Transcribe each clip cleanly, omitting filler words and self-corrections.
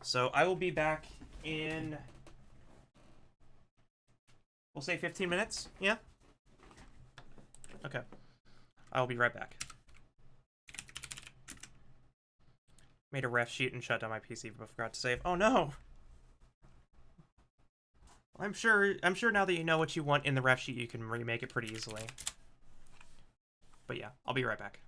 So I will be back in, we'll say 15 minutes. Yeah? Okay. I will be right back. Made a ref sheet and shut down my PC but forgot to save. Oh no! I'm sure now that you know what you want in the ref sheet, you can remake it pretty easily. But yeah, I'll be right back.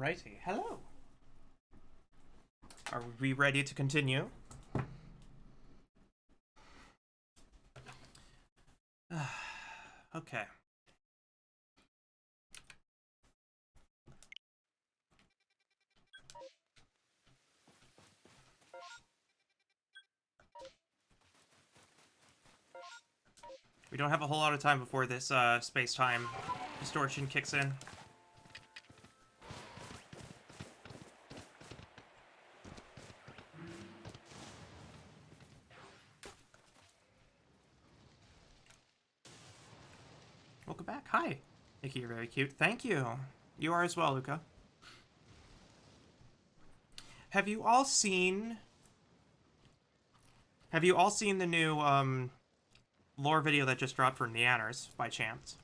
Alrighty, hello. Are we ready to continue? Okay. We don't have a whole lot of time before this space-time distortion kicks in. Welcome back. Hi. Nikki, you're very cute. Thank you. You are as well, Luca. Have you all seen the new lore video that just dropped for Neanners by chance?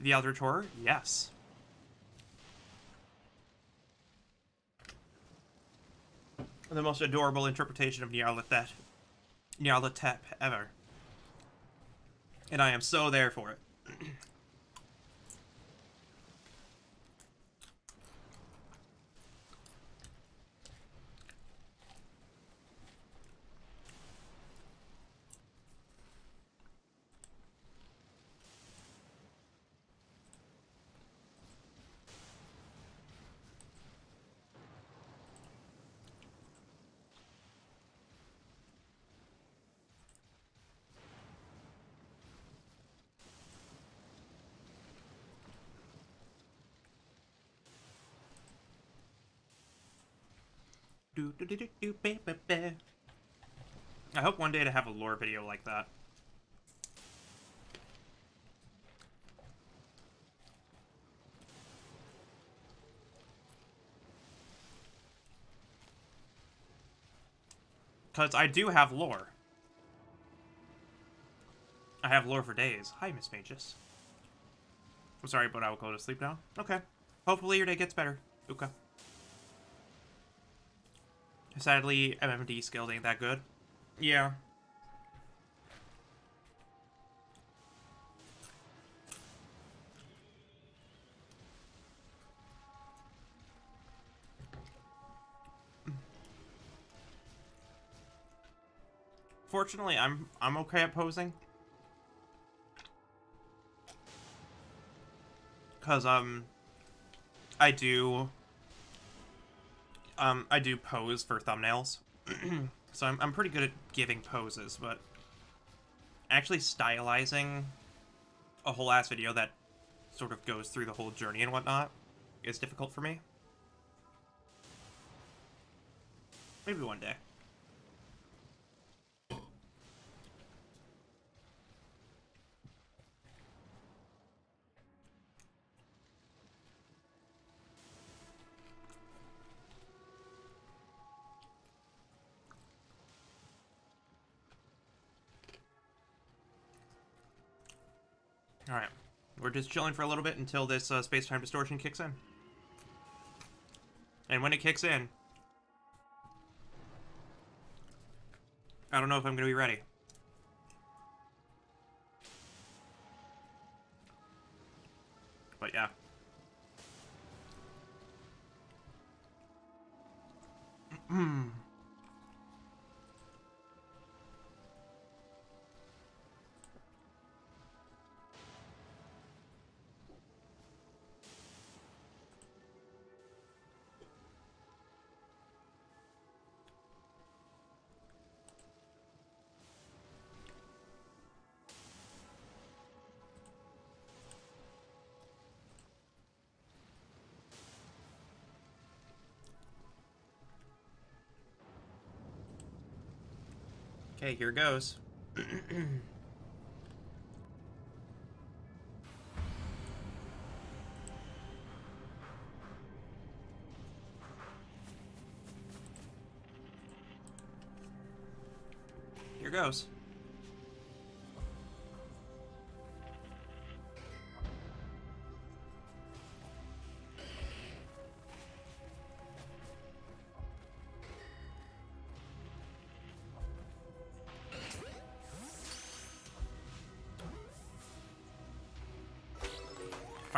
The Elder Tour? Yes. The most adorable interpretation of Nyarlathotep ever. And I am so there for it. I hope one day to have a lore video like that. Because I do have lore. I have lore for days. Hi, Miss Magus. I'm sorry, but I will go to sleep now. Okay. Hopefully your day gets better, Uka. Sadly, MMD skills ain't that good. Yeah. Fortunately, I'm okay at posing. Cause I do pose for thumbnails. So I'm pretty good at giving poses, but actually stylizing a whole ass video that sort of goes through the whole journey and whatnot is difficult for me. Maybe one day. Alright. We're just chilling for a little bit until this space-time distortion kicks in. And when it kicks in, I don't know if I'm going to be ready. But yeah. Okay, here goes. Here goes.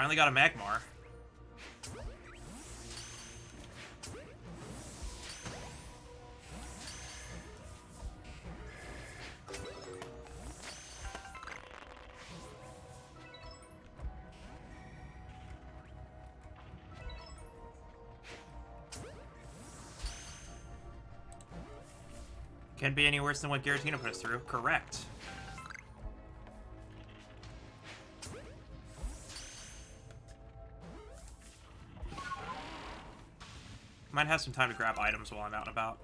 finally got a Magmar. Can't be any worse than what Giratina put us through. Correct. Might have some time to grab items while I'm out and about.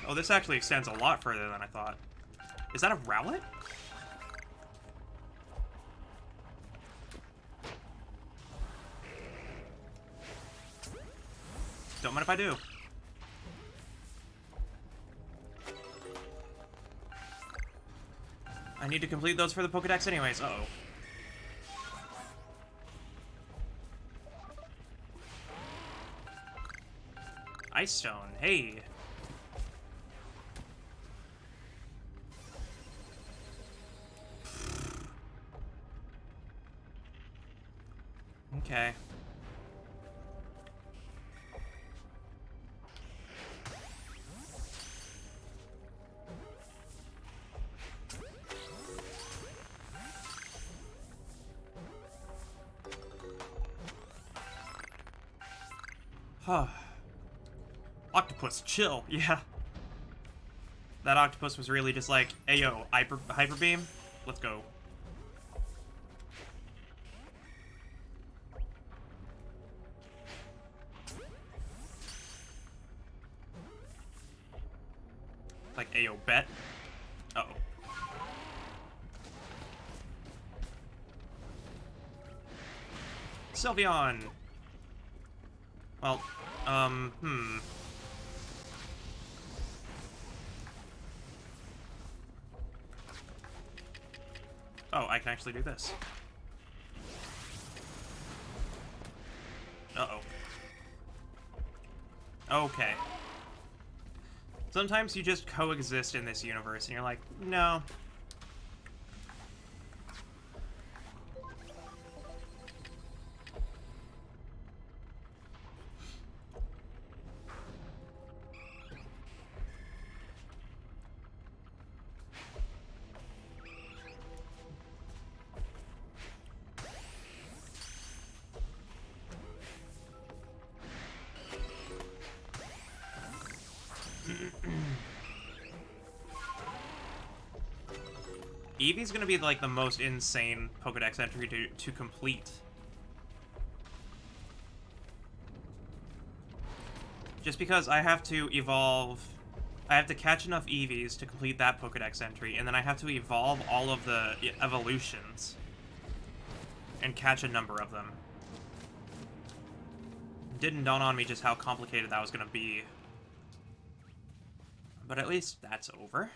Oh, this actually extends a lot further than I thought. Is that a Rowlet? Don't mind if I do. I need to complete those for the Pokedex anyways. Uh-oh. Ice Stone. Hey. Okay. Huh. Octopus, chill. Yeah. That octopus was really just like, hey yo, hyper beam? Let's go. Like, ayo, bet. Uh-oh. Sylveon! Well, Oh, I can actually do this. Uh-oh. Okay. Sometimes you just coexist in this universe, and you're like, no. Eevee's gonna be like the most insane Pokedex entry to complete. Just because I have to evolve... I have to catch enough Eevees to complete that Pokedex entry, and then I have to evolve all of the evolutions. And catch a number of them. It didn't dawn on me just how complicated that was gonna be. But at least that's over.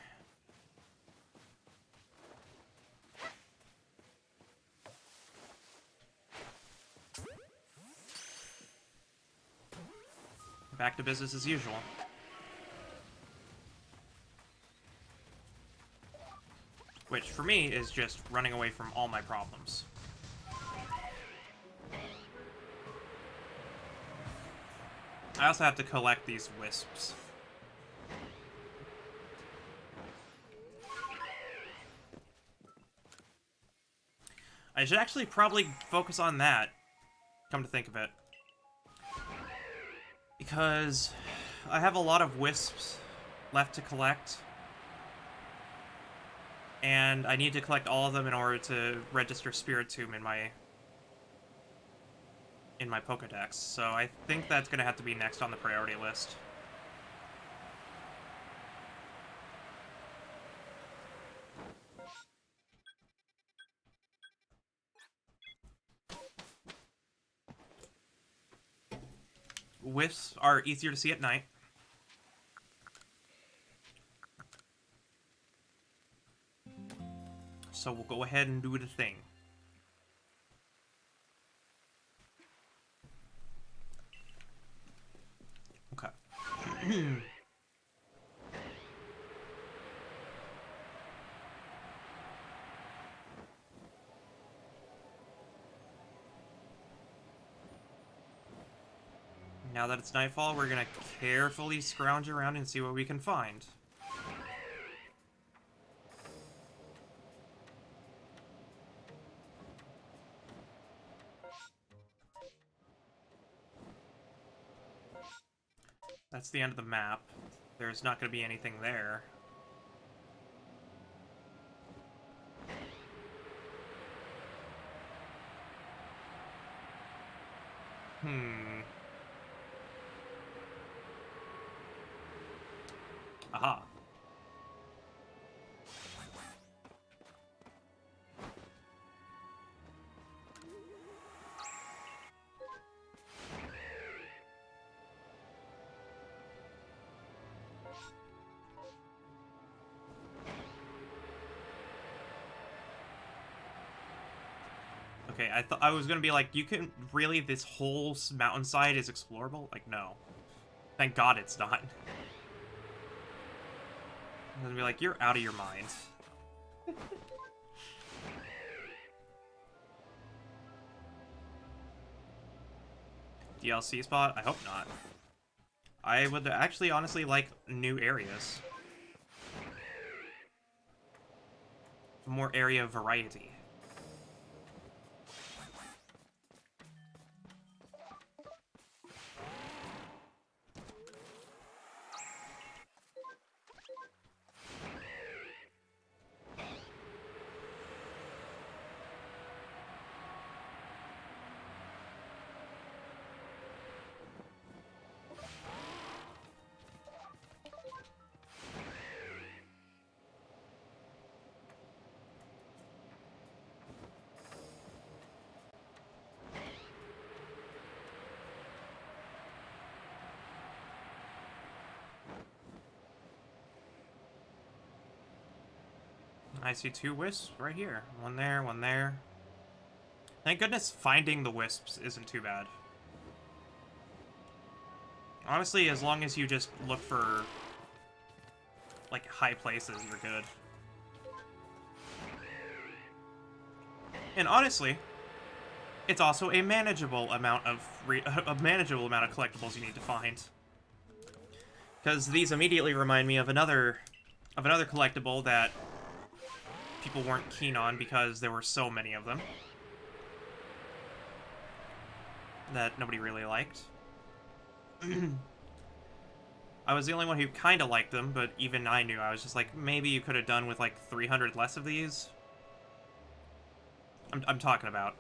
Back to business as usual. Which, for me, is just running away from all my problems. I also have to collect these wisps. I should actually probably focus on that, come to think of it. Because I have a lot of wisps left to collect. And I need to collect all of them in order to register Spiritomb in my Pokedex. So I think that's going to have to be next on the priority list. Wisps are easier to see at night. So we'll go ahead and do the thing. Now that it's nightfall, we're gonna carefully scrounge around and see what we can find. That's the end of the map. There's not gonna be anything there. Aha. Okay, I thought I was gonna be like, you can really, this whole mountainside is explorable? Like, no. Thank God it's not. I'm gonna be like, you're out of your mind. DLC spot? I hope not. I would actually honestly like new areas. More area variety. I see 2 wisps right here. One there, one there. Thank goodness finding the wisps isn't too bad. Honestly, as long as you just look for, like, high places, you're good. And honestly, it's also a manageable amount of collectibles you need to find. Because these immediately remind me of another collectible that people weren't keen on because there were so many of them that nobody really liked. I was the only one who kind of liked them, but even I knew. I was just like, maybe you could have done with like 300 less of these. I'm talking about.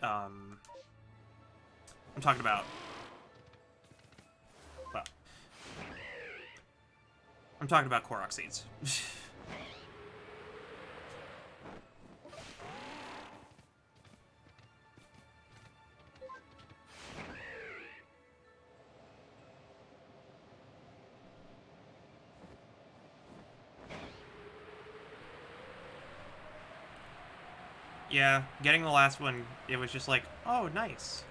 I'm talking about. Well, I'm talking about Korok seeds. Yeah, getting the last one, it was just like, oh, nice.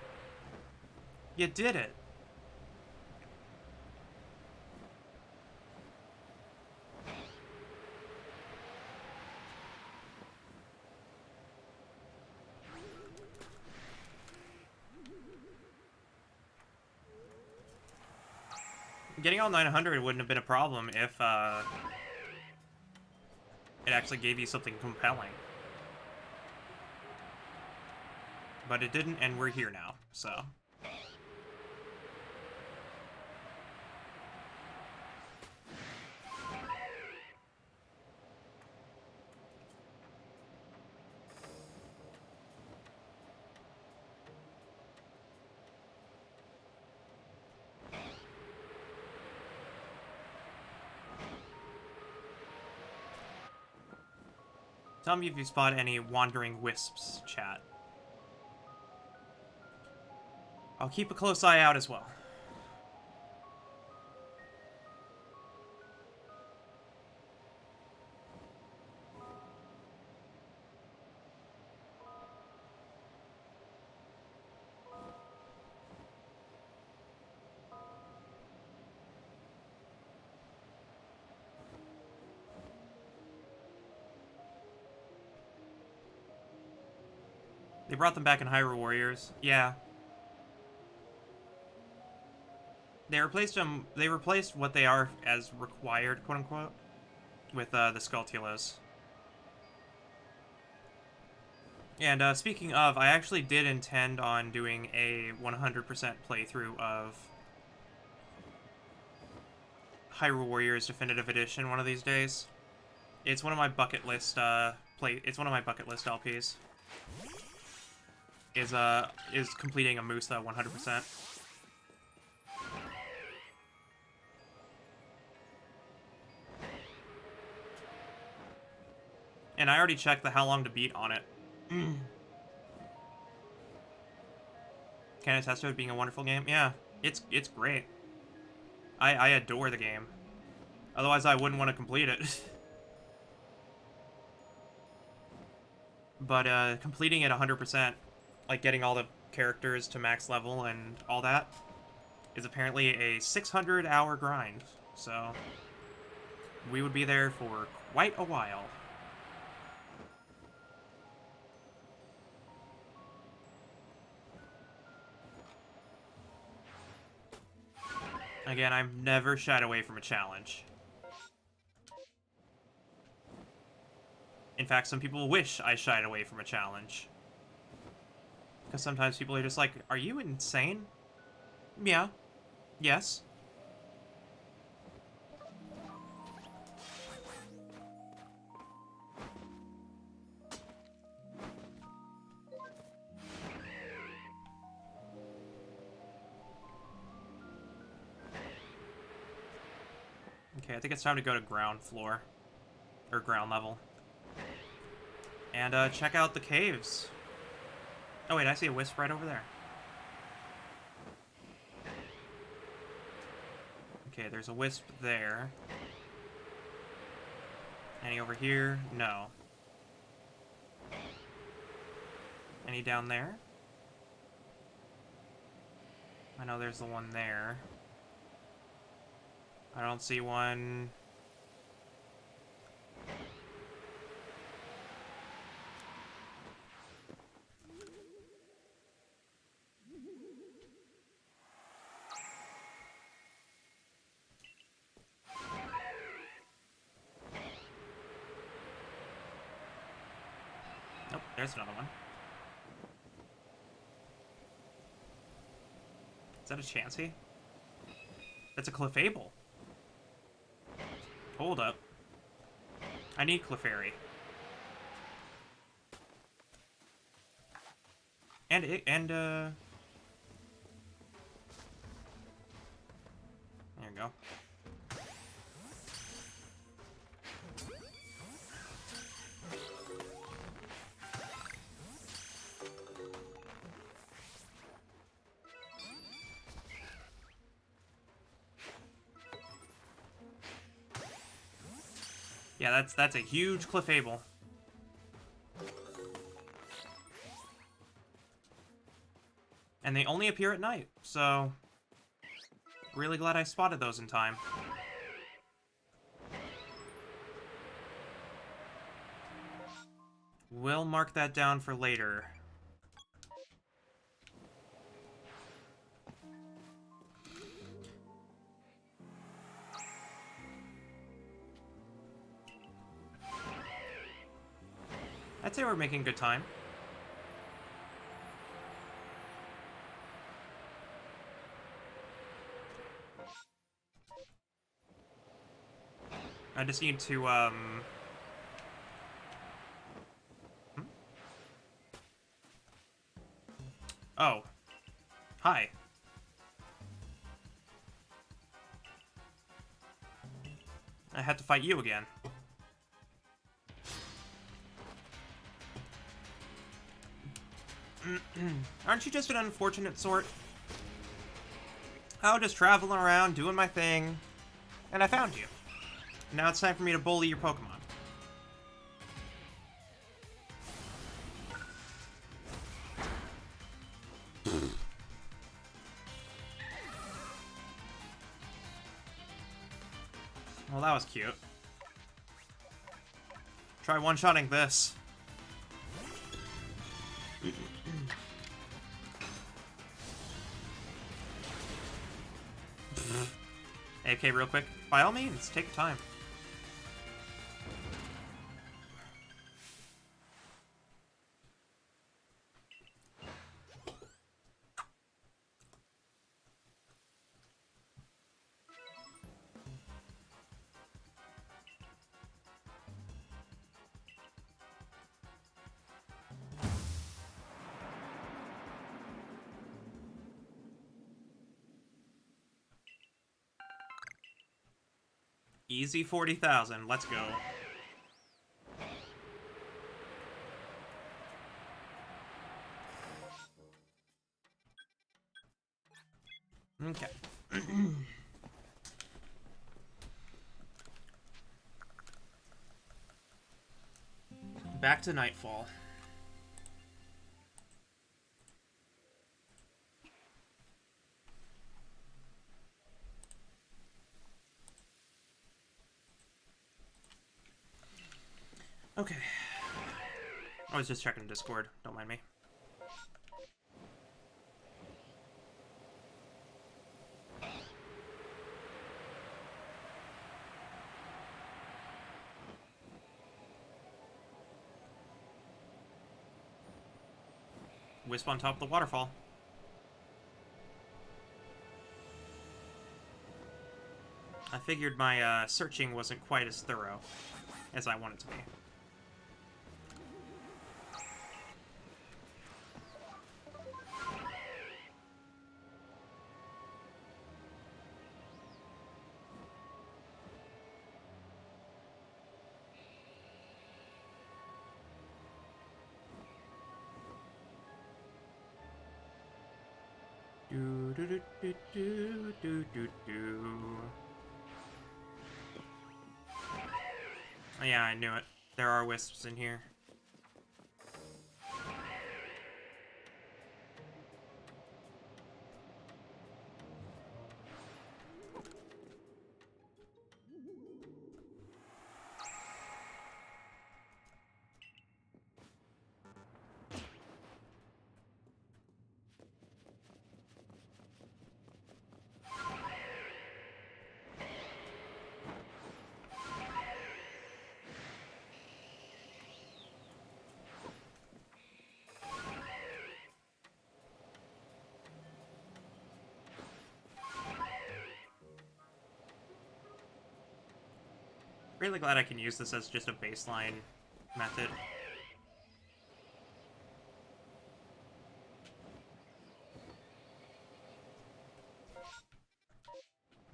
You did it. Getting all 900 wouldn't have been a problem if it actually gave you something compelling. But it didn't, and we're here now, so. Tell me if you spot any wandering wisps, chat. I'll keep a close eye out as well. They brought them back in Hyrule Warriors. Yeah. They replaced them. They replaced what they are as required, quote unquote, with the Skulltulas. And speaking of, I actually did intend on doing a 100% playthrough of Hyrule Warriors Definitive Edition one of these days. It's one of my bucket list It's one of my bucket list LPs. Is completing a Musa 100%. And I already checked the how long to beat on it. Can attest to it being a wonderful game? Yeah, it's great. I adore the game. Otherwise, I wouldn't want to complete it. But completing it 100%, like getting all the characters to max level and all that, is apparently a 600-hour grind. So we would be there for quite a while. Again, I've never shied away from a challenge. In fact, some people wish I shied away from a challenge. Because sometimes people are just like, are you insane? Yeah. Yes. Okay, I think it's time to go to ground floor. Or ground level. And check out the caves. Oh wait, I see a wisp right over there. Okay, there's a wisp there. Any over here? No. Any down there? I know there's the one there. I don't see one. Nope, there's another one. Is that a Chansey? That's a Clefable. Hold up. I need Clefairy. There you go. Yeah, that's a huge Clefable. And they only appear at night, so really glad I spotted those in time. We'll mark that down for later. I'd say we're making good time. I just need to, Oh. Hi. I had to fight you again. Aren't you just an unfortunate sort? I was just traveling around, doing my thing, and I found you. Now it's time for me to bully your Pokemon. Well, that was cute. Try one-shotting this. Okay, real quick. By all means, take your time. Easy 40,000. Let's go. Okay. Back to Nightfall. Okay. I was just checking Discord. Don't mind me. Wisp on top of the waterfall. I figured my searching wasn't quite as thorough as I wanted to be. Do do do do do do do do. Oh, yeah, I knew it. There are wisps in here. Really glad I can use this as just a baseline method.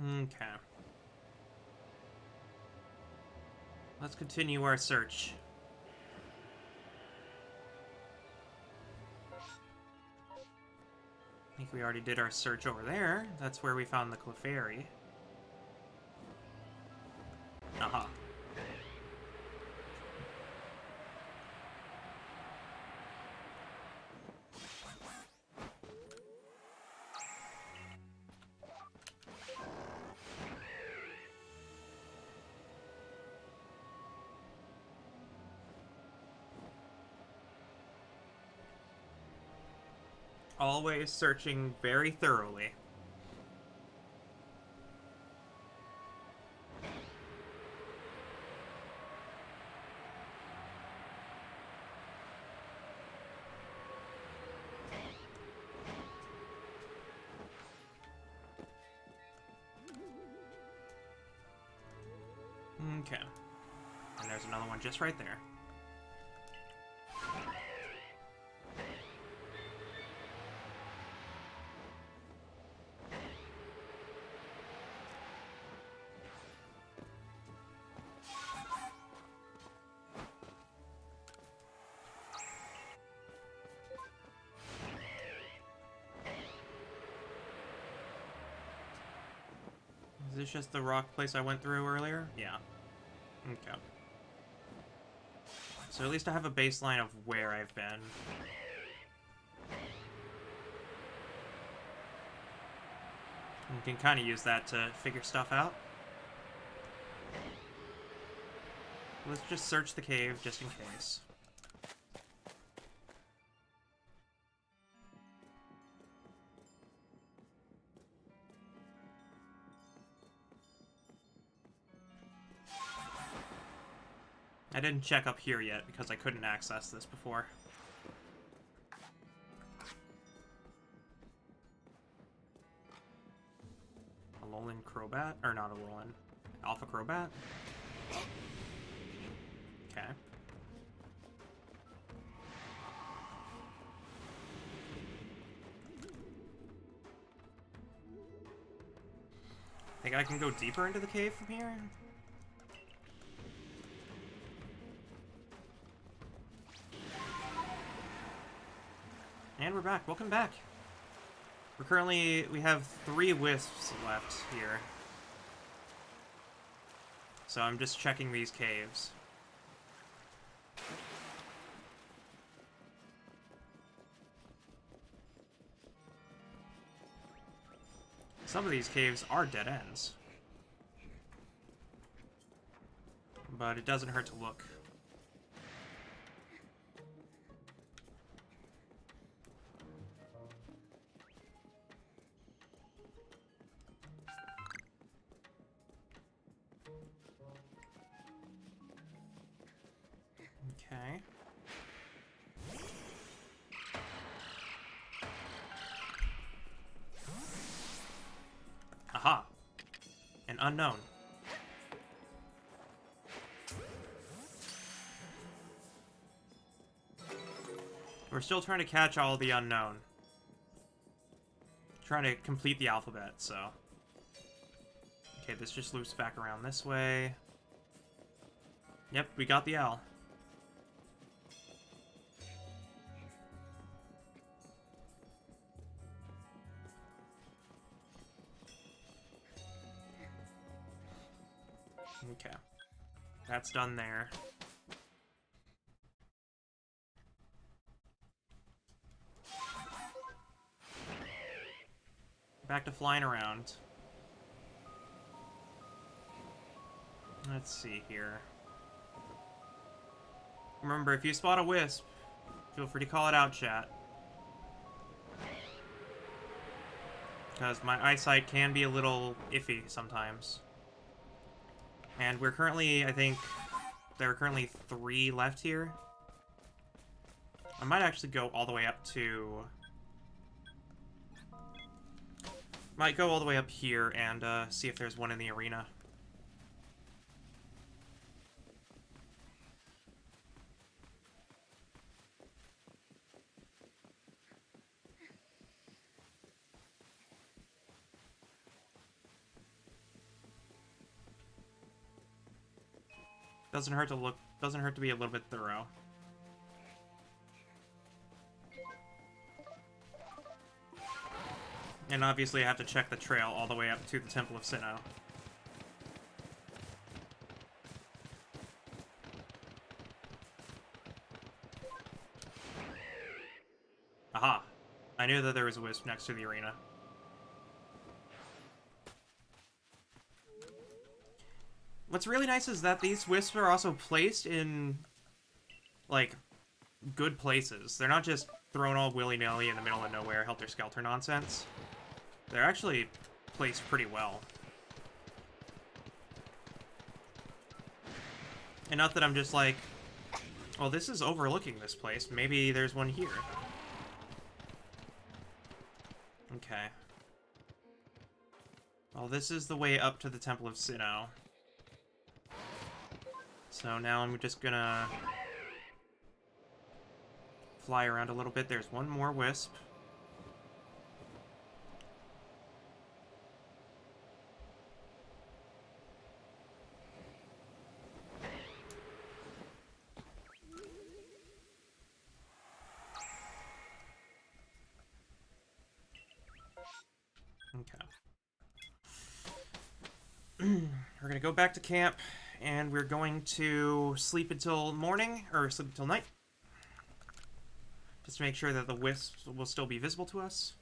Okay. Let's continue our search. I think we already did our search over there. That's where we found the Clefairy. Aha. Always searching very thoroughly. Okay. And there's another one just right there. Is this just the rock place I went through earlier? Yeah. Okay. So at least I have a baseline of where I've been. You can kind of use that to figure stuff out. Let's just search the cave just in case. I didn't check up here yet because I couldn't access this before. Alolan Crobat? Or not Alolan. Alpha Crobat? Okay. Think I can go deeper into the cave from here? And we're back. Welcome back. We have 3 wisps left here. So I'm just checking these caves. Some of these caves are dead ends. But it doesn't hurt to look. Okay. Aha! An unknown. We're still trying to catch all the unknown. Trying to complete the alphabet, so... Okay, this just loops back around this way. Yep, we got the L. Okay. That's done there. Back to flying around. Let's see here. Remember, if you spot a wisp, feel free to call it out, chat. Because my eyesight can be a little iffy sometimes. And we're currently, I think, there are currently 3 left here. I might actually go all the way up to... Might go all the way up here and see if there's one in the arena. Doesn't hurt to look, doesn't hurt to be a little bit thorough. And obviously I have to check the trail all the way up to the Temple of Sinnoh. Aha! I knew that there was a wisp next to the arena. What's really nice is that these wisps are also placed in, like, good places. They're not just thrown all willy-nilly in the middle of nowhere, helter-skelter nonsense. They're actually placed pretty well. And not that I'm just like, well, this is overlooking this place. Maybe there's one here. Okay. Well, this is the way up to the Temple of Sinnoh. So now I'm just gonna fly around a little bit. There's one more wisp. Okay. We're gonna go back to camp, and we're going to sleep until morning, or sleep until night. Just to make sure that the wisps will still be visible to us.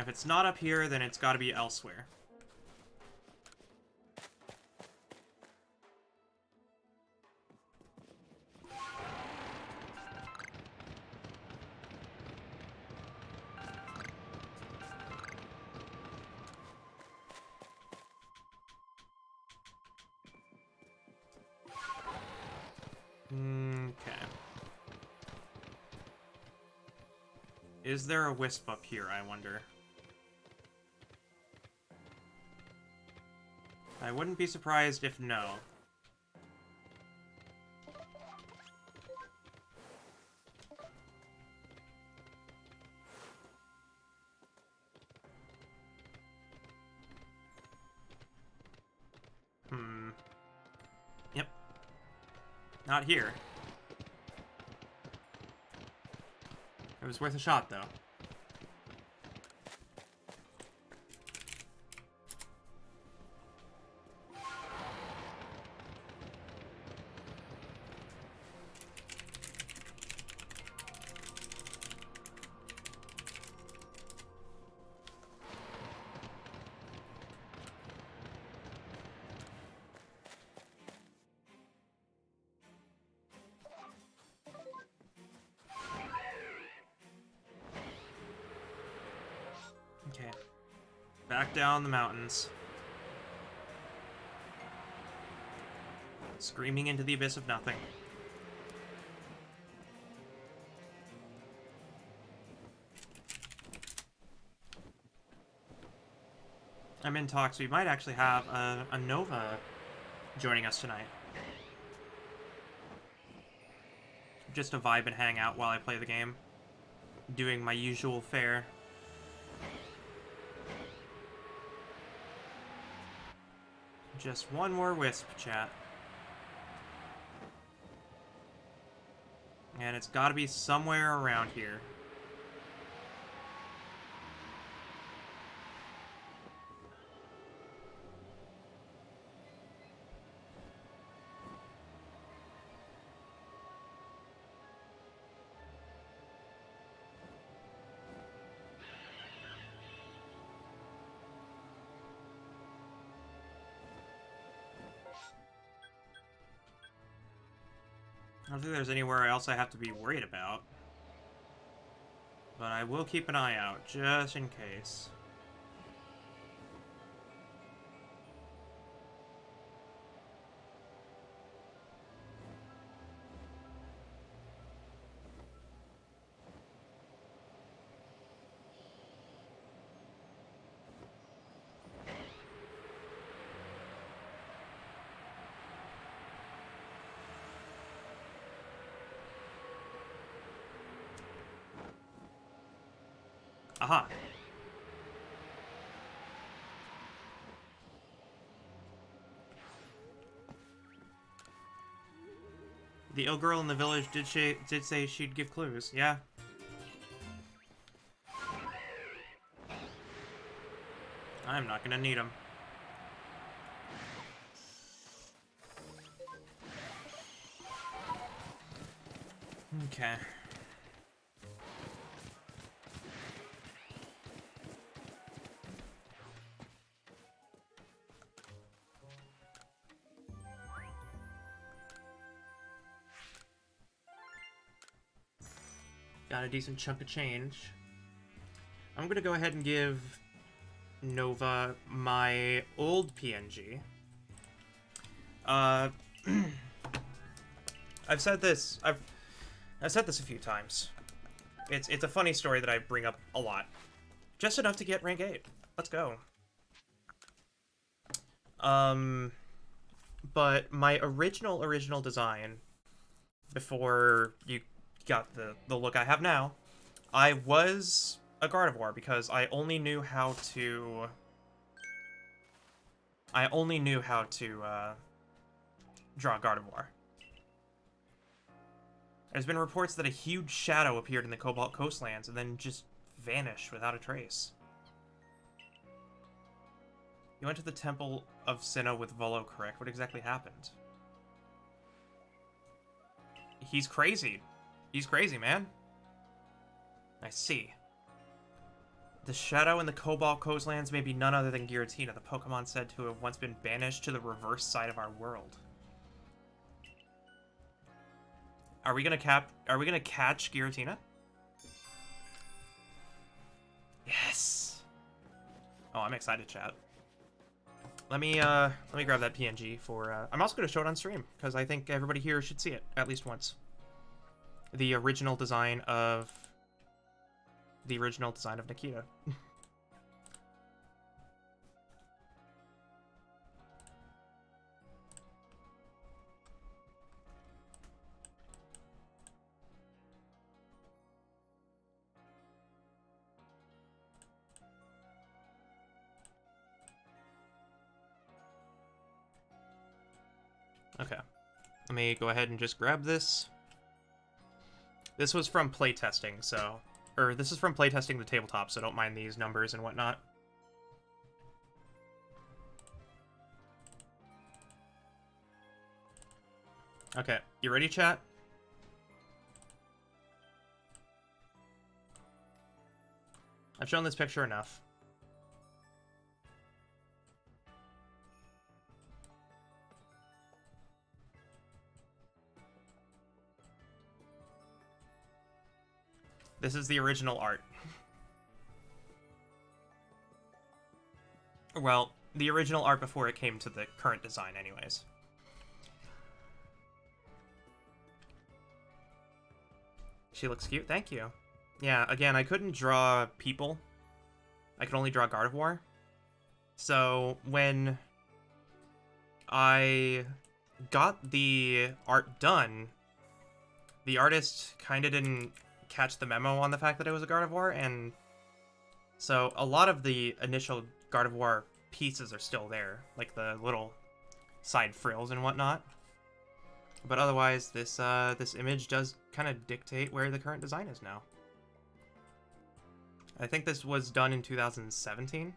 if it's not up here, then it's got to be elsewhere. Okay. Is there a wisp up here, I wonder? I wouldn't be surprised if no. Yep. Not here. It was worth a shot, though. Okay. Back down the mountains. Screaming into the abyss of nothing. I'm in talks. We might actually have a Nova joining us tonight. Just to vibe and hang out while I play the game. Doing my usual fare. Just one more wisp, chat. And it's gotta be somewhere around here. I don't think there's anywhere else I have to be worried about. But I will keep an eye out, just in case. Aha. The ill girl in the village did say she'd give clues. Yeah. I'm not gonna need them. Okay. Got a decent chunk of change. I'm gonna go ahead and give Nova my old PNG. I've said this. I've said this a few times. It's a funny story that I bring up a lot. Just enough to get rank 8. Let's go. But my original design, before you got the look I have now, I was a Gardevoir because I only knew how to draw Gardevoir. There's been reports that a huge shadow appeared in the Cobalt Coastlands and then just vanished without a trace. You went to the Temple of Sinnoh with Volo, correct? What exactly happened? He's crazy. He's crazy, man. I see. The Shadow in the Cobalt Coastlands may be none other than Giratina, the Pokemon said to have once been banished to the reverse side of our world. Are we gonna catch Giratina? Yes. Oh, I'm excited, chat. Let me grab that PNG for. I'm also gonna show it on stream because I think everybody here should see it at least once. The original design of Nikita. Okay, let me go ahead and just grab this. This was from playtesting, so... Or, this is from playtesting the tabletop, so don't mind these numbers and whatnot. Okay, you ready, chat? I've shown this picture enough. This is the original art. Well, the original art before it came to the current design anyways. She looks cute, thank you. Yeah, again, I couldn't draw people. I could only draw Gardevoir. So, when I got the art done, the artist kind of didn't catch the memo on the fact that it was a Gardevoir, and so a lot of the initial Gardevoir pieces are still there, like the little side frills and whatnot. But otherwise, this image does kind of dictate where the current design is now. I think this was done in 2017.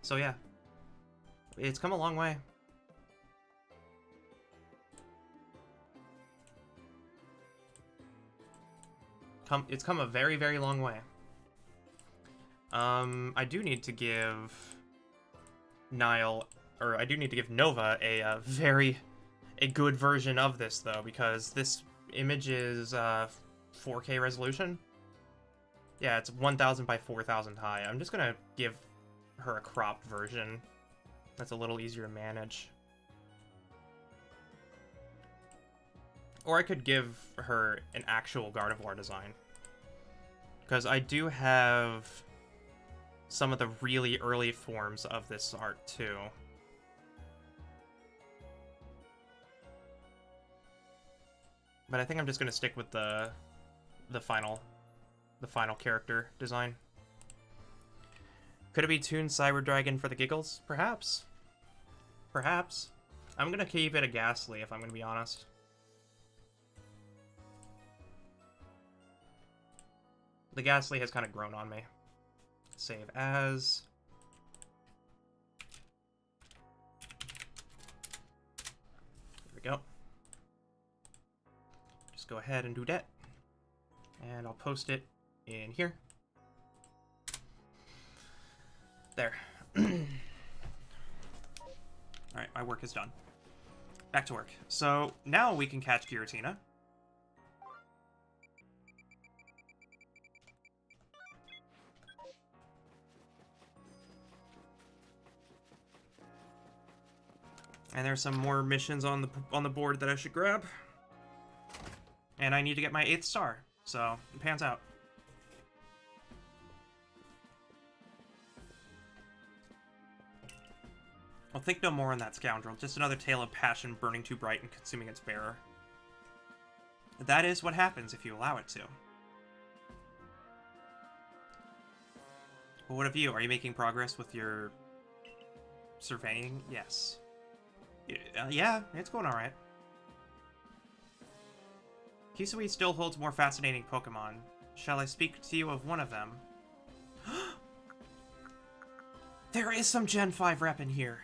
So yeah, it's come a long way. It's come a very, very long way. I do need to give Nova a good version of this though, because this image is 4K resolution. Yeah, it's 1000 by 4000 high. I'm just gonna give her a cropped version. That's a little easier to manage. Or I could give her an actual Gardevoir design. Because I do have some of the really early forms of this art too. But I think I'm just gonna stick with the final character design. Could it be Toon Cyber Dragon for the giggles? Perhaps. Perhaps. I'm gonna keep it a Ghastly if I'm gonna be honest. The Ghastly has kind of grown on me. Save as. There we go. Just go ahead and do that. And I'll post it in here. There. Alright, my work is done. Back to work. So, now we can catch Giratina. And there's some more missions on the board that I should grab. And I need to get my 8th star, so it pans out. I'll think no more on that scoundrel. Just another tale of passion burning too bright and consuming its bearer. That is what happens if you allow it to. But what of you? Are you making progress with your surveying? Yes. Yeah, it's going alright. Kisui still holds more fascinating Pokemon. Shall I speak to you of one of them? There is some Gen 5 rep in here!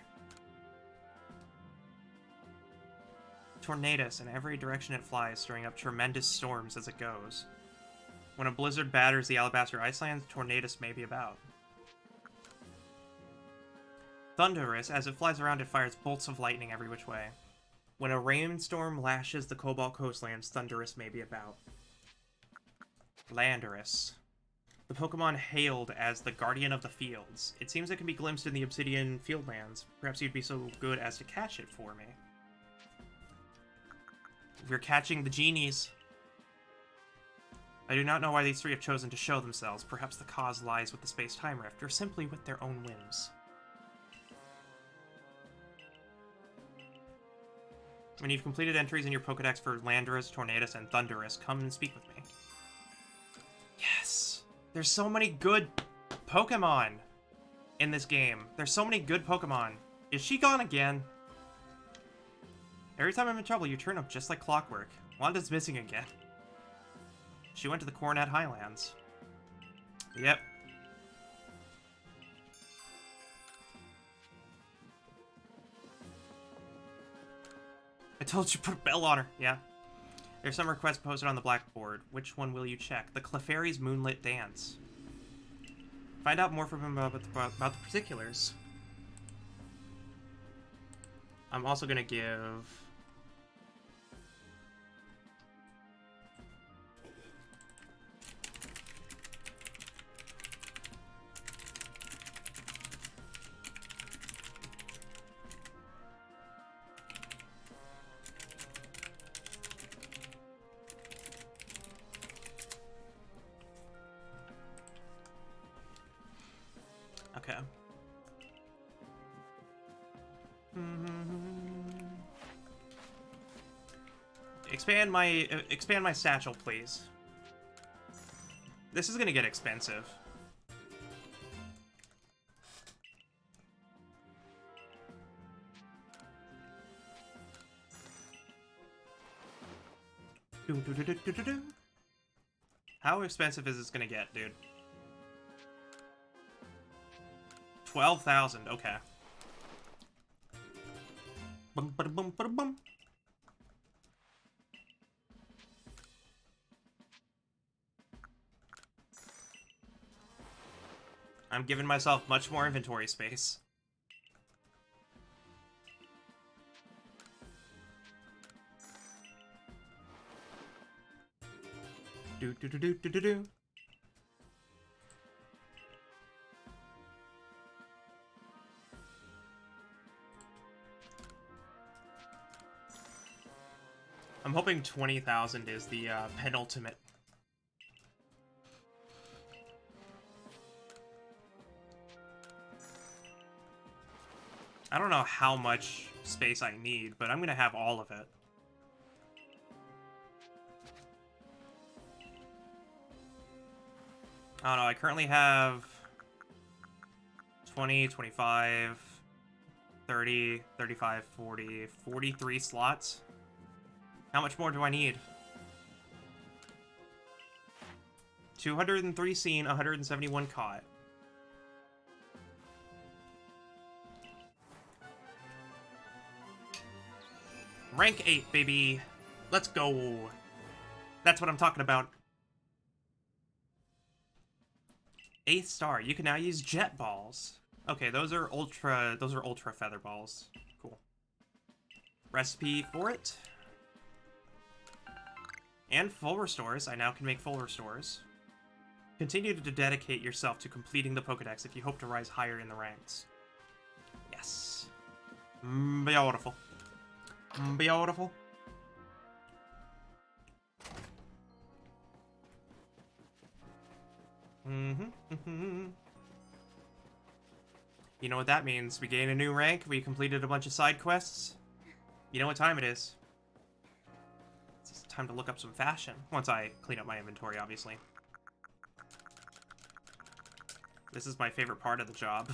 Tornadus, in every direction it flies, stirring up tremendous storms as it goes. When a blizzard batters the Alabaster Icelands, Tornadus may be about. Thunderous, as it flies around, it fires bolts of lightning every which way. When a rainstorm lashes the Cobalt coastlands, Thunderous may be about. Landorus. The Pokemon hailed as the Guardian of the Fields. It seems it can be glimpsed in the Obsidian Fieldlands. Perhaps you'd be so good as to catch it for me. We're catching the genies. I do not know why these three have chosen to show themselves. Perhaps the cause lies with the space-time rift, or simply with their own whims. When you've completed entries in your Pokedex for Landorus, Tornadus, and Thunderous, come and speak with me. Yes! There's so many good Pokemon in this game. There's so many good Pokemon. Is she gone again? Every time I'm in trouble, you turn up just like clockwork. Wanda's missing again. She went to the Coronet Highlands. Yep. I told you, put a bell on her. Yeah. There's some requests posted on the blackboard. Which one will you check? The Clefairy's Moonlit Dance. Find out more from him about the particulars. I'm also going to give... Okay. Expand my satchel, please. This is gonna get expensive. How expensive is this gonna get, dude? 12,000, okay. Bum, ba, bum, ba, bum. I'm giving myself much more inventory space. Do do do do do do do. I'm hoping 20,000 is the penultimate. I don't know how much space I need, but I'm gonna have all of it. I don't know, I currently have 20, 25, 30, 35, 40, 43 slots. How much more do I need? 203 seen, 171 caught. Rank 8, baby. Let's go. That's what I'm talking about. 8th star. You can now use jet balls. Okay, those are ultra feather balls. Cool. Recipe for it. And full restores. I now can make full restores. Continue to dedicate yourself to completing the Pokedex if you hope to rise higher in the ranks. Yes. Beautiful. Beautiful. You know what that means. We gain a new rank. We completed a bunch of side quests. You know what time it is. It's time to look up some fashion. Once I clean up my inventory, obviously. This is my favorite part of the job.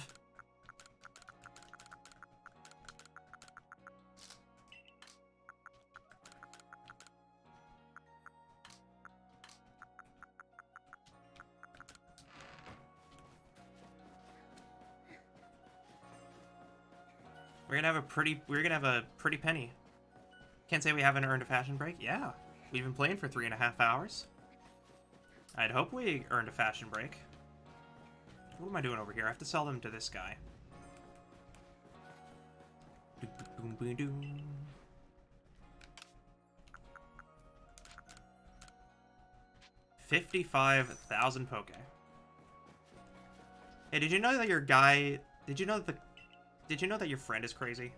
We're gonna have a pretty penny. Can't say we haven't earned a fashion break. Yeah, we've been playing for 3.5 hours. I'd hope we earned a fashion break. What am I doing over here? I have to sell them to this guy. 55,000 poke. Hey, did you know that your guy... Did you know that your friend is crazy?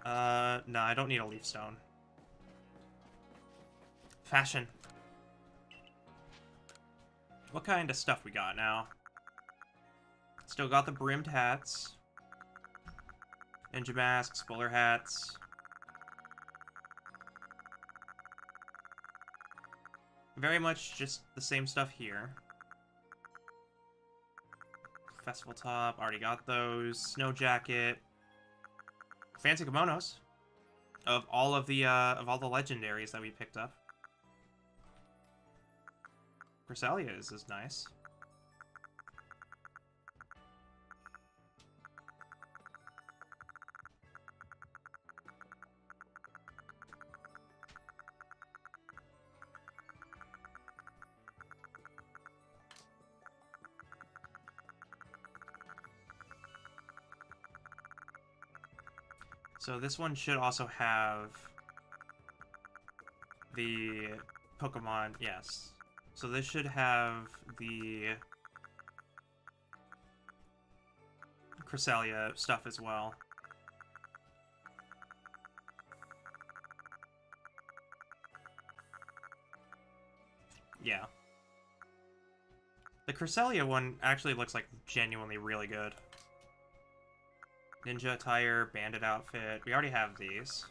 No, I don't need a leaf stone. Fashion. What kind of stuff we got now? Still got the brimmed hats. Ninja masks, bowler hats. Very much just the same stuff here. Festival top, already got those. Snow jacket. Fancy kimonos. Of all the legendaries that we picked up. Cresselia is nice. So this one should also have the Pokemon, yes. So this should have the Cresselia stuff as well. Yeah. The Cresselia one actually looks like genuinely really good. Ninja attire, bandit outfit. We already have these.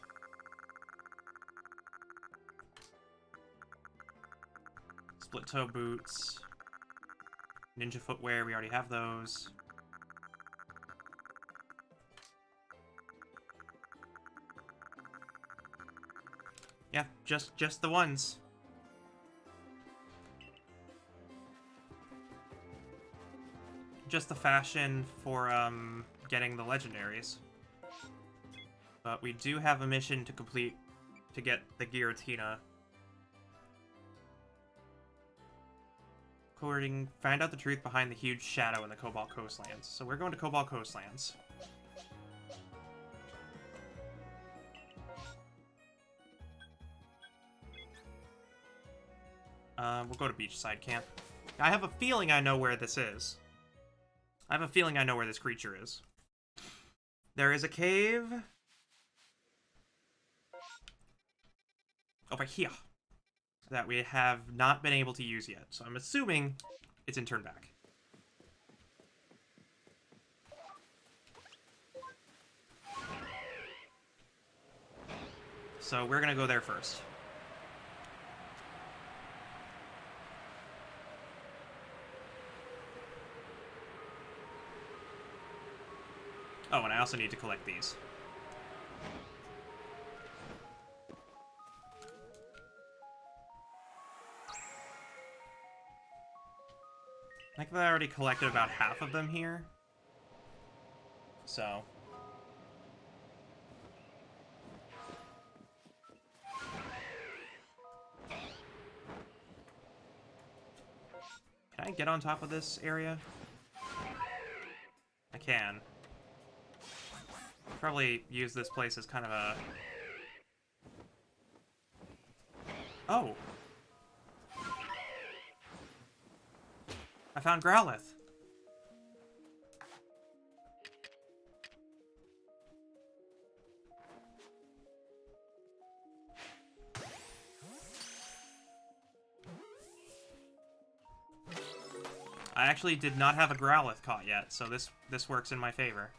Split toe boots. Ninja footwear, we already have those. Yeah, just the ones. Just the fashion for getting the legendaries. But we do have a mission to complete to get the Giratina. Find out the truth behind the huge shadow in the Cobalt Coastlands. So we're going to Cobalt Coastlands. We'll go to Beachside Camp. I have a feeling I know where this is. I have a feeling I know where this creature is. There is a cave over here that we have not been able to use yet. So I'm assuming it's in turn back. So we're going to go there first. Oh, and I also need to collect these. I think I already collected about half of them here. So. Can I get on top of this area? I can. Probably use this place as kind of a... Oh! I found Growlithe. I actually did not have a Growlithe caught yet, so this works in my favor.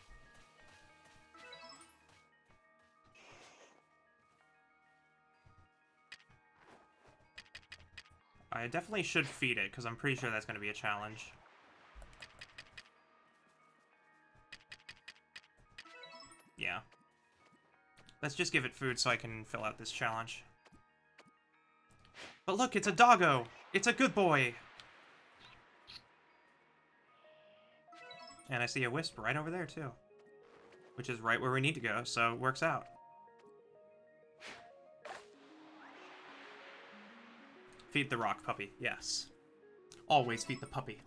I definitely should feed it, because I'm pretty sure that's going to be a challenge. Yeah. Let's just give it food so I can fill out this challenge. But look, it's a doggo! It's a good boy! And I see a Wisp right over there, too. Which is right where we need to go, so it works out. Feed the rock puppy, yes. Always feed the puppy.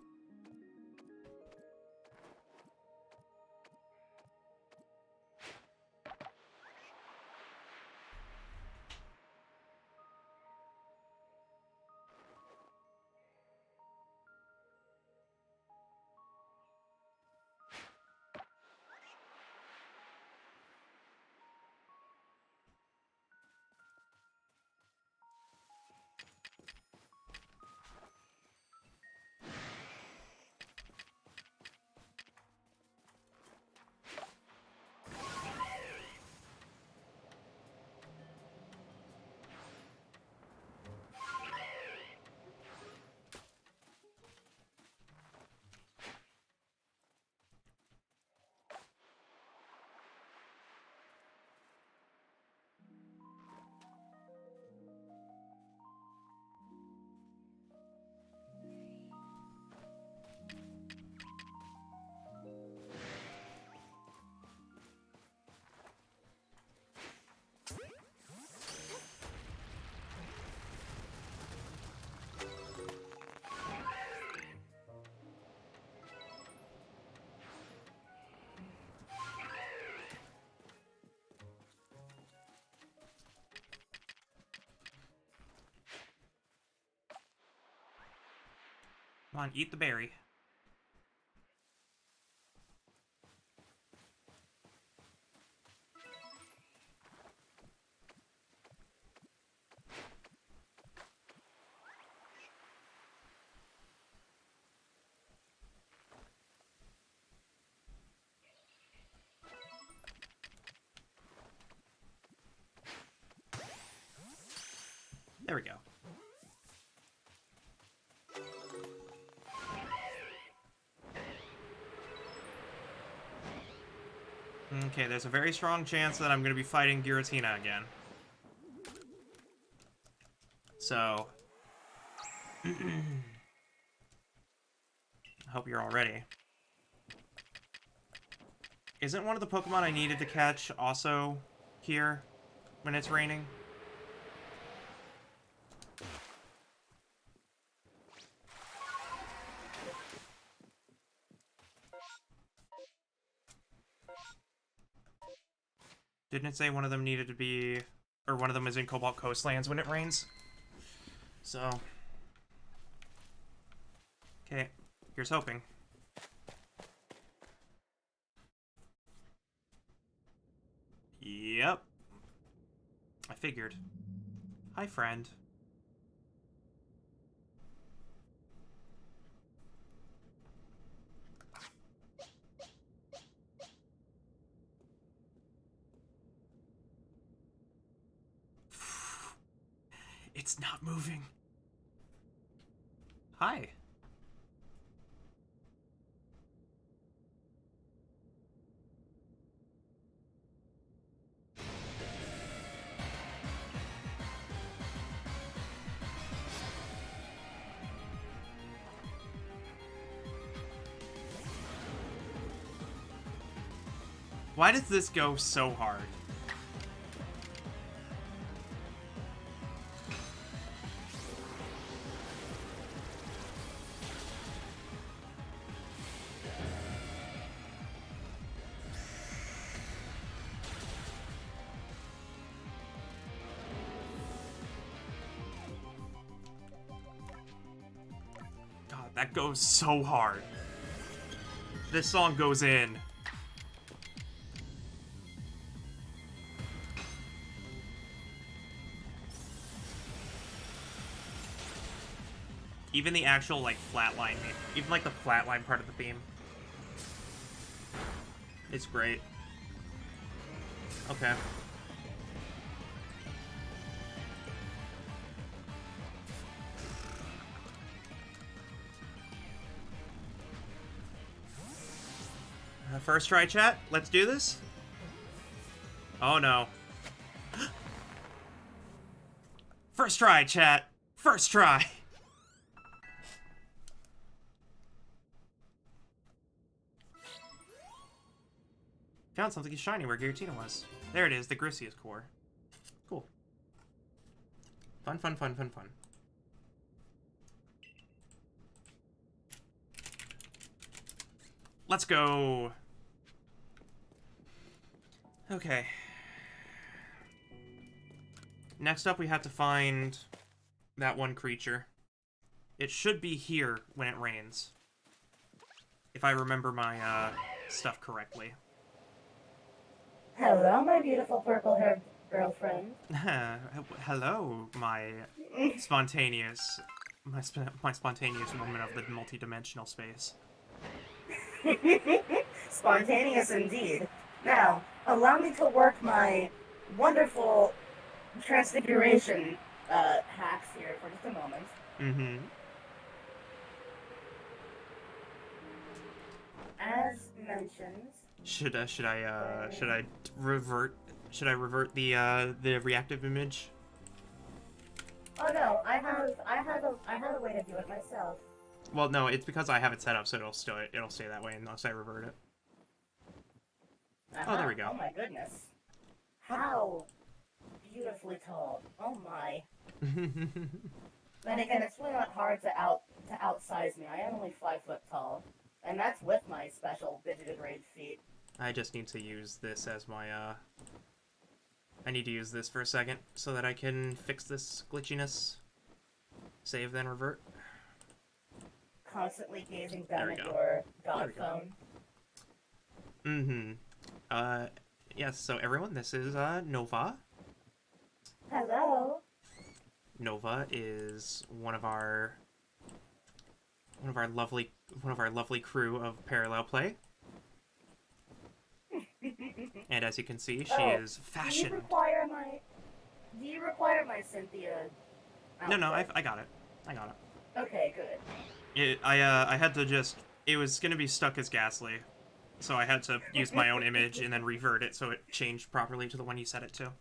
Come on, eat the berry. There we go. Okay, there's a very strong chance that I'm going to be fighting Giratina again. So... I hope you're all ready. Isn't one of the Pokemon I needed to catch also here when it's raining? Didn't it say one of them needed to be... or one of them is in Cobalt Coastlands when it rains? So... okay, here's hoping. Yep. I figured. Hi, friend. It's not moving. Hi. Why does this go so hard? God, that goes so hard. This song goes in. Even the actual, like, flatline, even, like, the flatline part of the theme. It's great. Okay. First try, chat. Let's do this. Oh, no. First try, chat. First try. Found something shiny where Giratina was. There it is, the Grisius core. Cool. Fun, fun, fun, fun, fun. Let's go. Okay. Next up, we have to find that one creature. It should be here when it rains. If I remember my stuff correctly. Hello, my beautiful purple-haired girlfriend. Hello, my spontaneous moment of the multi-dimensional space. Spontaneous indeed. Now, allow me to work my wonderful transfiguration hacks here for just a moment. Mm-hmm. As mentioned. Should I revert the reactive image? Oh no, I have a way to do it myself. Well, no, it's because I have it set up, so it'll stay that way unless I revert it. Oh, there we go. Oh my goodness. How beautifully tall. Oh my. Then again, it's really not hard to outsize me. I am only 5 foot tall, and that's with my special digitigrade feet. I just need to use this as my I need to use this for a second so that I can fix this glitchiness. Save, then revert. Constantly gazing down at your god phone. Mm-hmm. Yes, so everyone, this is Nova. Hello. Nova is one of our lovely crew of parallel play. And as you can see, she is fashioned. Do you require my Cynthia outfit? No, I got it. Okay, good. I had to just... It was gonna be stuck as Ghastly, so I had to use my own image and then revert it so it changed properly to the one you set it to.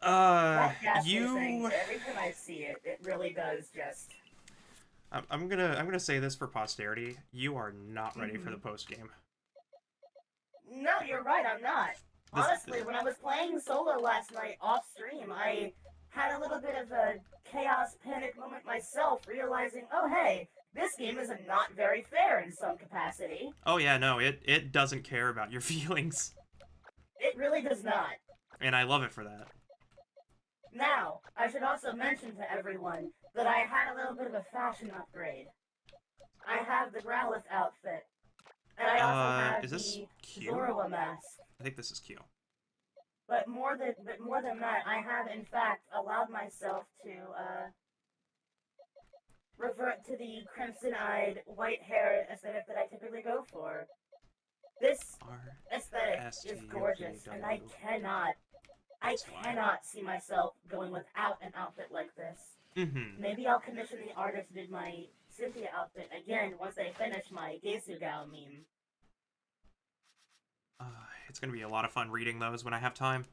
That Ghastly thing, every time I see it, it really does just... I'm gonna say this for posterity. You are not ready for the post game. No, you're right, I'm not. Honestly, when I was playing solo last night off stream, I had a little bit of a chaos panic moment myself, realizing, oh hey, this game is not very fair in some capacity. Oh yeah, no, it doesn't care about your feelings. It really does not. And I love it for that. Now, I should also mention to everyone that I had a little bit of a fashion upgrade. I have the Growlithe outfit. And I also have the Zorua mask. I think this is Q. But more than that, I have in fact allowed myself to revert to the crimson-eyed, white-haired aesthetic that I typically go for. This aesthetic is gorgeous, and I cannot see myself going without an outfit like this. Mm-hmm. Maybe I'll commission the artist who did my Cynthia outfit again once they finish my Geisugao meme. It's gonna be a lot of fun reading those when I have time.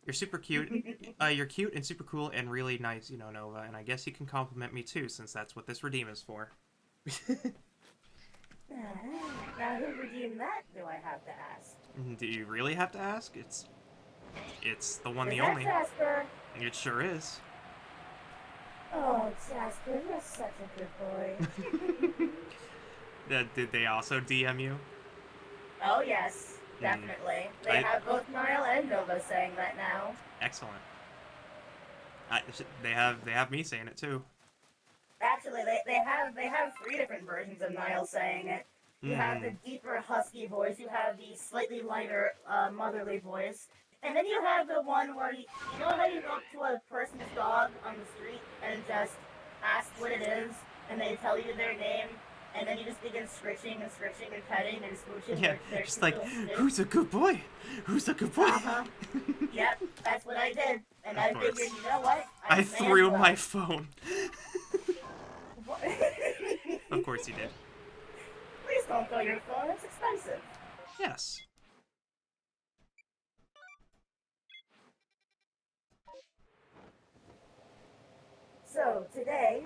You're super cute. You're cute and super cool and really nice, you know, Nova, and I guess you can compliment me too, since that's what this redeem is for. Now who redeemed that, do I have to ask? Do you really have to ask? It's the one, the that only. Jasper? It sure is. Oh, Jasper, you're such a good boy. Did they also DM you? Oh yes, definitely. They have both Niall and Nova saying that now. Excellent. They have me saying it too. Actually, they have 3 different versions of Niall saying it. You have the deeper, husky voice. You have the slightly lighter, motherly voice. And then you have the one where you know how you go up to a person's dog on the street and just ask what it is, and they tell you their name, and then you just begin scritching and petting and smooching. Yeah, just like, who's a good boy? Who's a good boy? Yep, that's what I did. And I figured, you know what? I threw my phone. Of course you did. Please don't throw your phone, it's expensive. Yes. So, today,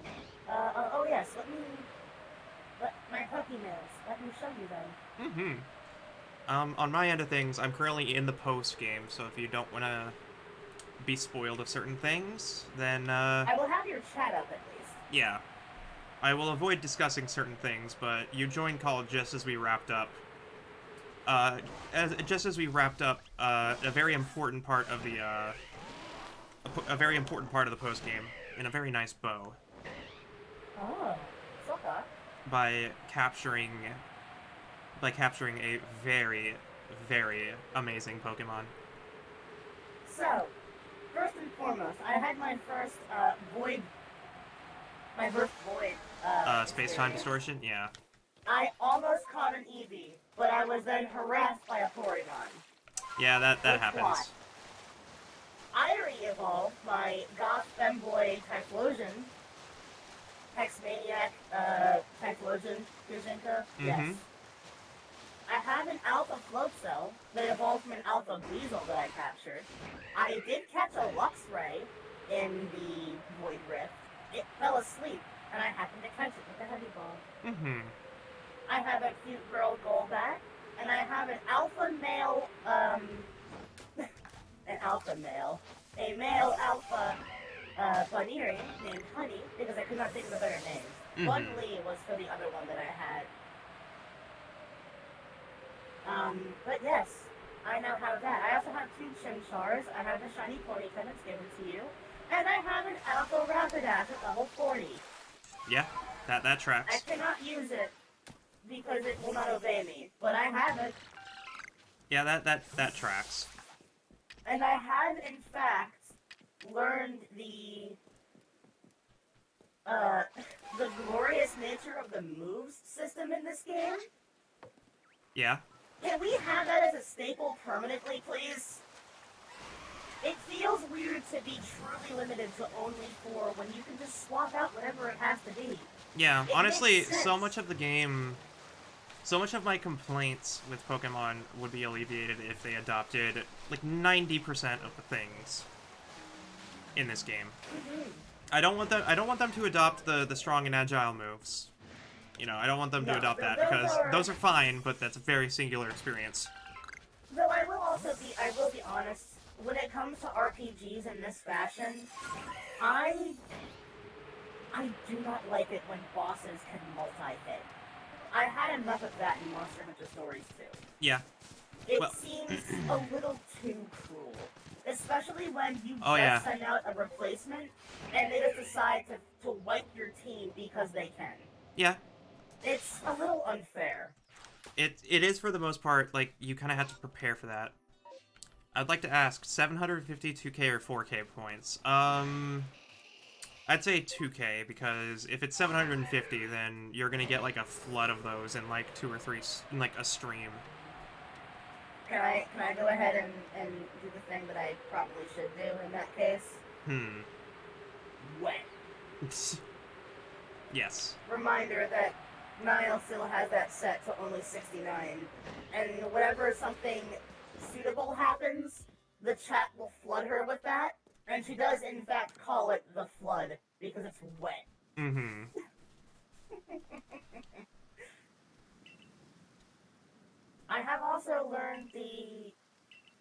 oh yes, my puppy nails, let me show you them. On my end of things, I'm currently in the post game, so if you don't want to be spoiled of certain things, then, I will have your chat up at least. Yeah. I will avoid discussing certain things, but you joined call just as we wrapped up. Just as we wrapped up a very important part of the a very important part of the post game in a very nice bow. Oh, it's okay. By capturing a very, very amazing Pokemon. So, first and foremost, I had my first Void. Space-time experience. distortion? Yeah. I almost caught an Eevee, but I was then harassed by a Porygon. Yeah, that Good happens. plot. I re-evolved my goth femboy Typhlosion. Hexmaniac, Typhlosion, Kuzinka. Yes. I have an Alpha Float Cell that evolved from an Alpha Weasel that I captured. I did catch a Luxray in the Void Rift. It fell asleep, and I happened to catch it with a Heavy Ball. I have a cute girl Golbat, and I have an alpha male, a male alpha Bunnery named Honey, because I could not think of a better name. Bunley was for the other one that I had. But yes, I now have that. I also have 2 Chimchars. I have the shiny Ponyta that's given to you. And I have an Alpha Rapidash at level 40. Yeah, that tracks. I cannot use it because it will not obey me, but I have it. Yeah, that tracks. And I have, in fact, learned the glorious nature of the moves system in this game. Yeah. Can we have that as a staple permanently, please? It feels weird to be truly limited to only 4 when you can just swap out whatever it has to be. Yeah, honestly, so much of the game, so much of my complaints with Pokemon would be alleviated if they adopted, like, 90% of the things in this game. I don't want them to adopt the strong and agile moves. You know, I don't want them to adopt that, because those are fine, but that's a very singular experience. Though I will be honest, when it comes to RPGs in this fashion, I do not like it when bosses can multi-hit. I had enough of that in Monster Hunter Stories 2. Yeah. It seems a little too cruel. Especially when you send out a replacement, and they just decide to wipe your team because they can. Yeah. It's a little unfair. It is, for the most part, like, you kind of have to prepare for that. I'd like to ask, 750 2K or 4K points? I'd say 2K, because if it's 750, then you're gonna get, like, a flood of those in, like, 2 or 3, in, like, a stream. Can I go ahead and do the thing that I probably should do in that case? Wet. Yes. Reminder that Niall still has that set to only 69. And whenever something suitable happens, the chat will flood her with that. And she does, in fact, call it the flood, because it's wet. I have also learned the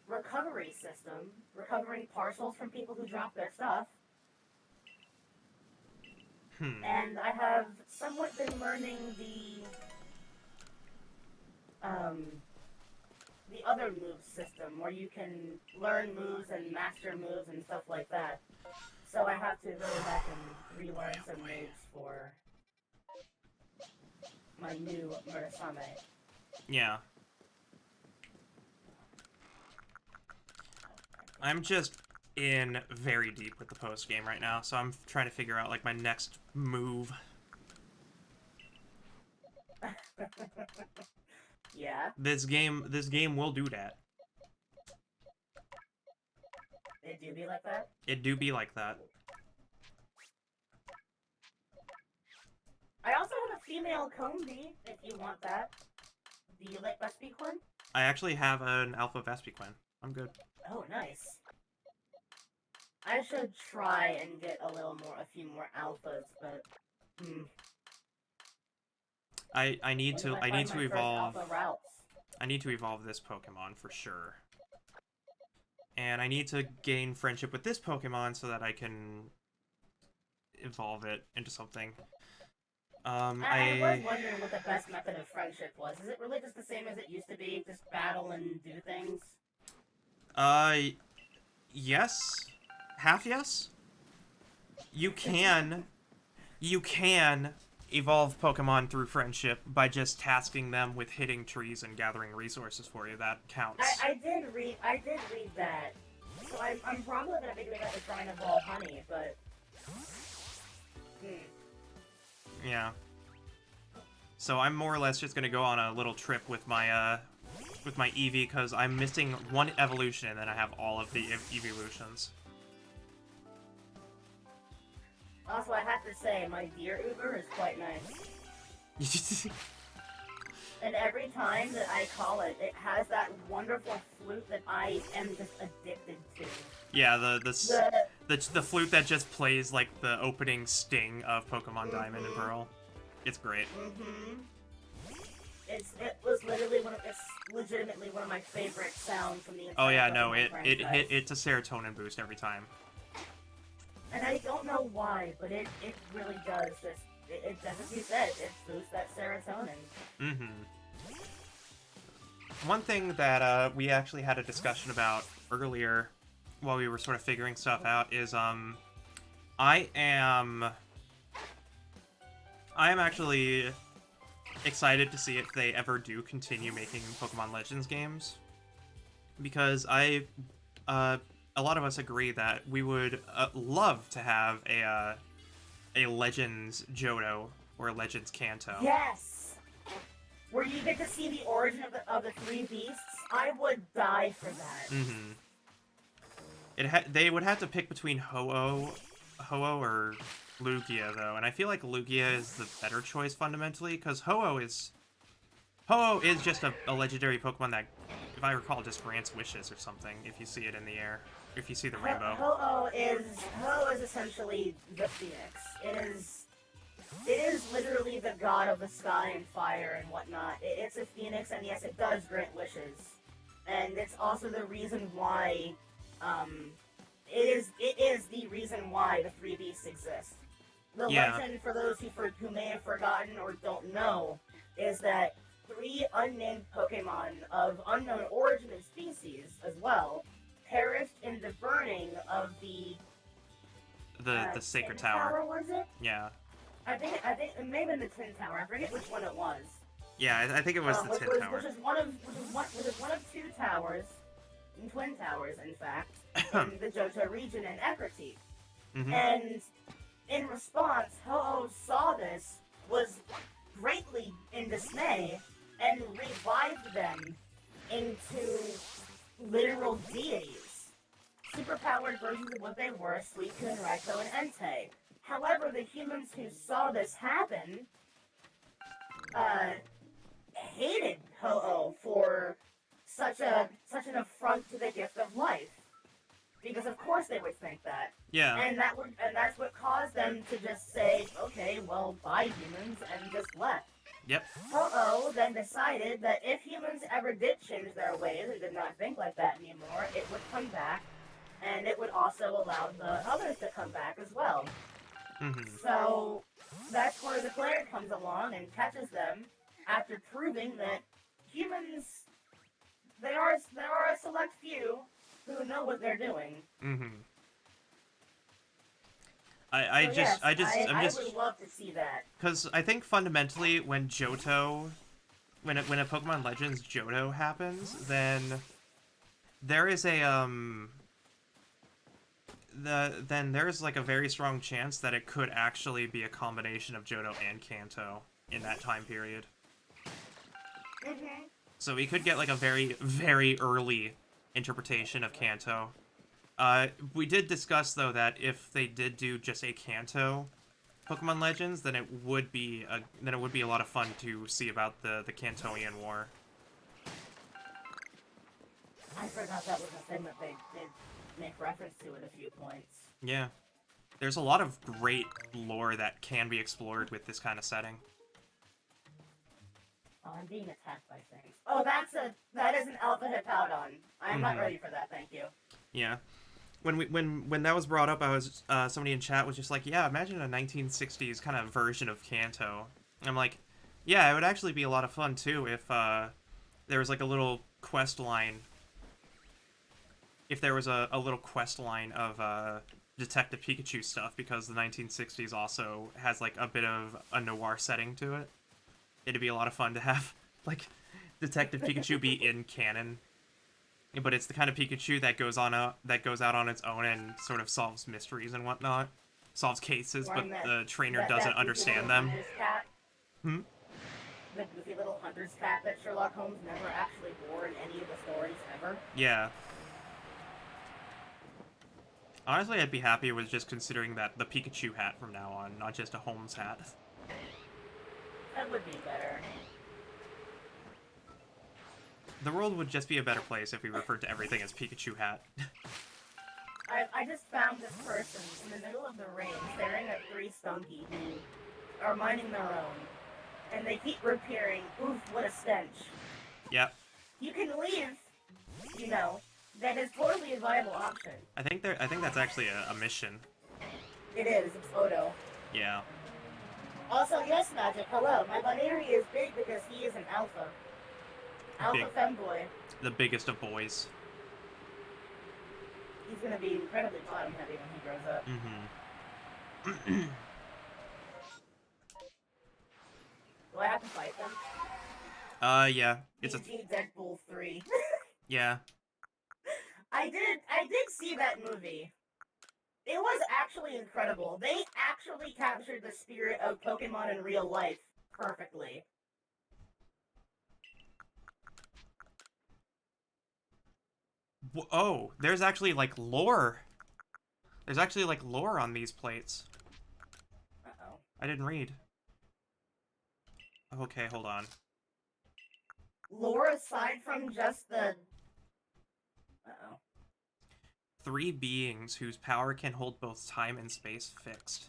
recovery system, recovering parcels from people who drop their stuff. And I have somewhat been learning the other moves system, where you can learn moves and master moves and stuff like that. So I have to go back and relearn some moves for my new Murasame. Yeah. I'm just in very deep with the post game right now, so I'm trying to figure out, like, my next move. Yeah. This game will do that. It do be like that? It do be like that. I also have a female Combi, if you want that. Do you like Vespiquen? I actually have an Alpha Vespiquen. I'm good. Oh, nice. I should try and get a few more alphas, but I need to evolve. I need to evolve this Pokemon for sure. And I need to gain friendship with this Pokemon so that I can evolve it into something. I was wondering what the best method of friendship was. Is it really just the same as it used to be? Just battle and do things? Uh, yes. Half yes? You can you can evolve Pokemon through friendship by just tasking them with hitting trees and gathering resources for you. That counts. I did read that. So I'm probably gonna be doing that to try and evolve Honey, but Yeah. So I'm more or less just gonna go on a little trip with my Eevee because I'm missing one evolution and then I have all of the evolutions. also I have to say my deer Uber is quite nice. And every time that I call it, it has that wonderful flute that I am just addicted to. Yeah, the flute that just plays like the opening sting of Pokemon Diamond and Pearl. It's great. It was literally it's legitimately one of my favorite sounds from the entire Oh yeah, no, Pokemon franchise. it's a serotonin boost every time. And I don't know why, but it really does just it does as you said, it boosts that serotonin. One thing that we actually had a discussion about earlier while we were sort of figuring stuff out is I am actually excited to see if they ever do continue making Pokemon Legends games, because a lot of us agree that we would love to have a Legends Johto or a Legends Kanto. Yes! Where you get to see the origin of the three beasts, I would die for that. They would have to pick between Ho-Oh or Lugia, though, and I feel like Lugia is the better choice fundamentally, because Ho-Oh is just a legendary Pokemon that, if I recall, just grants wishes or something if you see it in the air, if you see the rainbow. Ho-Oh is essentially the Phoenix. It is literally the god of the sky and fire and whatnot. It's a phoenix, and yes, it does grant wishes. And it's also the reason why, it is the reason why the three beasts exist. The legend, for those who may have forgotten or don't know, is that three unnamed Pokemon of unknown origin and species, as well, perished in the burning of the Sacred Tower. Was it? Yeah. I think it may have been the Tin Tower. I forget which one it was. Yeah, I think it was the Tin Tower. Which is one of two towers, twin towers, in fact, in the Johto region in Ekiti. And in response, Ho-Oh saw this, was greatly in dismay, and revived them into literal deities. Superpowered versions of what they were, Suicune, Raikou, and Entei. However, the humans who saw this happen hated Ho-Oh for such an affront to the gift of life, because of course they would think that. Yeah. And that's what caused them to just say, okay, well, bye humans, and just left. Yep. Ho-Oh then decided that if humans ever did change their ways or did not think like that anymore, it would come back, and it would also allow the others to come back as well. So that's where the player comes along and catches them after proving that humans, there are a select few who know what they're doing. I would love to see that, because I think fundamentally when a Pokemon Legends Johto happens, then there is then there's like a very strong chance that it could actually be a combination of Johto and Kanto in that time period. So we could get like a very, very early interpretation of Kanto. We did discuss though that if they did do just a Kanto Pokemon Legends, then it would be a lot of fun to see about the Kantoian War. I forgot that was a thing that they did make reference to at a few points. Yeah. There's a lot of great lore that can be explored with this kind of setting. Oh, I'm being attacked by things. Oh, that is an Alpha Hippowdon. I'm not ready for that, thank you. Yeah. when that was brought up, I was somebody in chat was just like, yeah, imagine a 1960s kind of version of Kanto. I'm like, yeah, it would actually be a lot of fun too if there was like a little quest line. If there was a little quest line of Detective Pikachu stuff, because the 1960s also has like a bit of a noir setting to it. It'd be a lot of fun to have like Detective Pikachu be in canon, but it's the kind of Pikachu that goes out on its own and sort of solves mysteries and whatnot, solves cases, but Wearing that the trainer doesn't that goofy little understand them. hunter's cap, Hmm. the goofy little hunter's cap that Sherlock Holmes never actually wore in any of the stories ever. Yeah. Honestly, I'd be happy with just considering that the Pikachu hat from now on, not just a Holmes hat. That would be better. The world would just be a better place if we referred to everything as Pikachu hat. I just found this person in the middle of the rain staring at 3 Stunky who are minding their own. And they keep repeating, oof, what a stench. Yep. You can leave, you know. That is totally a viable option. I think that's actually a mission. It is, it's Odo. Yeah. Also, yes, Magic, hello. My Baneri is big because he is an alpha. Alpha femboy. The biggest of boys. He's gonna be incredibly bottom heavy when he grows up. Mm-hmm. Do I have to fight them? Yeah. It's a Deadpool 3. yeah. I did see that movie. It was actually incredible. They actually captured the spirit of Pokemon in real life perfectly. Oh, there's actually like lore. There's actually like lore on these plates. Uh-oh. I didn't read. Okay, hold on. Lore aside from just the... Uh-oh. 3 beings whose power can hold both time and space fixed.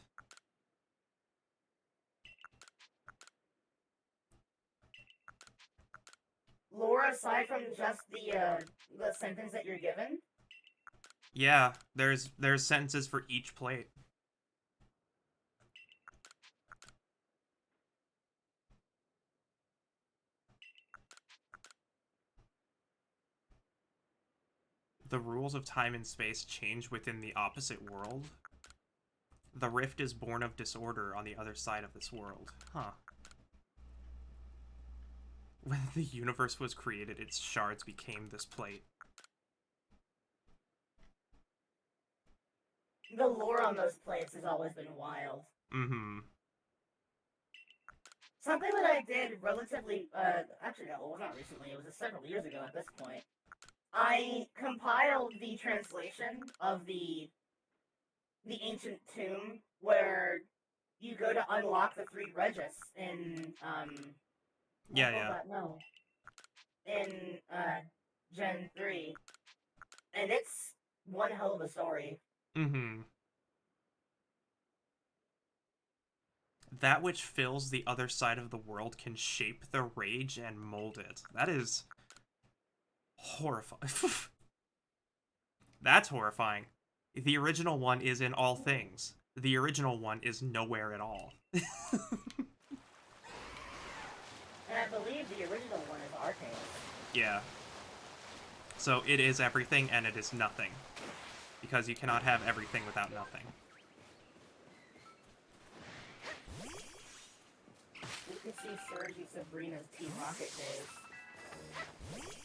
Lore aside from just the sentence that you're given? Yeah, there's sentences for each plate. The rules of time and space change within the opposite world. The rift is born of disorder on the other side of this world. Huh. When the universe was created, its shards became this plate. The lore on those plates has always been wild. Mm-hmm. Something that I did relatively, actually no, it was not recently, it was several years ago at this point. I compiled the translation of the ancient tomb where you go to unlock the 3 Regis in, Yeah. No. In, Gen 3. And it's one hell of a story. Mm-hmm. That which fills the other side of the world can shape the rage and mold it. That is horrifying. That's horrifying. The original one is in all things. The original one is nowhere at all. And I believe the original one is Arceus. Yeah. So it is everything and it is nothing. Because you cannot have everything without nothing. You can see Sergi Sabrina's Team Rocket days.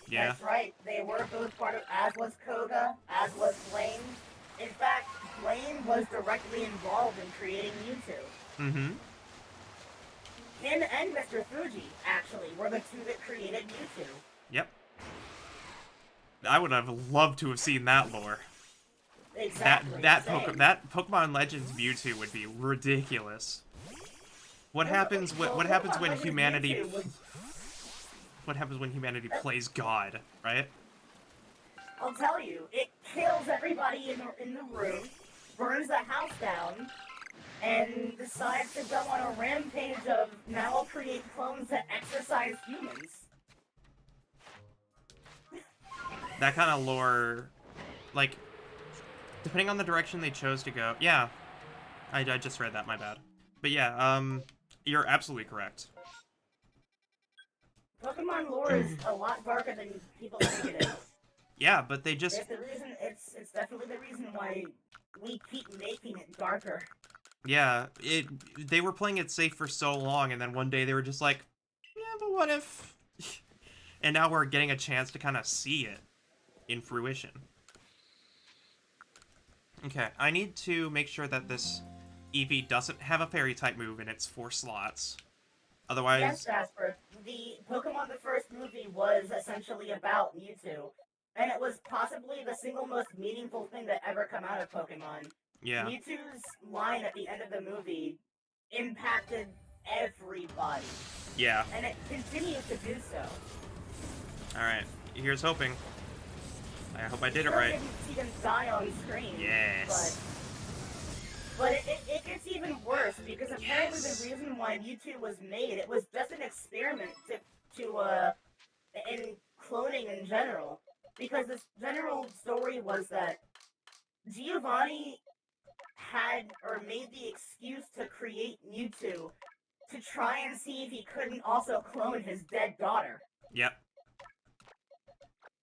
Yeah. That's right, they were both part of, as was Koga, as was Blaine. In fact, Blaine was directly involved in creating Mewtwo. Mm-hmm. Him and Mr. Fuji, actually, were the 2 that created Mewtwo. Yep. I would have loved to have seen that lore. Exactly. That Pokemon Legends Mewtwo would be ridiculous. What happens when humanity plays God, right? I'll tell you, it kills everybody in the room, burns the house down, and decides to go on a rampage of, now I'll create clones that exercise humans. That kind of lore, like, Depending on the direction they chose to go. Yeah, I just read that, my bad. But yeah, you're absolutely correct. Pokemon lore is a lot darker than people think it is. Yeah, but they just... It's the reason. It's definitely the reason why we keep making it darker. Yeah, they were playing it safe for so long, and then one day they were just like, yeah, but what if... And now we're getting a chance to kind of see it in fruition. Okay, I need to make sure that this Eevee doesn't have a fairy-type move in its 4 slots. Otherwise... Yes, Jasper. The Pokemon the first movie was essentially about Mewtwo. And it was possibly the single most meaningful thing that ever come out of Pokemon. Yeah. Mewtwo's line at the end of the movie impacted everybody. Yeah. And it continues to do so. Alright, here's hoping. I hope I did it Sure, right. didn't see them die on screen. Yes. But it gets even worse because apparently the reason why Mewtwo was made, it was just an experiment in cloning in general. Because this general story was that Giovanni had or made the excuse to create Mewtwo to try and see if he couldn't also clone his dead daughter. Yep.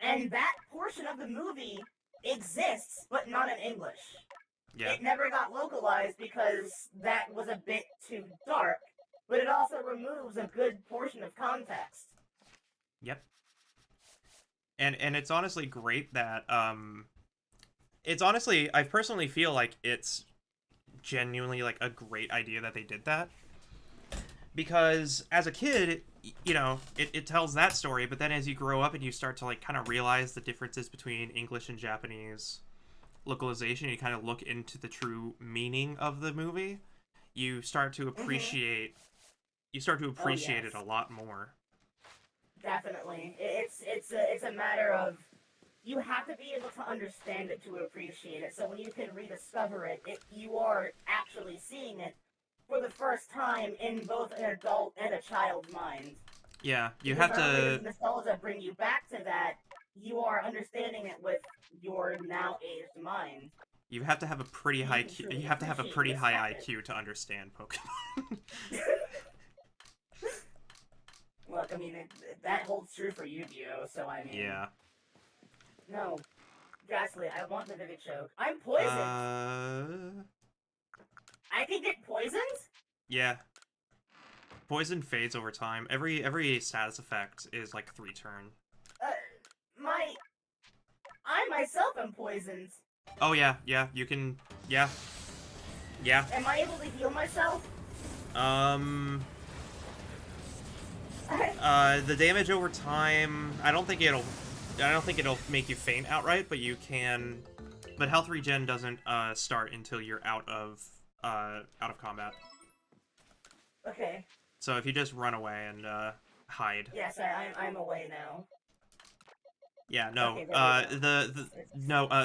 And that portion of the movie exists, but not in English. Yeah. It never got localized because that was a bit too dark, but it also removes a good portion of context. Yep. And it's honestly great that, it's honestly, I personally feel like it's genuinely, like, a great idea that they did that. Because, as a kid, you know, it tells that story, but then as you grow up and you start to, like, kind of realize the differences between English and Japanese localization, you kind of look into the true meaning of the movie, you start to appreciate, it a lot more. Definitely. It's a matter of, you have to be able to understand it to appreciate it. So when you can rediscover it, you are actually seeing it for the first time in both an adult and a child's mind. Yeah, you because have not only to... does nostalgia bring you back to that, you are understanding it with your now aged mind. You have to have a pretty high IQ. You have to have a pretty high IQ to understand Pokemon. Look, I mean, that holds true for Yu-Gi-Oh, so I mean... Yeah. No. Ghastly, I want the Vivid Choke. I'm poisoned! I can get poisoned? Yeah. Poison fades over time. Every status effect is like 3 turn. I myself am poisoned. Oh yeah, you can... Yeah. Yeah. Am I able to heal myself? The damage over time, I don't think it'll make you faint outright, but you can... But health regen doesn't start until you're out of combat. Okay. So if you just run away and hide. Yes, I'm away now. Yeah, no. Okay,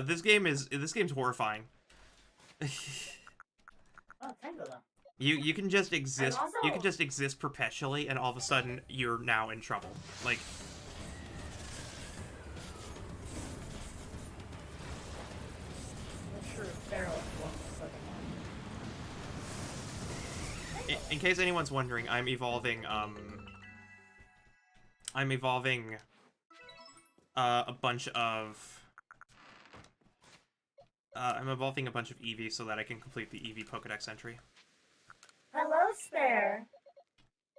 this game's horrifying. Oh, Tangela. You can just exist. Also... You can just exist perpetually, and all of a sudden you're now in trouble. Like. In case anyone's wondering, I'm evolving a bunch of Eevees so that I can complete the Eevee Pokedex entry. Hello, Spare.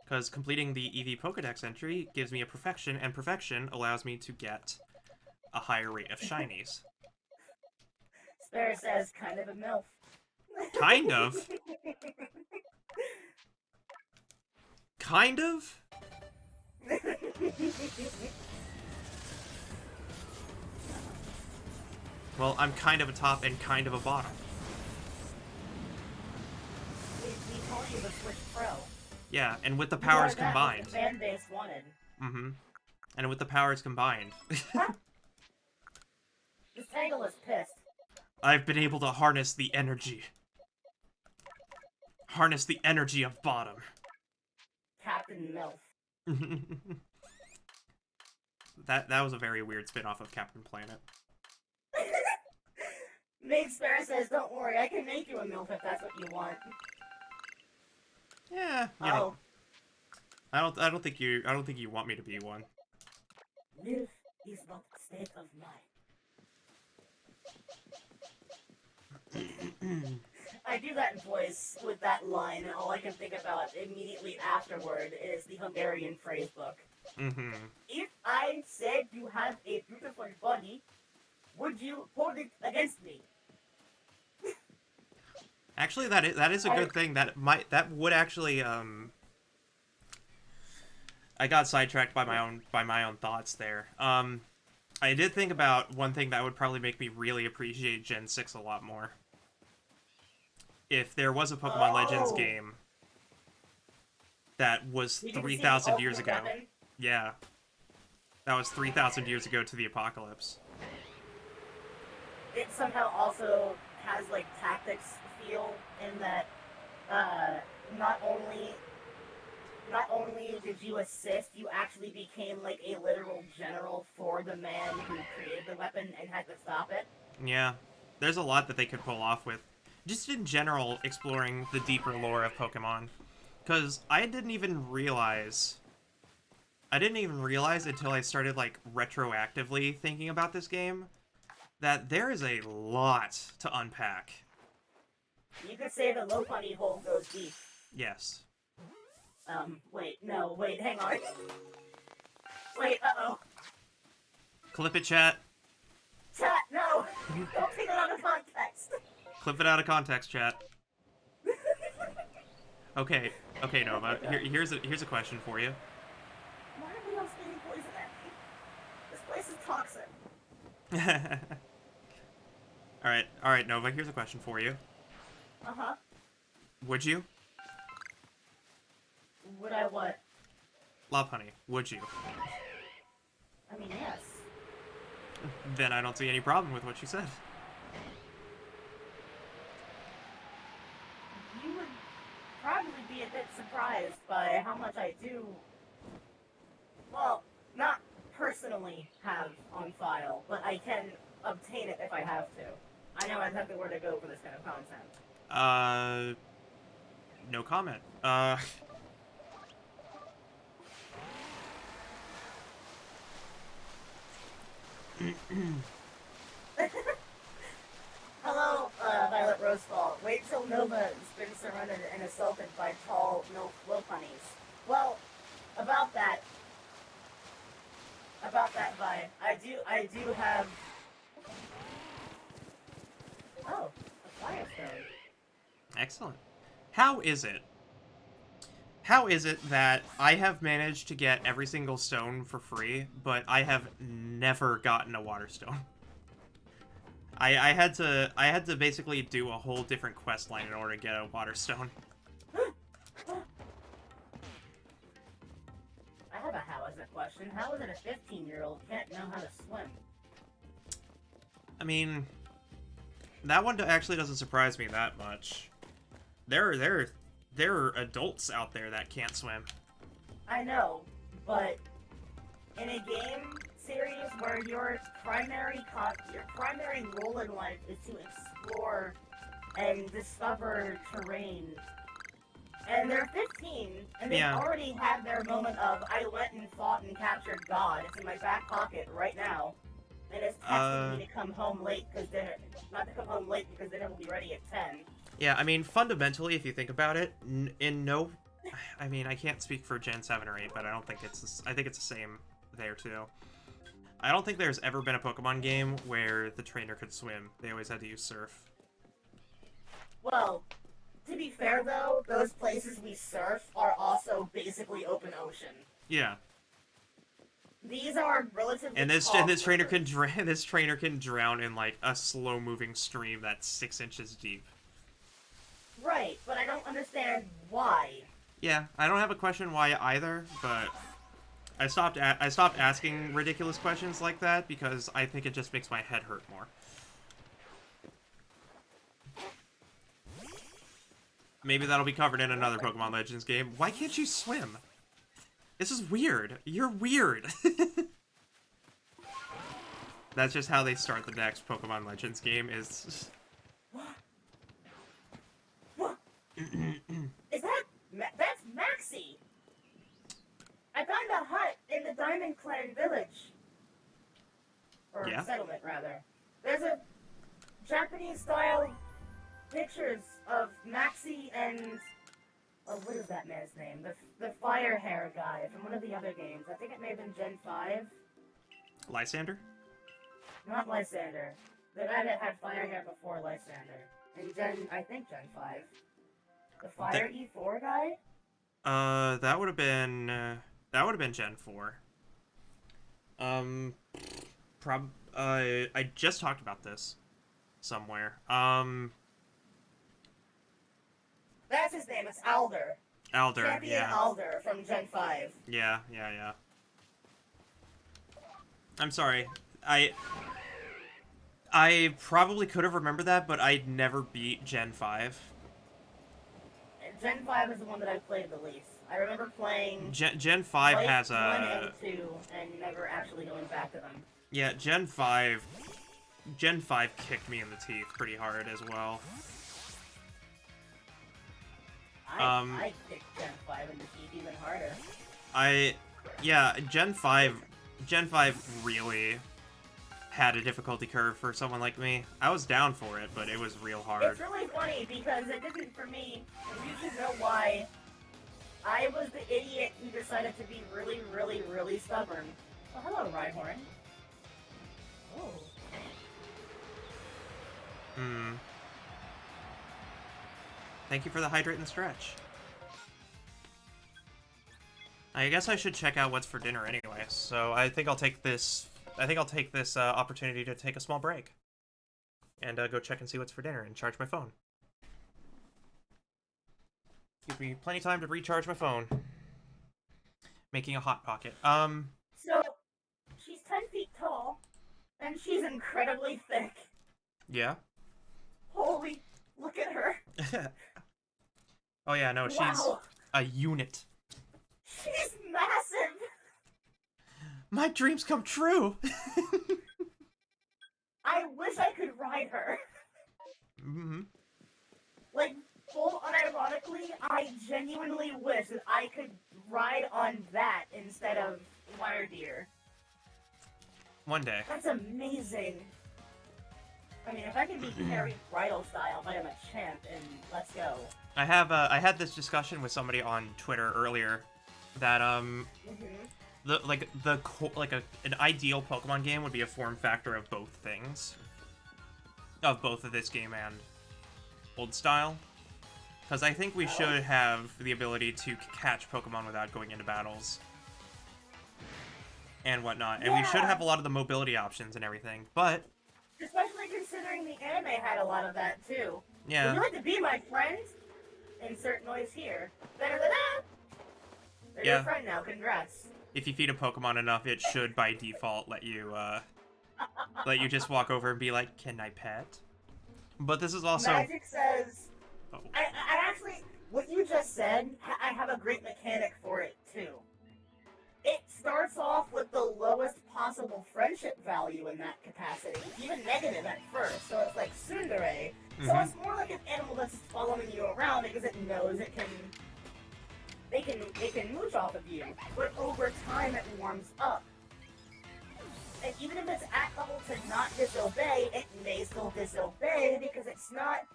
Because completing the Eevee Pokedex entry gives me a perfection, and perfection allows me to get a higher rate of shinies. Spare says, kind of a MILF. Kind of? Kind of? Well, I'm kind of a top and kind of a bottom. We call you the Switch Pro. Yeah, and with the powers combined. The fan base wanted. Mm-hmm. And with the powers combined. Huh? This Tangle is pissed. I've been able to harness the energy. Harness the energy of bottom. Captain MILF. That was a very weird spin-off of Captain Planet. Nate Sparrow says, "Don't worry, I can make you a MILF if that's what you want." Yeah, you know. I don't think you want me to be one. MILF is not a state of mind. I do that voice with that line, and all I can think about immediately afterward is the Hungarian phrase book. Mm-hmm. If I said you have a beautiful body, would you hold it against me? Actually, that is a good thing. That would actually I got sidetracked by my own thoughts there. I did think about one thing that would probably make me really appreciate Gen 6 a lot more. If there was a Pokemon Legends game that was 3,000 years ago. Weapon? Yeah. That was 3,000 years ago to the apocalypse. It somehow also has, like, tactics feel in that, not only did you assist, you actually became, like, a literal general for the man who created the weapon and had to stop it. Yeah. There's a lot that they could pull off with. Just in general, exploring the deeper lore of Pokemon. Because I didn't even realize until I started, like, retroactively thinking about this game that there is a lot to unpack. You could say the Lopunny hole goes deep. Yes. Wait, hang on. Wait, uh-oh. Clip it, chat. Chat, no! Don't take it out of context! Clip it out of context, chat. Okay, Nova. Here's a question for you. Why are we all spitting poison at me? This place is toxic. Alright, Nova, here's a question for you. Uh-huh. Would you? Would I what? Lopunny, would you? I mean, yes. Then I don't see any problem with what you said. You would probably be a bit surprised by how much I do, well, not personally have on file, but I can obtain it if I have to. I know exactly where to go for this kind of content. No comment. Hello, Violet Rosefall. Wait till Nova has been surrounded and assaulted by tall MILF Lopunnies. Well, about that, Vi, I do have... Oh, a Firestone. Excellent. How is it that I have managed to get every single stone for free, but I have never gotten a water stone? I had to basically do a whole different quest line in order to get a water stone. I have a how is it question. How is it a 15-year-old can't know how to swim? I mean, that one actually doesn't surprise me that much. There are adults out there that can't swim. I know, but in a game series where your primary role in life is to explore and discover terrain, and they're 15, and they've already had their moment of, I went and fought and captured God, it's in my back pocket right now, and it's texting me to come home late because dinner, not to come home late because dinner will be ready at 10. Yeah, I mean, fundamentally, if you think about it, I mean, I can't speak for Gen 7 or 8, but I think it's the same there, too. I don't think there's ever been a Pokemon game where the trainer could swim. They always had to use surf. Well, to be fair, though, those places we surf are also basically open ocean. Yeah. These are relatively and this trainer can drown in, like, a slow-moving stream that's 6 inches deep. Right, but I don't understand why. Yeah, I don't have a question why either, but I stopped asking ridiculous questions like that because I think it just makes my head hurt more. Maybe that'll be covered in another Pokemon Legends game. Why can't you swim? This is weird. You're weird. That's just how they start the next Pokemon Legends game, is or Yeah? settlement rather. There's a Japanese-style pictures of Maxie and what is that man's name? The fire hair guy from one of the other games. I think it may have been Gen 5. Lysander? Not Lysander. The guy that had fire hair before Lysander. And I think Gen 5. The Fire E4 guy? That would have been Gen 4. I just talked about this somewhere. That's his name, it's Alder. Alder, Champion yeah. Alder from Gen 5. Yeah. I'm sorry. I probably could have remembered that, but I'd never beat Gen 5. Gen 5 is the one that I played the least. I remember playing Gen 5 Light has 1 and 2 and never actually going back to them. Yeah, Gen 5 kicked me in the teeth pretty hard as well. I kicked Gen 5 in the teeth even harder. Gen 5 really had a difficulty curve for someone like me. I was down for it, but it was real hard. It's really funny because it didn't for me. You should know why. I was the idiot who decided to be really, really, really stubborn. Oh, hello, Rhyhorn. Oh. Thank you for the hydrate and stretch. I guess I should check out what's for dinner anyway. So I think I'll take this opportunity to take a small break and go check and see what's for dinner and charge my phone. Give me plenty of time to recharge my phone. Making a hot pocket. So she's 10 feet tall, and she's incredibly thick. Yeah. Holy, look at her. Oh yeah, no, she's Wow. a unit. She's massive. My dreams come true. I wish I could ride her. Mm-hmm. Like, full unironically, I genuinely wish that I could ride on that instead of Wire Deer. One day. That's amazing. I mean, if I can be carried bridal style, I am a champ, and let's go. I had this discussion with somebody on Twitter earlier that an ideal Pokemon game would be a form factor of both things, of both of this game and old style, because I think we should have the ability to catch Pokemon without going into battles and whatnot, and we should have a lot of the mobility options and everything, but especially considering the anime had a lot of that too. yeah. Would you like to be my friend? Insert noise here. Better than that. They're your friend now. Congrats. If you feed a Pokemon enough, it should by default let you just walk over and be like, "Can I pet?" But this is also Magic says. Oh. I actually, what you just said, I have a great mechanic for it too. It starts off with the lowest possible friendship value in that capacity, even negative at first. So it's like tsundere. So it's more like an animal that's following you around because it knows it can mooch off of you. But over time it warms up. And even if it's at level to not disobey, it may still disobey because it's not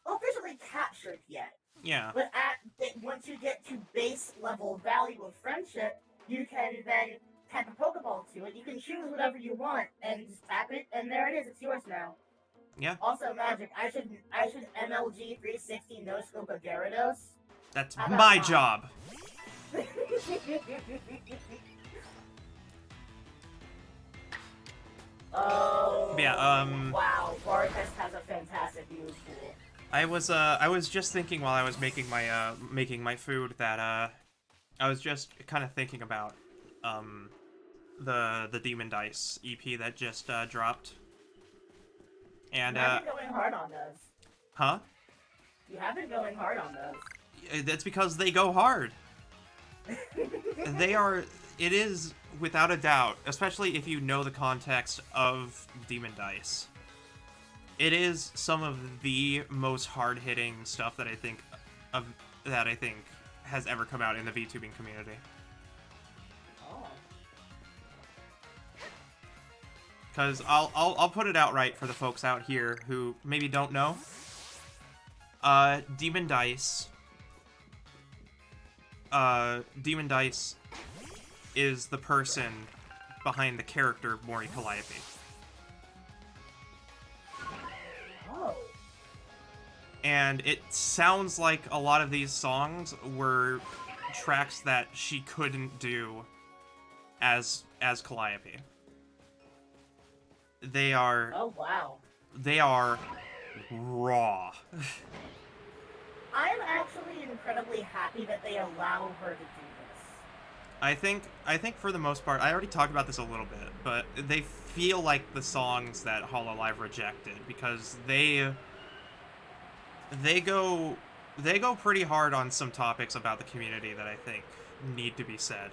officially captured yet. Yeah. But once you get to base level value of friendship, you can then tap a Pokeball to it. You can choose whatever you want and just tap it, and there it is. It's yours now. Yeah. Also, Magic. I should MLG 360 no scope a Gyarados. That's my job. Oh. Yeah. Wow. Bartest has a fantastic move pool. I was just thinking while I was making my food that I was just kind of thinking about the Demon Dice EP that just dropped. And I've been going hard on those. Huh? You have been going hard on those. That's because they go hard. It is without a doubt, especially if you know the context of Demon Dice. It is some of the most hard-hitting stuff that I think has ever come out in the VTubing community. Oh. Because I'll put it outright for the folks out here who maybe don't know. Demon Dice. Demon Dice is the person behind the character Mori Calliope. Oh. And it sounds like a lot of these songs were tracks that she couldn't do as Calliope. They are... Oh, wow. They are raw. I'm actually incredibly happy that they allow her to do this. I think for the most part, I already talked about this a little bit, but they feel like the songs that Hololive rejected because they go pretty hard on some topics about the community that I think need to be said.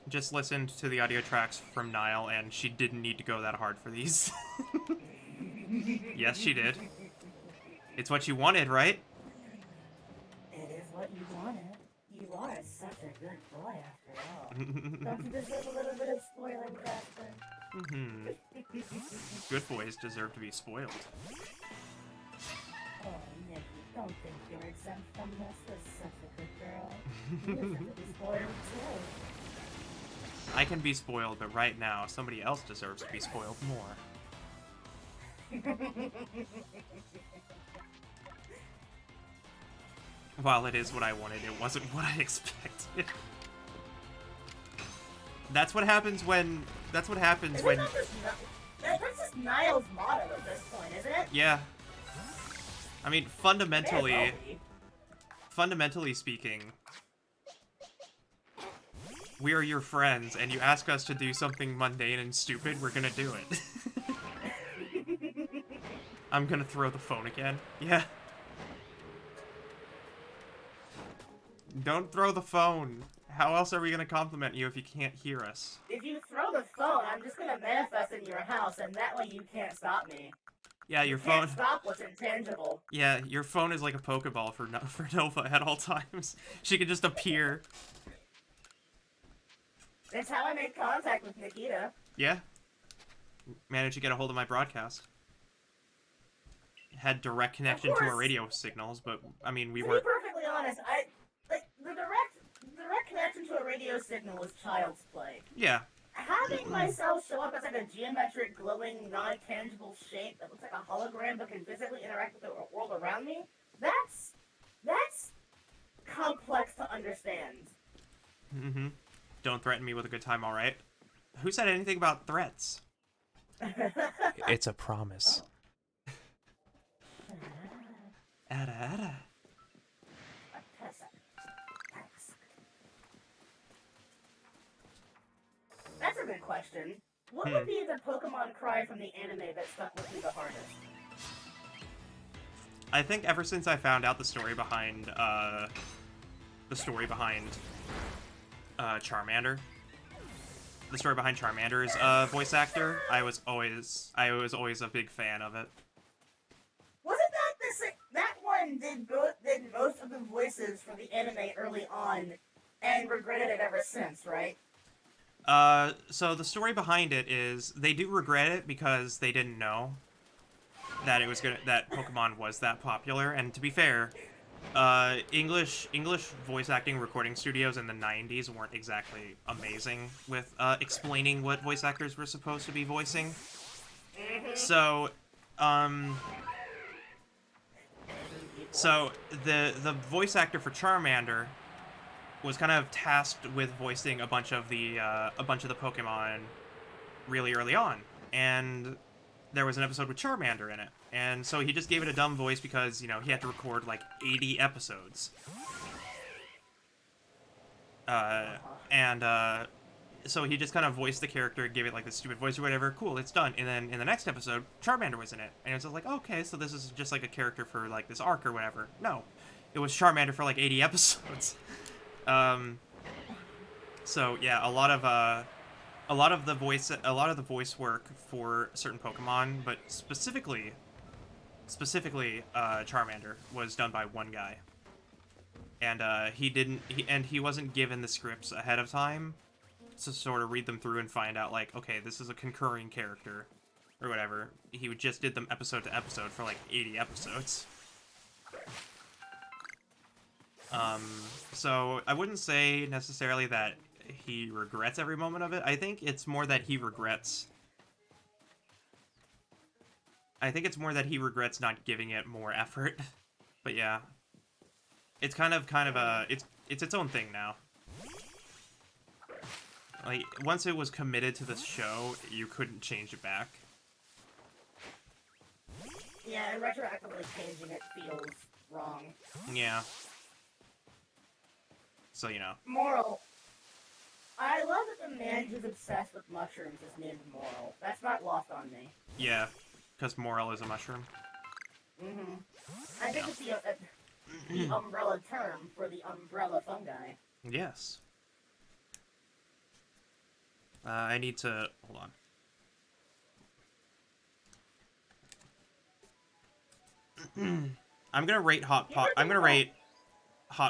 Just listened to the audio tracks from Niall, and she didn't need to go that hard for these. Yes, she did. It's what you wanted, right? It is what you wanted. You are such a good boy, after all. Don't you deserve a little bit of spoiling, Casper? Mm-hmm. Good boys deserve to be spoiled. Oh, Nikki, don't think you're exempt from this. You're such a good girl. You deserve to be spoiled, too. I can be spoiled, but right now, somebody else deserves to be spoiled more. While it is what I wanted, it wasn't what I expected. That's what happens when... That's just Niall's motto at this point, isn't it? Yeah. I mean, fundamentally speaking, we are your friends, and you ask us to do something mundane and stupid, we're gonna do it. I'm gonna throw the phone again. Yeah. Don't throw the phone. How else are we gonna compliment you if you can't hear us? If you throw the phone, I'm just gonna manifest in your house, and that way you can't stop me. Yeah, your You phone... can't stop what's intangible. Yeah, your phone is like a Pokeball for Nova at all times. She could just appear. That's how I made contact with Nikita. Yeah. Managed to get a hold of my broadcast. Had direct connection to our radio signals, but, I mean, we To were... be perfectly honest, the direct connection to a radio signal was child's play. Yeah. Having myself show up as like a geometric, glowing, non-tangible shape that looks like a hologram but can physically interact with the world around me, that's complex to understand. Mm-hmm. Don't threaten me with a good time, alright? Who said anything about threats? It's a promise. Ada. That's a good question. What would be the Pokemon cry from the anime that stuck with you the hardest? I think ever since I found out the story behind Charmander. The story behind Charmander's voice actor, I was always a big fan of it. Wasn't that one did most of the voices for the anime early on and regretted it ever since, right? So the story behind it is they do regret it because they didn't know that that Pokemon was that popular. And to be fair, English voice acting recording studios in the 90s weren't exactly amazing with explaining what voice actors were supposed to be voicing. So, the voice actor for Charmander was kind of tasked with voicing a bunch of the Pokemon really early on, and there was an episode with Charmander in it, and so he just gave it a dumb voice because, you know, he had to record like 80 episodes. So he just kind of voiced the character, gave it like this stupid voice or whatever. Cool, it's done. And then in the next episode, Charmander was in it, and it was just like, okay, so this is just like a character for like this arc or whatever. No, it was Charmander for like 80 episodes. So yeah, a lot of the voice work for certain Pokemon, but specifically Charmander was done by one guy. and he wasn't given the scripts ahead of time to sort of read them through and find out, like, okay, this is a concurring character, or whatever. He just did them episode to episode for, like, 80 episodes. So I wouldn't say necessarily that he regrets every moment of it. I think it's more that he regrets... not giving it more effort. But yeah. It's kind of a... It's its own thing now. Like, once it was committed to the show, you couldn't change it back. Yeah, and retroactively changing it feels wrong. Yeah. So, you know. Moral. I love that the man who's obsessed with mushrooms is named Moral. That's not lost on me. Yeah, because Morel is a mushroom. Mm-hmm. I think it's the umbrella term for the umbrella fungi. Yes. I need to... Hold on. I'm gonna rate Hot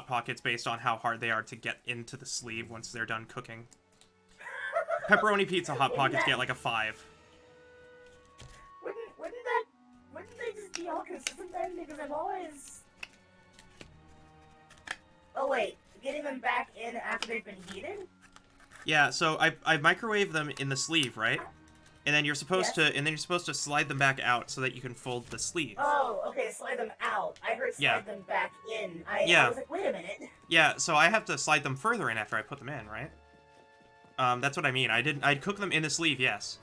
Pockets based on how hard they are to get into the sleeve once they're done cooking. Pepperoni pizza Hot Pockets get like a 5. Wouldn't they just be all consistent then? Because I've always... Oh wait, getting them back in after they've been heated? Yeah, so I microwave them in the sleeve, right? And then you're supposed to slide them back out so that you can fold the sleeve. Oh, okay, slide them out. I heard slide them back in. I was like, wait a minute. Yeah, so I have to slide them further in after I put them in, right? That's what I mean. I'd cook them in the sleeve, yes.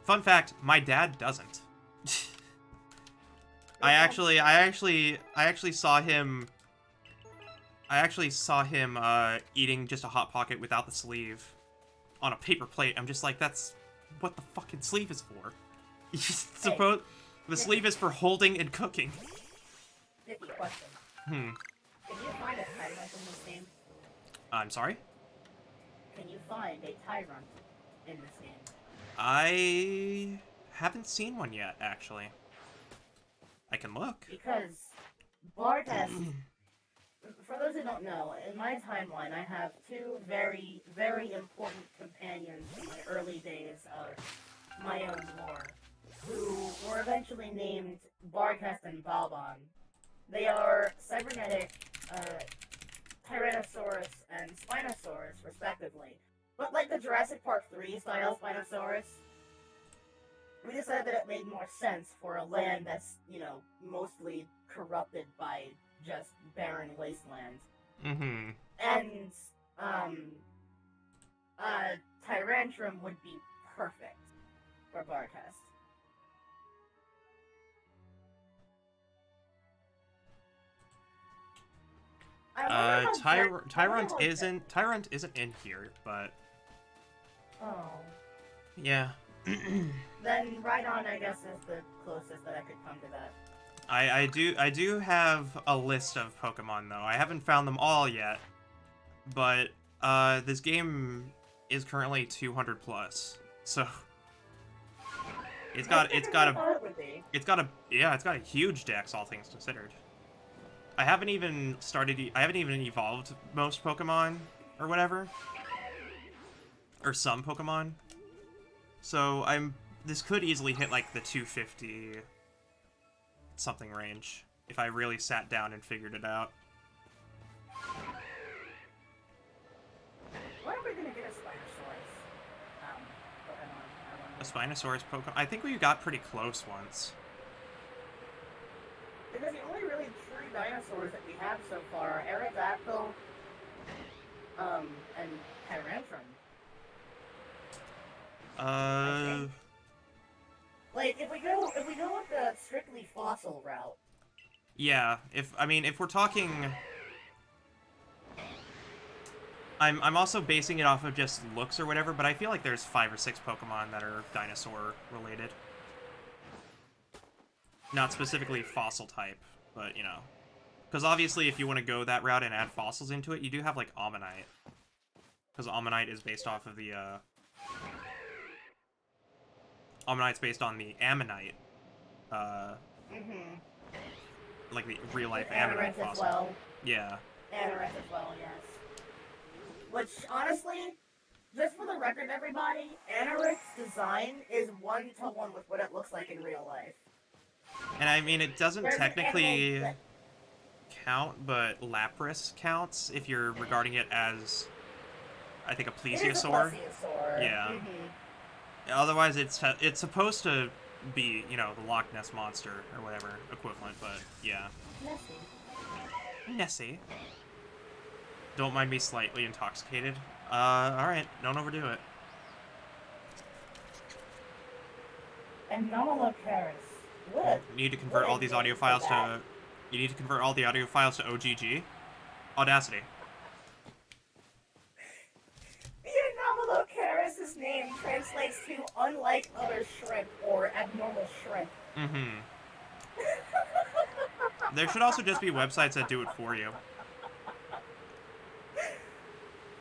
Fun fact, my dad doesn't. I actually saw him eating just a Hot Pocket without the sleeve on a paper plate. I'm just like, that's what the fucking sleeve is for. The sleeve is for holding and cooking. 50 question. Can you find a tyrant in this game? I'm sorry? Can you find a tyrant in this game? I haven't seen one yet, actually. I can look. Because Bartest, for those who don't know, in my timeline I have two very, very important companions in my early days of my own lore, who were eventually named Bartest and Balban. They are cybernetic Tyrannosaurus and Spinosaurus, respectively. But like the Jurassic Park 3 style Spinosaurus, we decided that it made more sense for a land that's, you know, mostly corrupted by just barren wasteland. Mm-hmm. And, Tyrantrum would be perfect for Bartest. Tyrant isn't in here, but... Oh. Yeah. Then Rhydon, I guess, is the closest that I could come to that. I do have a list of Pokemon, though. I haven't found them all yet, but this game is currently 200 plus, so it's got a huge dex, all things considered. I haven't even evolved most Pokemon or whatever, or some Pokemon. So this could easily hit like the 250 something range if I really sat down and figured it out. When are we gonna get a Spinosaurus? A Spinosaurus Pokemon? I think we got pretty close once. Because the only really true dinosaurs that we have so far are Aerodactyl, and Tyrantrum. Like, if we go with the strictly fossil route. Yeah, if we're talking... I'm also basing it off of just looks or whatever, but I feel like there's 5 or 6 Pokemon that are dinosaur-related. Not specifically fossil type, but, you know. Because obviously, if you want to go that route and add fossils into it, you do have, like, Ammonite. Because Ammonite is based off of the, Ammonite's based on the Ammonite, like the real-life Ammonite fossil. Well. Yeah. Anorith as well, yes. Which, honestly, just for the record, everybody, Anorith's design is one-to-one with what it looks like in real life. And I mean, it doesn't There's an animal technically that... count, but Lapras counts if you're regarding it as, I think, a plesiosaur. Yeah. Mm-hmm. Otherwise, it's supposed to be, you know, the Loch Ness Monster or whatever equivalent, but yeah. Nessie. Don't mind me slightly intoxicated. Alright, don't overdo it. And Nomolocaris. You need to convert all these audio files to... You need to convert all the audio files to OGG. Audacity. The Nomolocaris' name translates to unlike other shrimp or abnormal shrimp. Mm-hmm. There should also just be websites that do it for you.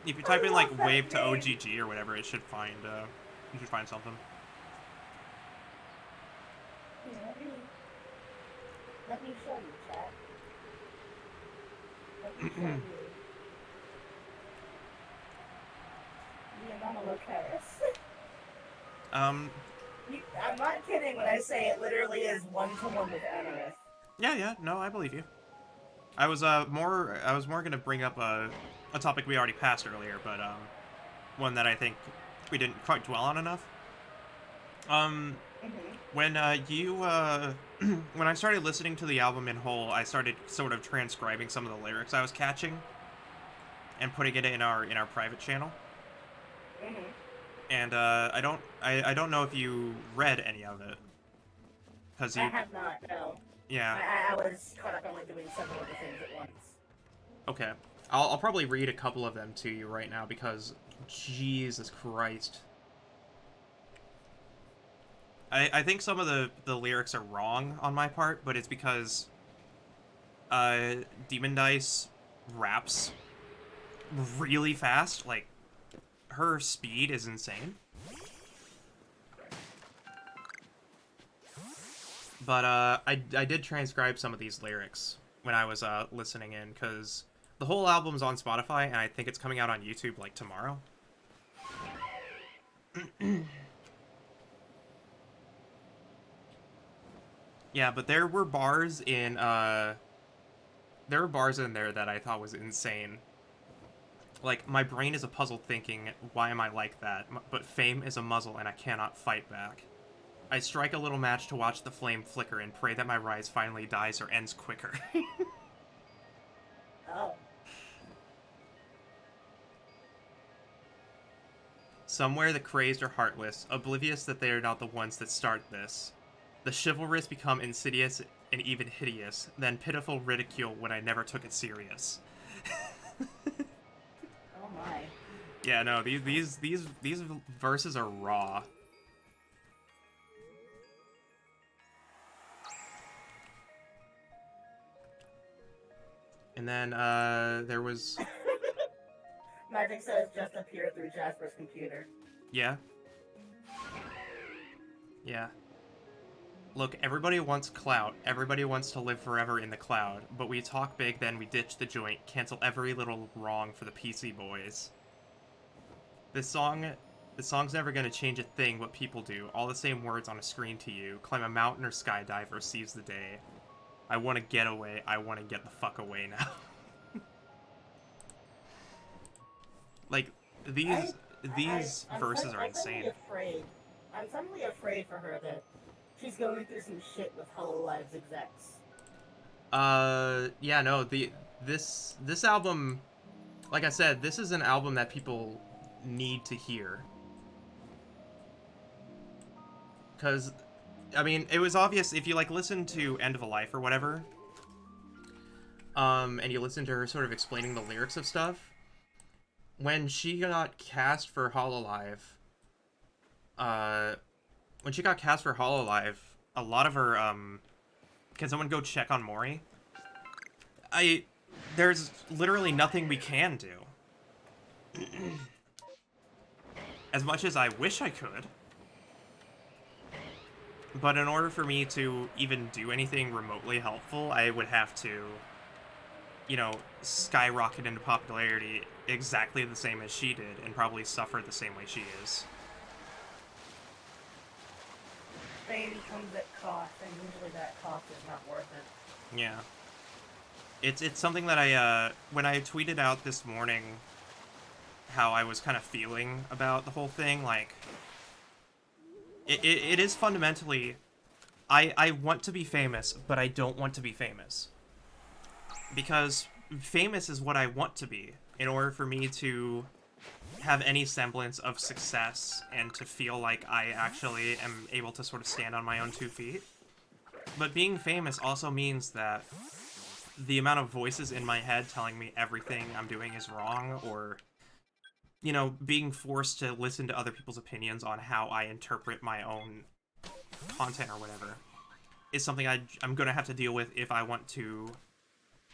If you type in like wave to OGG or whatever, it should find you should find something. Let me show you, chat. Let me show you. The Nomolocaris. I'm not kidding when I say it literally is one-to-one with Anorith. Yeah, no, I believe you. I was more gonna bring up a topic we already passed earlier, but one that I think we didn't quite dwell on enough. When you when I started listening to the album in whole, I started sort of transcribing some of the lyrics I was catching and putting it in our private channel. And I don't know if you read any of it, because you... I have not, no. Yeah. I was caught up on like doing several other things at once. Okay. I'll probably read a couple of them to you right now, because Jesus Christ. I think some of the lyrics are wrong on my part, but it's because Demon Dice raps really fast. Like, her speed is insane. But I did transcribe some of these lyrics when I was listening in, because the whole album's on Spotify, and I think it's coming out on YouTube, like, tomorrow. Yeah, but there were bars in there that I thought was insane. Like, my brain is a puzzle thinking, why am I like that? But fame is a muzzle, and I cannot fight back. I strike a little match to watch the flame flicker and pray that my rise finally dies or ends quicker. Oh. Somewhere the crazed are heartless, oblivious that they are not the ones that start this. The chivalrous become insidious and even hideous, then pitiful ridicule when I never took it serious. Oh my. Yeah, no, these verses are raw. And then there was... Magic says just appear through Jasper's computer. Yeah. Yeah. Look, everybody wants clout. Everybody wants to live forever in the cloud. But we talk big, then we ditch the joint, cancel every little wrong for the PC boys. This song's never gonna change a thing what people do. All the same words on a screen to you. Climb a mountain or skydive or seize the day. I want to get away. I want to get the fuck away now. Like, these verses are insane. I'm suddenly afraid for her that she's going through some shit with HoloLive's execs. Yeah, no, this album, like I said, this is an album that people need to hear. Because, I mean, it was obvious if you, like, listen to End of a Life or whatever, and you listen to her sort of explaining the lyrics of stuff, when she got cast for HoloLive, a lot of her, can someone go check on Mori? There's literally nothing we can do. As much as I wish I could. But in order for me to even do anything remotely helpful, I would have to you know, skyrocket into popularity exactly the same as she did, and probably suffer the same way she is. Fame comes at cost, and usually that cost is not worth it. Yeah. It's something that I, when I tweeted out this morning how I was kind of feeling about the whole thing, like, it is fundamentally, I want to be famous, but I don't want to be famous. Because famous is what I want to be, in order for me to have any semblance of success and to feel like I actually am able to sort of stand on my own 2 feet. But being famous also means that the amount of voices in my head telling me everything I'm doing is wrong, or, you know, being forced to listen to other people's opinions on how I interpret my own content or whatever, is something I'm going to have to deal with if I want to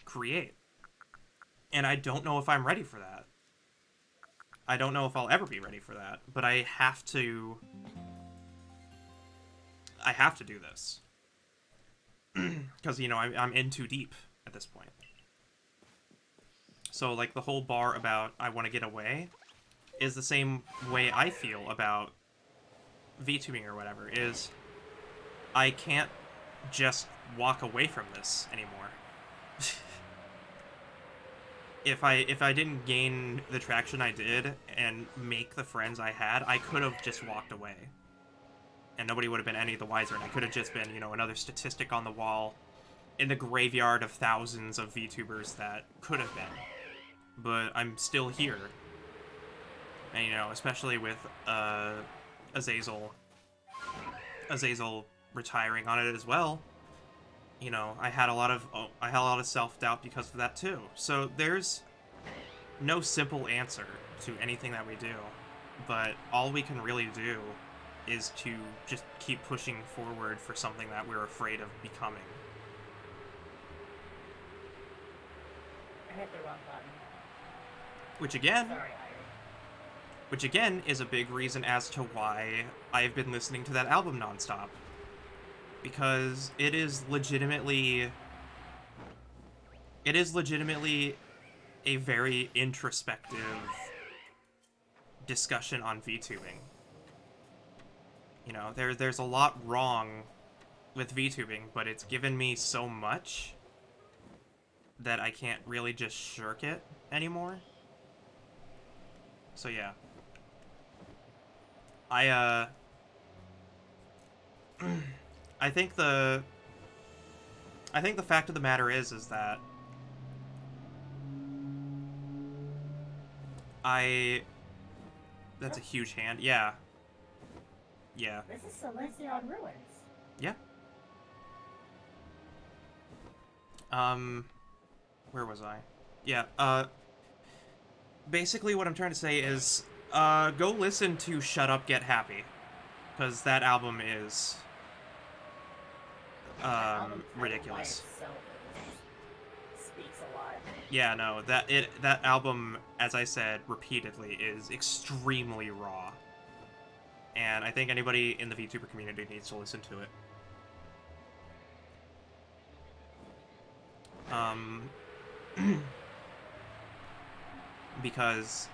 create. And I don't know if I'm ready for that. I don't know if I'll ever be ready for that, but I have to do this. Because, you know, I'm in too deep at this point. So, like, the whole bar about I want to get away is the same way I feel about VTubing or whatever, is I can't just walk away from this anymore. If I didn't gain the traction I did and make the friends I had, I could have just walked away. And nobody would have been any the wiser, and I could have just been, you know, another statistic on the wall in the graveyard of thousands of VTubers that could have been. But I'm still here. And, you know, especially with Azazel retiring on it as well, you know, I had a lot of self-doubt because of that too. So there's no simple answer to anything that we do, but all we can really do is to just keep pushing forward for something that we're afraid of becoming. I hit the wrong button. Which again, Sorry, Irie. which again is a big reason as to why I've been listening to that album nonstop. Because it is legitimately a very introspective discussion on VTubing. You know, there's a lot wrong with VTubing, but it's given me so much that I can't really just shirk it anymore. So yeah. I think the fact of the matter is that that's a huge hand. Yeah. Yeah. This is Celestion Ruins. Yeah. Where was I? Yeah, basically what I'm trying to say is, go listen to Shut Up, Get Happy. Because that album is, ridiculous. Speaks a lot. Yeah, no, that album, as I said repeatedly, is extremely raw. And I think anybody in the VTuber community needs to listen to it. Because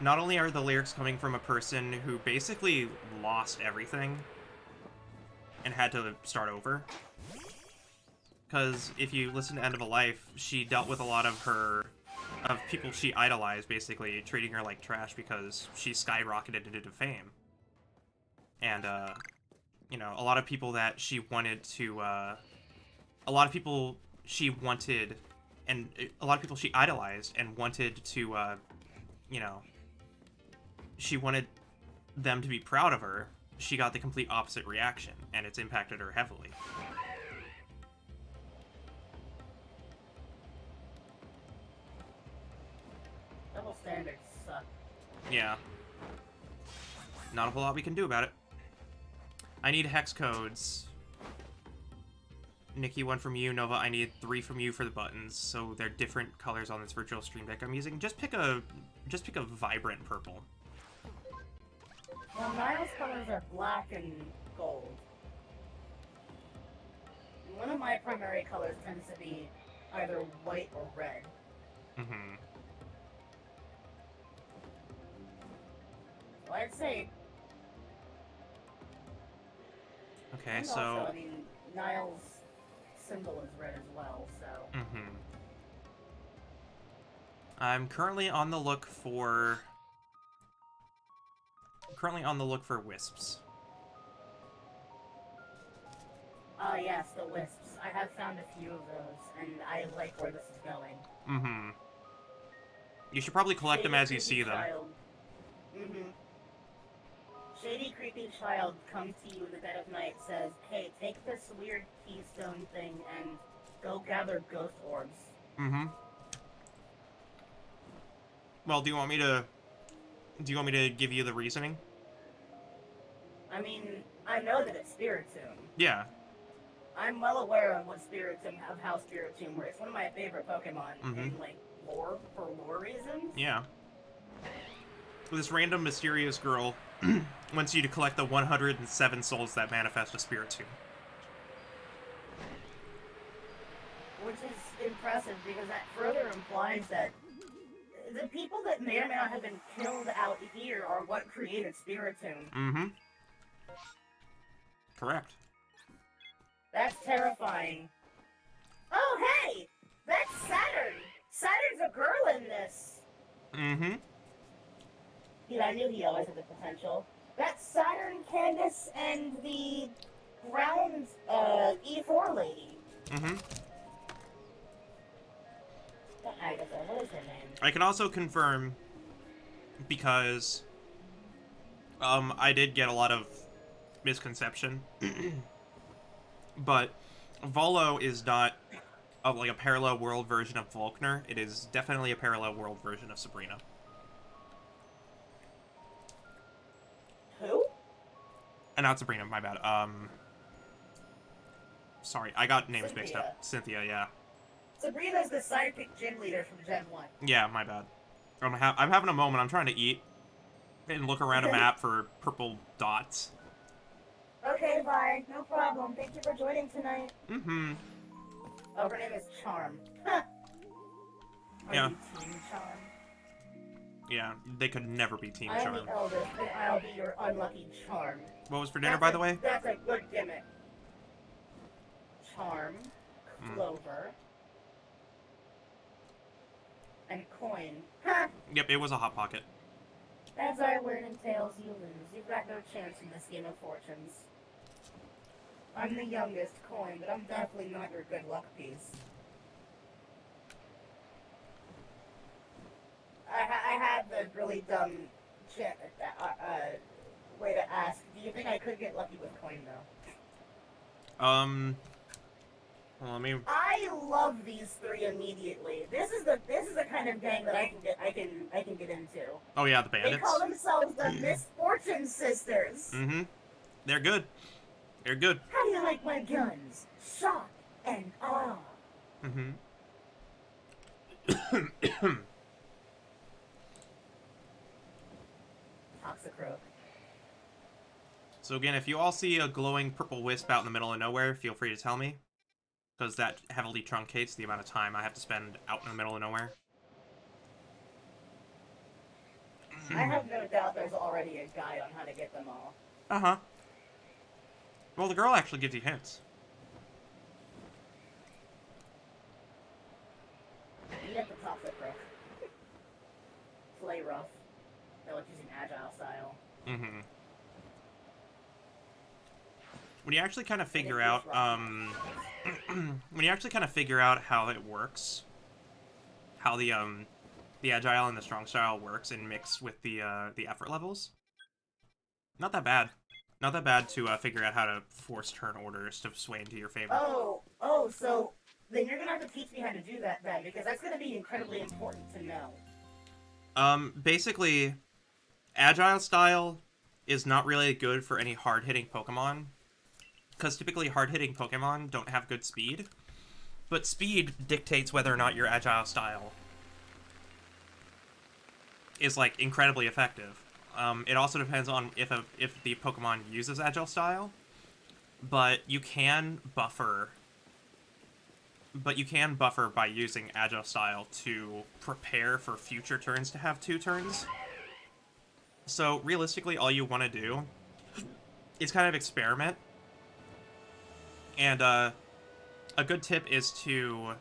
not only are the lyrics coming from a person who basically lost everything and had to start over, because if you listen to End of a Life, she dealt with a lot of people she idolized basically treating her like trash because she skyrocketed into fame. And, you know, a lot of people she idolized and wanted to, you know, she wanted them to be proud of her, she got the complete opposite reaction, and it's impacted her heavily. Double standards suck. Yeah. Not a whole lot we can do about it. I need hex codes. Nikki, 1 from you. Nova, I need 3 from you for the buttons, so they're different colors on this virtual stream deck I'm using. Just pick a vibrant purple. Well, Niall's colors are black and gold. One of my primary colors tends to be either white or red. Mm-hmm. So I'd say... Okay, And so... also, I mean, Niall's symbol is red as well, so... Mm-hmm. I'm currently on the look for... wisps. Ah, yes, the wisps. I have found a few of those, and I like where this is going. Mm-hmm. You should probably collect them Shady, as you creepy see them. child. Mm-hmm. Shady, creepy child comes to you in the dead of night, says, hey, take this weird keystone thing and go gather ghost orbs. Mm-hmm. Well, do you want me to give you the reasoning? I mean, I know that it's Spiritomb. Yeah. I'm well aware of how Spiritomb works. It's one of my favorite Pokemon in, like, lore, for lore reasons. Yeah. This random mysterious girl wants you to collect the 107 souls that manifest a Spiritomb. Which is impressive, because that further implies that the people that may or may not have been killed out here are what created Spiritomb. Mm-hmm. Correct. That's terrifying. Oh, hey! That's Saturn! Saturn's a girl in this! Mm-hmm. Yeah, I knew he always had the potential. That's Saturn, Candace, and the ground, E4 lady. Mm-hmm. Agatha, what is her name? I can also confirm, because, I did get a lot of misconception, but Volo is not like a parallel world version of Volkner. It is definitely a parallel world version of Sabrina. Who? Not Sabrina, my bad. Sorry, I got names mixed Cynthia. up. Cynthia, yeah. Sabrina's the sidekick gym leader from Gen 1. Yeah, my bad. I'm having a moment. I'm trying to eat and look around a map for purple dots. Okay, bye. No problem. Thank you for joining tonight. Mm-hmm. Oh, her name is Charm. Huh. Are Yeah. you Team Charm? Yeah, they could never be Team I am Charm. the eldest, and I'll be your unlucky Charm. What was for dinner, by the way? That's a good gimmick. Charm, Clover, and Coin. Ha! Yep, it was a Hot Pocket. As I learn and tails, you lose. You've got no chance in this game of fortunes. I'm the youngest Coin, but I'm definitely not your good luck piece. I had the really dumb way to ask. Do you think I could get lucky with Coin, though? Well, let me... I love these three immediately. This is the kind of gang that I can get into. Oh yeah, the bandits. They call themselves the Misfortune Sisters. Mm-hmm. They're good. They're good. How do you like my guns? Shock and awe. Mm-hmm. Toxicroak. So again, if you all see a glowing purple wisp out in the middle of nowhere, feel free to tell me. Because that heavily truncates the amount of time I have to spend out in the middle of nowhere. I have no doubt there's already a guide on how to get them all. Uh-huh. Well, the girl actually gives you hints. You get the Toxicroak. Play rough. They're like using agile style. Mm-hmm. When you actually kind of figure out, when you actually kind of figure out how it works, how the agile and the strong style works and mix with the effort levels, not that bad. Not that bad to figure out how to force turn orders to sway into your favor. Oh, so then you're gonna have to teach me how to do that then, because that's gonna be incredibly important to know. Basically, agile style is not really good for any hard-hitting Pokemon, because typically hard-hitting Pokemon don't have good speed, but speed dictates whether or not your agile style is, like, incredibly effective. It also depends on if the Pokemon uses agile style, but you can buffer but you can buffer by using Agile Style to prepare for future turns to have 2 turns. So, realistically, all you want to do is kind of experiment. And, a good tip is to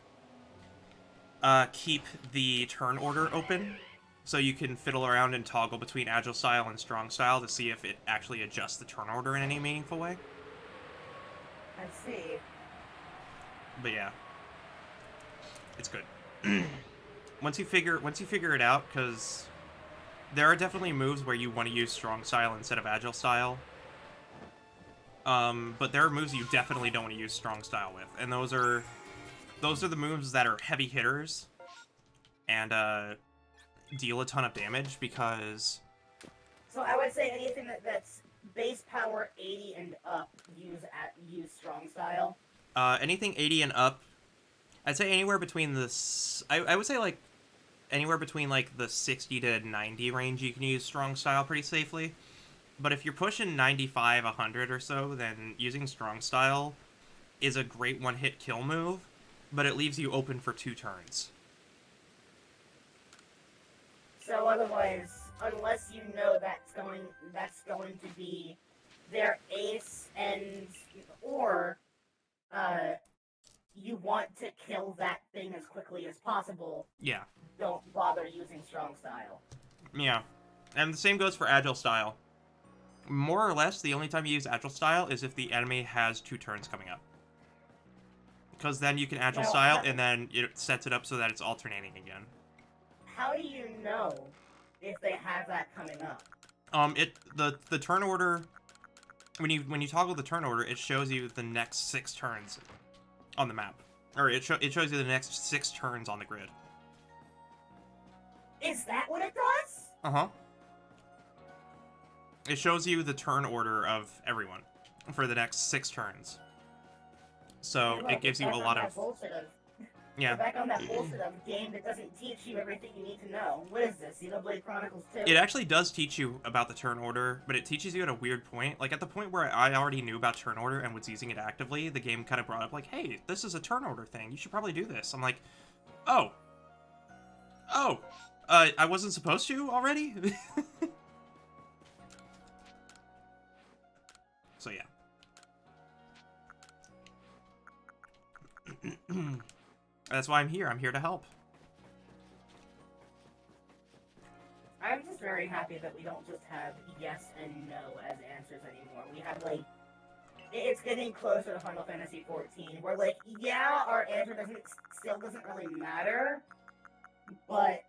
keep the turn order open, so you can fiddle around and toggle between Agile Style and Strong Style to see if it actually adjusts the turn order in any meaningful way. I see. But yeah, it's good. once you figure it out, because there are definitely moves where you want to use Strong Style instead of Agile Style. But there are moves you definitely don't want to use Strong Style with, and those are the moves that are heavy hitters and deal a ton of damage, because... So I would say anything that's base power 80 and up, use Strong Style. Anything 80 and up, I'd say anywhere between the... I would say, like, anywhere between, like, the 60 to 90 range you can use Strong Style pretty safely. But if you're pushing 95, 100 or so, then using Strong Style is a great one-hit kill move, but it leaves you open for 2 turns. So otherwise, unless you know that's going to be their ace, or you want to kill that thing as quickly as possible, Yeah. don't bother using Strong Style. Yeah. And the same goes for Agile Style. More or less, the only time you use Agile Style is if the enemy has 2 turns coming up. Because then you can Agile Style, and then it sets it up so that it's alternating again. How do you know if they have that coming up? The turn order, when you toggle the turn order, it shows you the next 6 turns on the map, or it shows you the next 6 turns on the grid. Is that what it does? Uh-huh. It shows you the turn order of everyone for the next 6 turns. So it gives you a lot of... Yeah. We're back on that bullshit of a game that doesn't teach you everything you need to know. What is this, Xenoblade Chronicles 2? It actually does teach you about the turn order, but it teaches you at a weird point. Like, at the point where I already knew about turn order and was using it actively, the game kind of brought up, like, hey, this is a turn order thing. You should probably do this. I'm like, oh. I wasn't supposed to already? So, yeah. That's why I'm here. I'm here to help. I'm just very happy that we don't just have yes and no as answers anymore. We have, like, it's getting closer to Final Fantasy XIV, where, like, yeah, our answer still doesn't really matter, but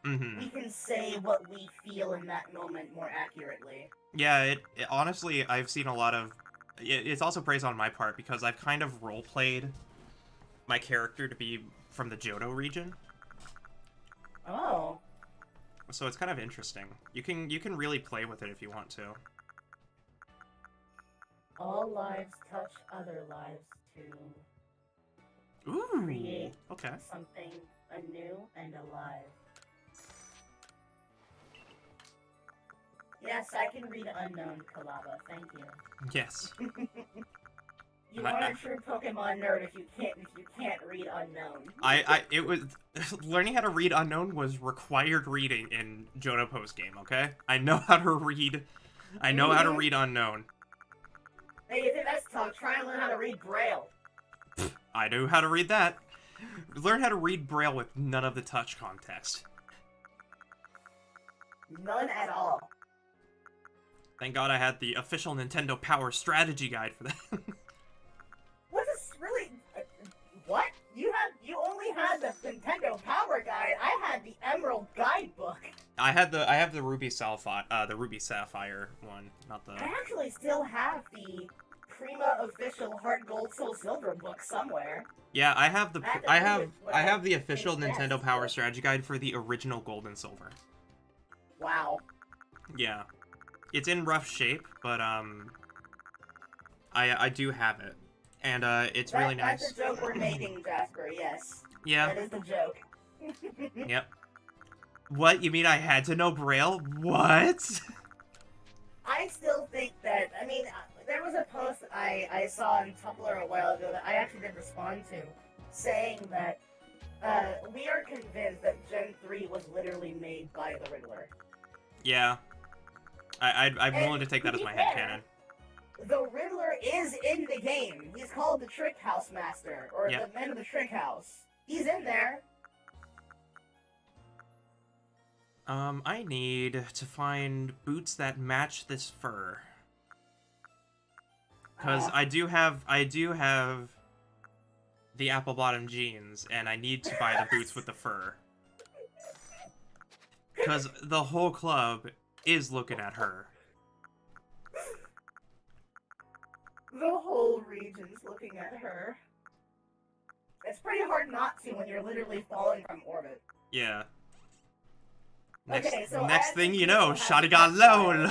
we can say what we feel in that moment more accurately. Yeah, it honestly, I've seen a lot of... It's also praise on my part, because I've kind of role-played my character to be from the Johto region. Oh. So it's kind of interesting. You can really play with it if you want to. All lives touch other lives to create something anew and alive. Yes, I can read Unknown, Kalaba. Thank you. Yes. You are a true Pokemon nerd if you can't read Unknown. It was learning how to read Unknown was required reading in Johto post game. Okay, I know how to read. I know how to read Unknown. Hey, you think that's tough? Try and learn how to read Braille. I knew how to read that. Learn how to read Braille with none of the touch context. None at all. Thank God I had the official Nintendo Power strategy guide for that. What is really... What? You only had the Nintendo Power Guide. I had the Emerald Guidebook. I have the Ruby Sapphire one, not the... I actually still have the Prima official Heart Gold Soul Silver book somewhere. Yeah, I have the official Nintendo Power strategy guide for the original Gold and Silver. Wow. Yeah. It's in rough shape, but I do have it. And it's really nice. That's a joke we're making, Jasper, yes. Yeah. That is the joke. Yep. What? You mean I had to know Braille? What? I still think that, I mean, there was a post I saw on Tumblr a while ago that I actually did respond to, saying that we are convinced that Gen 3 was literally made by the Riddler. Yeah. I'm willing to take that as my headcanon. The Riddler is in the game. He's called the Trick House Master, or the Man of the Trick House. He's in there. I need to find boots that match this fur. Because I do have the apple bottom jeans, and I need to buy the boots with the fur. Because the whole club is looking at her. The whole region's looking at her. It's pretty hard not to when you're literally falling from orbit. Yeah. So next thing you know, Shotty got low.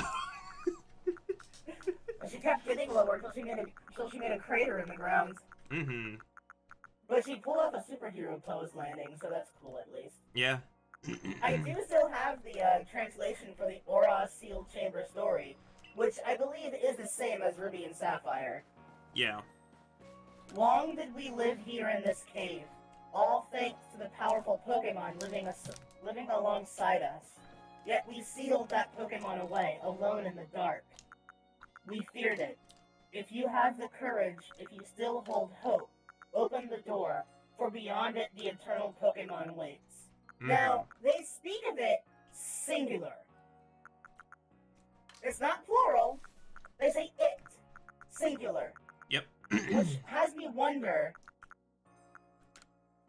She kept getting lower until she made a crater in the ground. Mm-hmm. But she pulled off a superhero pose landing, so that's cool at least. Yeah. I do still have the translation for the Aura Sealed Chamber story, which I believe is the same as Ruby and Sapphire. Yeah. Long did we live here in this cave, all thanks to the powerful Pokemon living alongside us. Yet we sealed that Pokemon away, alone in the dark. We feared it. If you have the courage, if you still hold hope, open the door, for beyond it the eternal Pokemon waits. Now, they speak of it singular. It's not plural. They say it, singular. Yep. Which has me wonder,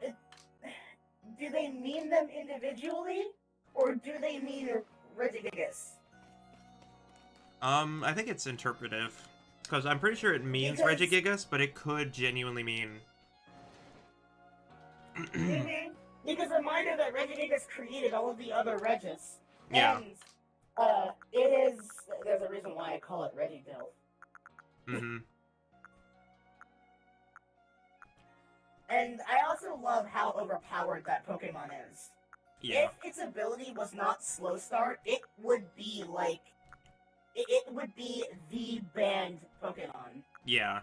do they mean them individually, or do they mean Regigigas? I think it's interpretive. Because I'm pretty sure it means Regigigas, but it could genuinely mean... Because reminder that Regigigas created all of the other Regis. Yeah. And, it is... There's a reason why I call it Regidil. Mm-hmm. And I also love how overpowered that Pokemon is. Yeah. If its ability was not Slow Start, it would be like... It would be the banned Pokemon. Yeah.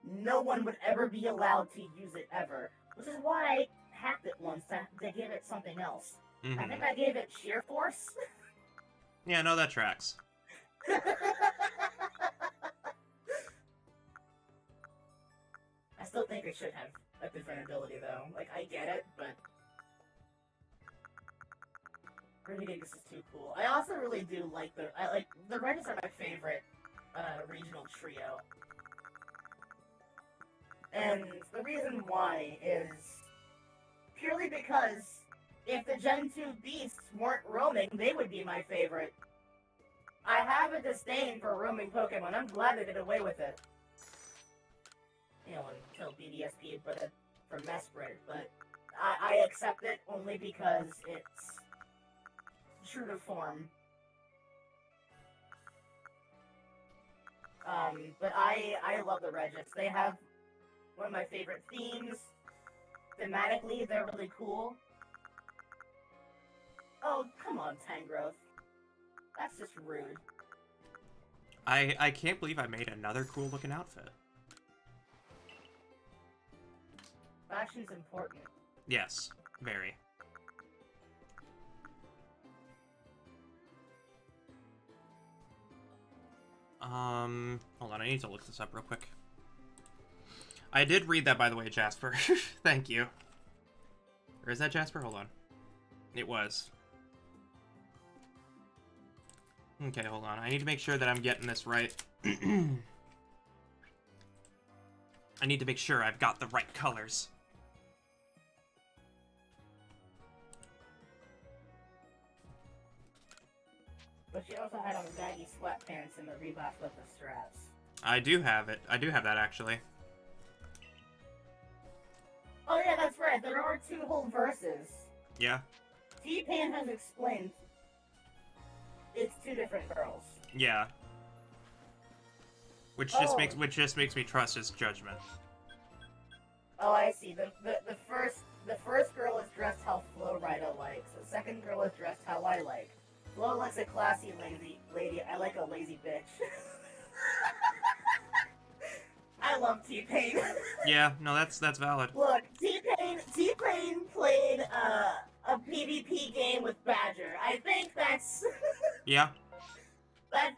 No one would ever be allowed to use it ever. Which is why I hacked it once to give it something else. Mm-hmm. I think I gave it Sheer Force. Yeah, no, that tracks. I still think it should have a different ability though. Like, I get it, but... Regigigas is too cool. I also really do like the Regis are my favorite regional trio. And the reason why is purely because if the Gen 2 beasts weren't roaming, they would be my favorite. I have a disdain for roaming Pokemon. I'm glad they did away with it. You know, until BDSP put it for Mesprit, but I accept it only because it's true to form. But I love the Regis. They have one of my favorite themes. Thematically, they're really cool. Oh, come on, Tangrowth. That's just rude. I can't believe I made another cool looking outfit. Fashion's important. Yes, very. Hold on, I need to look this up real quick. I did read that, by the way, Jasper. Thank you. Or is that Jasper? Hold on. It was. Okay, hold on. I need to make sure that I'm getting this right. I need to make sure I've got the right colors. But she also had on baggy sweatpants and the Reebok with the straps. I do have it. I do have that, actually. Oh yeah, that's right. There are two whole verses. Yeah. T-Pan has explained it's two different girls. Yeah. Which just makes me trust his judgment. Oh, I see. The first girl is dressed how Flo Rida likes. The second girl is dressed how I like. Flo likes a classy lazy lady. I like a lazy bitch. love T-Pain. Yeah, no, that's valid. Look, T-Pain played a PvP game with Badger. I think that's Yeah. I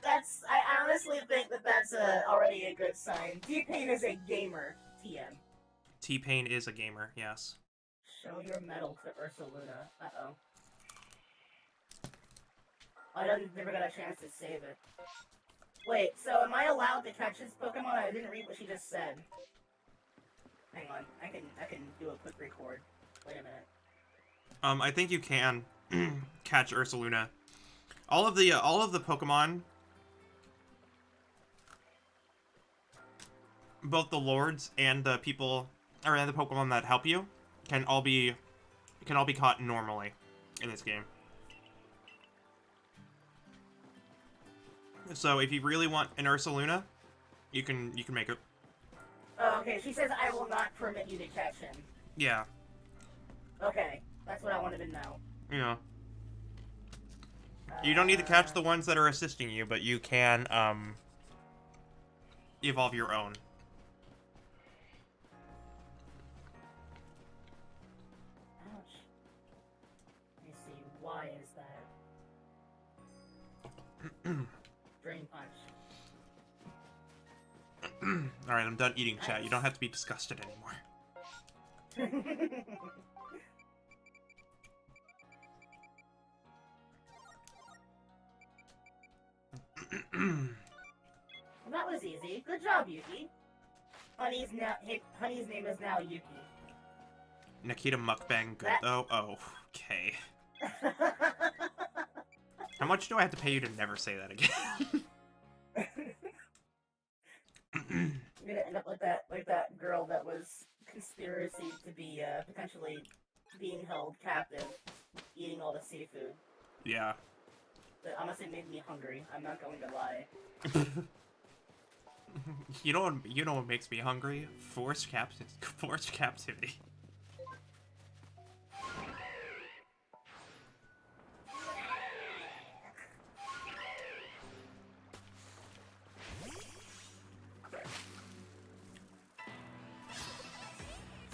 honestly think that's already a good sign. T-Pain is a gamer. TM. T-Pain is a gamer. Yes. Show your medal to Ursaluna. Uh-oh. I didn't never got a chance to save it. Wait, so am I allowed to catch this Pokemon? I didn't read what she just said. Hang on, I can do a quick record. Wait a minute. I think you can catch Ursaluna. All of the Pokemon, both the lords and the people, or the Pokemon that help you, can all be caught normally in this game. So if you really want an Ursaluna, you can make it. Oh, okay. She says I will not permit you to catch him. Yeah. Okay, that's what I wanted to know. Yeah. You don't need to catch the ones that are assisting you, but you can evolve your own. Ouch. Let me see. Why is that? Drain punch. Alright, I'm done eating, chat. You don't have to be disgusted anymore. Well, that was easy. Good job, Yuki. Honey's name is now Yuki. Nikita Mukbang good though? Oh, okay. How much do I have to pay you to never say that again? You're gonna end up like that girl that was conspiracy to be potentially being held captive, eating all the seafood. Yeah. That honestly made me hungry. I'm not going to lie. You know what makes me hungry? Forced captivity.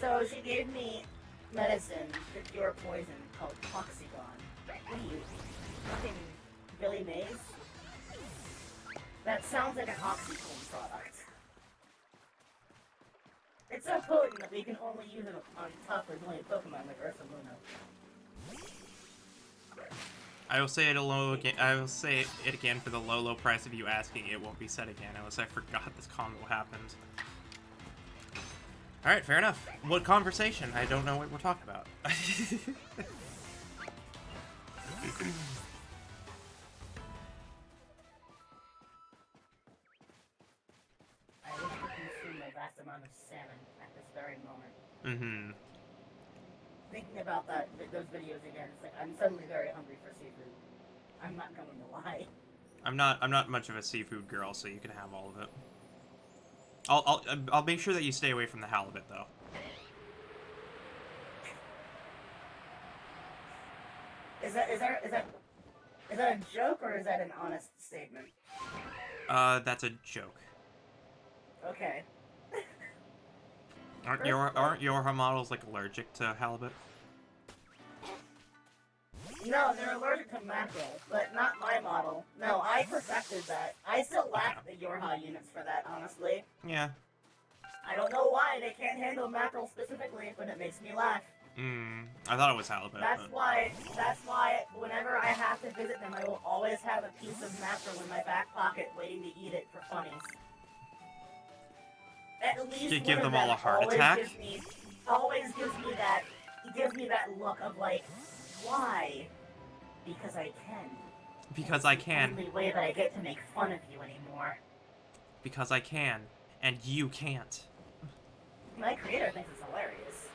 So she gave me medicine to cure poison called Toxicon. What are you, fucking Billy Mays? That sounds like an oxycodone product. It's so potent that we can only use it on tough resilient Pokemon like Ursaluna. I will say it again for the low price of you asking. It won't be said again unless I forgot this combo happened. Alright, fair enough. What conversation? I don't know what we're talking about. I wish to consume a vast amount of salmon at this very moment. Mm-hmm. Thinking about those videos again, it's like I'm suddenly very hungry for seafood. I'm not going to lie. I'm not much of a seafood girl, so you can have all of it. I'll make sure that you stay away from the halibut, though. Is that a joke or is that an honest statement? That's a joke. Okay. Aren't your models like allergic to halibut? No, they're allergic to mackerel, but not my model. No, I perfected that. I still lack the Yorha units for that, honestly. Yeah. I don't know why they can't handle mackerel specifically, but it makes me laugh. I thought it was halibut. That's why whenever I have to visit them, I will always have a piece of mackerel in my back pocket waiting to eat it for funnies. At least you give them all a heart attack? Always gives me that look of like, why? Because I can. Because I can. It's the only way that I get to make fun of you anymore. Because I can, and you can't. My creator thinks it's hilarious.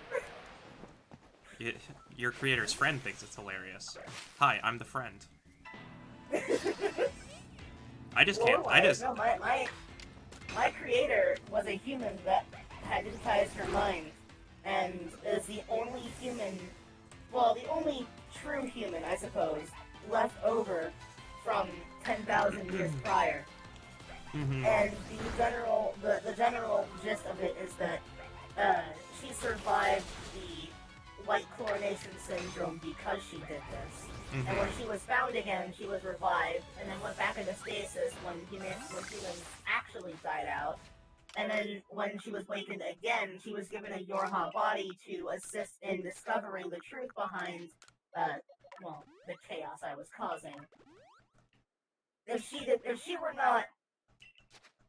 Your creator's friend thinks it's hilarious. Hi, I'm the friend. I just can't. No, my creator was a human that had digitized her mind, and is the only human, well, the only true human, I suppose, left over from 10,000 years prior. And the general gist of it is that she survived the white coronation syndrome because she did this. And when she was found again, she was revived, and then went back into stasis when humans actually died out. And then when she was wakened again, she was given a Yorha body to assist in discovering the truth behind, the chaos I was causing. If she were not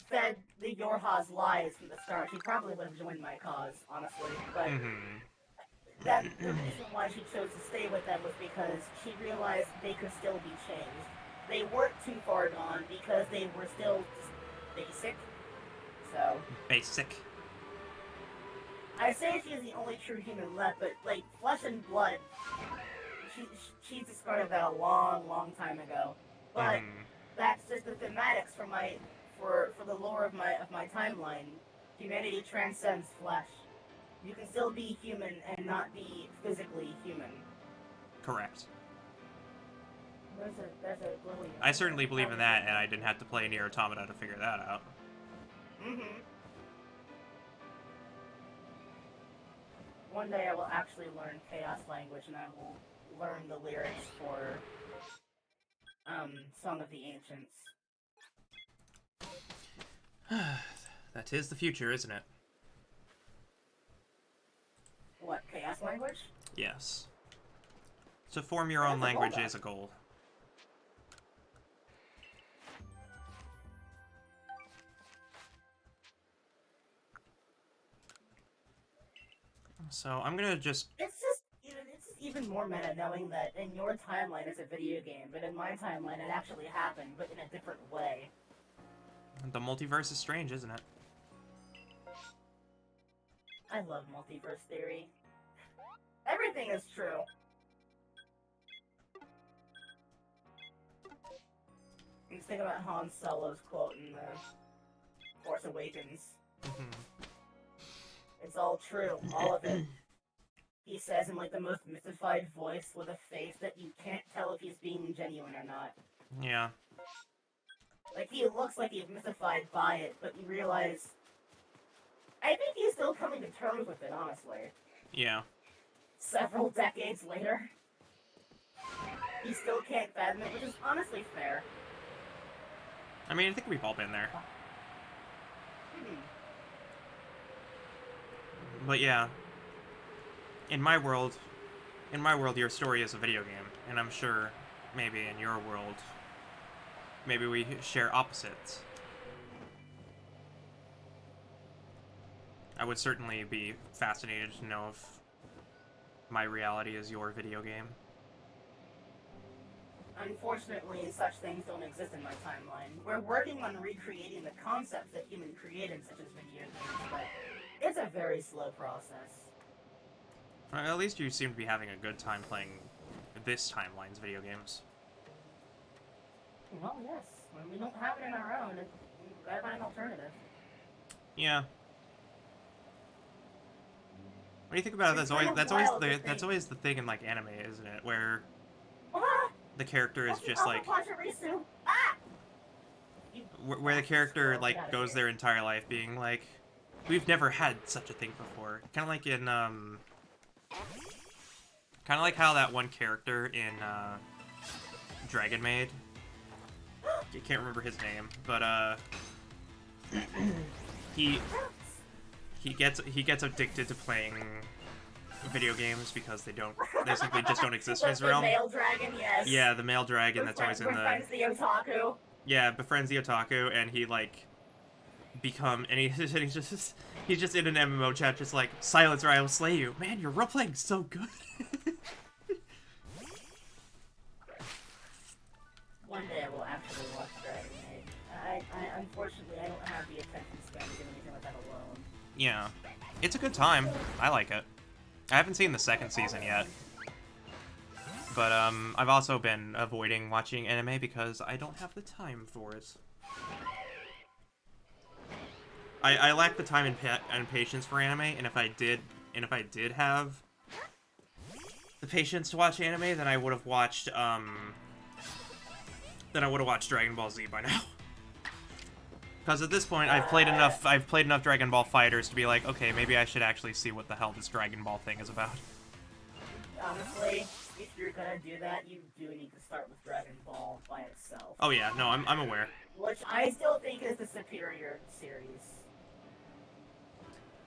fed the Yorha's lies from the start, she probably would have joined my cause, honestly. But the reason why she chose to stay with them was because she realized they could still be changed. They weren't too far gone because they were still just basic. So basic. I say she's the only true human left, but like flesh and blood, she discarded that a long time ago. But that's just the thematics for the lore of my timeline. Humanity transcends flesh. You can still be human and not be physically human. Correct. There's a Lily. I certainly believe in that, and I didn't have to play Nier Automata to figure that out. One day I will actually learn Chaos language, and I will learn the lyrics for Song of the Ancients. That is the future, isn't it? What, Chaos language? Yes. To form your own language is a goal. So I'm gonna just... It's even more meta knowing that in your timeline it's a video game, but in my timeline it actually happened, but in a different way. The multiverse is strange, isn't it? I love multiverse theory. Everything is true. Just think about Han Solo's quote in The Force Awakens. It's all true, all of it. He says in like the most mythified voice with a face that you can't tell if he's being genuine or not. Yeah. Like, he looks like he's mythified by it, but you realize... I think he's still coming to terms with it, honestly. Yeah. Several decades later. He still can't fathom it, which is honestly fair. I mean, I think we've all been there. But yeah. In my world, your story is a video game. And I'm sure, maybe in your world, maybe we share opposites. I would certainly be fascinated to know if my reality is your video game. Unfortunately, such things don't exist in my timeline. We're working on recreating the concepts that humans created, such as video games, but it's a very slow process. Well, at least you seem to be having a good time playing this timeline's video games. Well, yes. When we don't have it in our own, we've got to find an alternative. Yeah. When you think about it, that's always the thing in like anime, isn't it? Where the character is just like where the character like goes their entire life being like, we've never had such a thing before. Kind of like in kind of like how that one character in Dragon Maid, I can't remember his name, but he gets addicted to playing video games because they simply just don't exist in his realm. The male dragon, yes. Yeah, the male dragon that's always in the... Befriends the otaku. Yeah, befriends the otaku, and he, like, he's just in an MMO chat just like, silence or I will slay you. Man, your role-playing's so good. One day I will actually watch Dragon Maid. Unfortunately, I don't have the attention span to do anything like that alone. Yeah. It's a good time. I like it. I haven't seen the second season yet. But, I've also been avoiding watching anime because I don't have the time for it. I lack the time and patience for anime, and if I did have the patience to watch anime, then I would have watched, Dragon Ball Z by now. Because at this point, I've played enough Dragon Ball Fighters to be like, okay, maybe I should actually see what the hell this Dragon Ball thing is about. Honestly, if you're gonna do that, you do need to start with Dragon Ball by itself. Oh yeah, no, I'm aware. Which I still think is the superior series.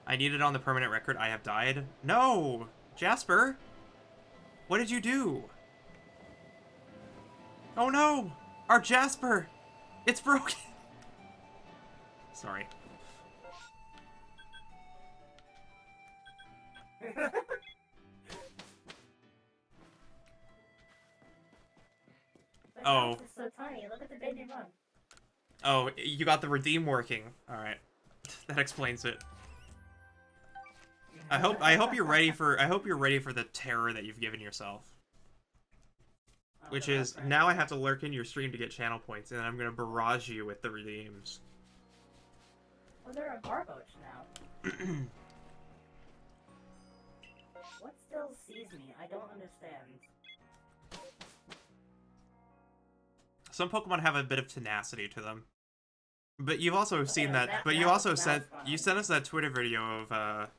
I need it on the permanent record. I have died. No! Jasper! What did you do? Oh no! Our Jasper! It's broken! Sorry. Oh. It's so tiny. Look at the baby run. Oh, you got the redeem working. Alright. That explains it. I hope you're ready for the terror that you've given yourself. Which is, now I have to lurk in your stream to get channel points, and I'm gonna barrage you with the redeems. Oh, they're a Barboach now. What still sees me? I don't understand. Some Pokemon have a bit of tenacity to them. But you've also seen that, but you sent us that Twitter video of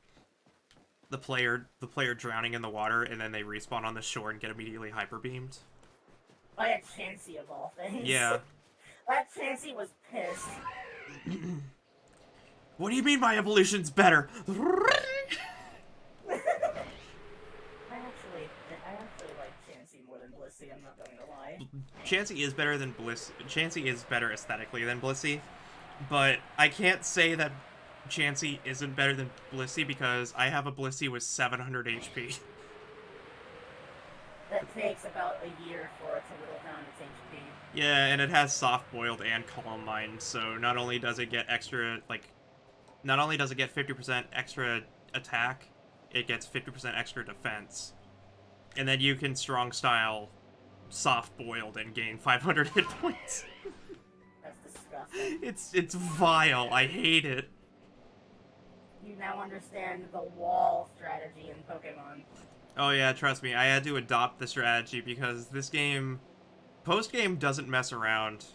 the player drowning in the water, and then they respawn on the shore and get immediately hyper beamed. By a Chansey of all things. Yeah. That Chansey was pissed. What do you mean my evolution's better? I actually like Chansey more than Blissey, I'm not going to lie. Chansey is better than Bliss. Chansey is better aesthetically than Blissey, but I can't say that Chansey isn't better than Blissey because I have a Blissey with 700 HP. That takes about a year for it to whittle down its HP. Yeah, and it has soft boiled and calm mind, so not only does it get 50% extra attack, it gets 50% extra defense. And then you can strong style soft boiled and gain 500 hit points. That's disgusting. It's vile. I hate it. You now understand the wall strategy in Pokemon. Oh yeah, trust me, I had to adopt the strategy because this game, post-game doesn't mess around.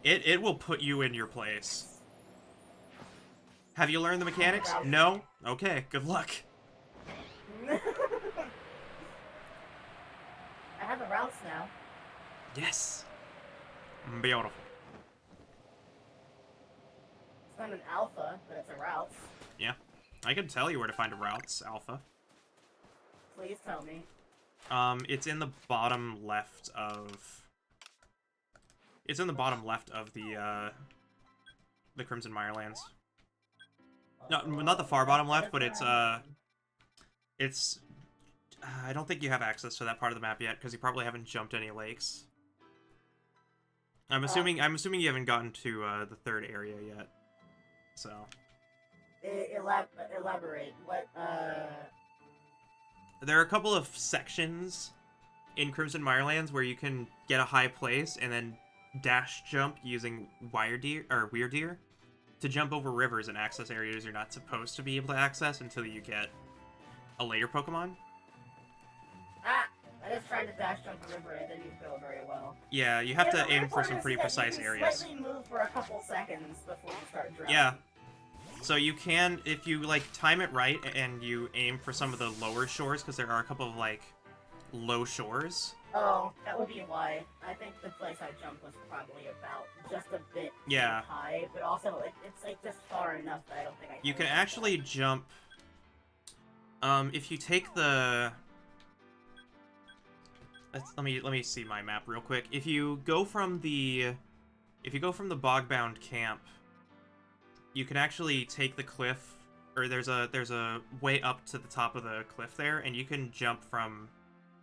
It will put you in your place. Have you learned the mechanics? No? Okay, good luck. I have the routes now. Yes. Beautiful. It's not an alpha, but it's a route. Yeah. I can tell you where to find a routes, Alpha. Please tell me. It's in the bottom left of... It's in the bottom left of the Crimson Mirelands. No, not the far bottom left, but it's I don't think you have access to that part of the map yet, because you probably haven't jumped any lakes. I'm assuming you haven't gotten to the third area yet. So... Elaborate. What, There are a couple of sections in Crimson Mirelands where you can get a high place and then dash jump using Weirdeer to jump over rivers and access areas you're not supposed to be able to access until you get a later Pokemon. I just tried to dash jump a river and it didn't go very well. Yeah, you have to aim for some pretty precise areas. You can move for a couple seconds before you start drowning. Yeah. So you can, if you, like, time it right and you aim for some of the lower shores, because there are a couple of, like, low shores. Oh, that would be why. I think the place I jumped was probably about just a bit too high, but also it's, like, just far enough that I don't think I can. You can actually jump, if you take the... Let me see my map real quick. If you go from the Bogbound camp, you can actually take the cliff, or there's a way up to the top of the cliff there, and you can jump from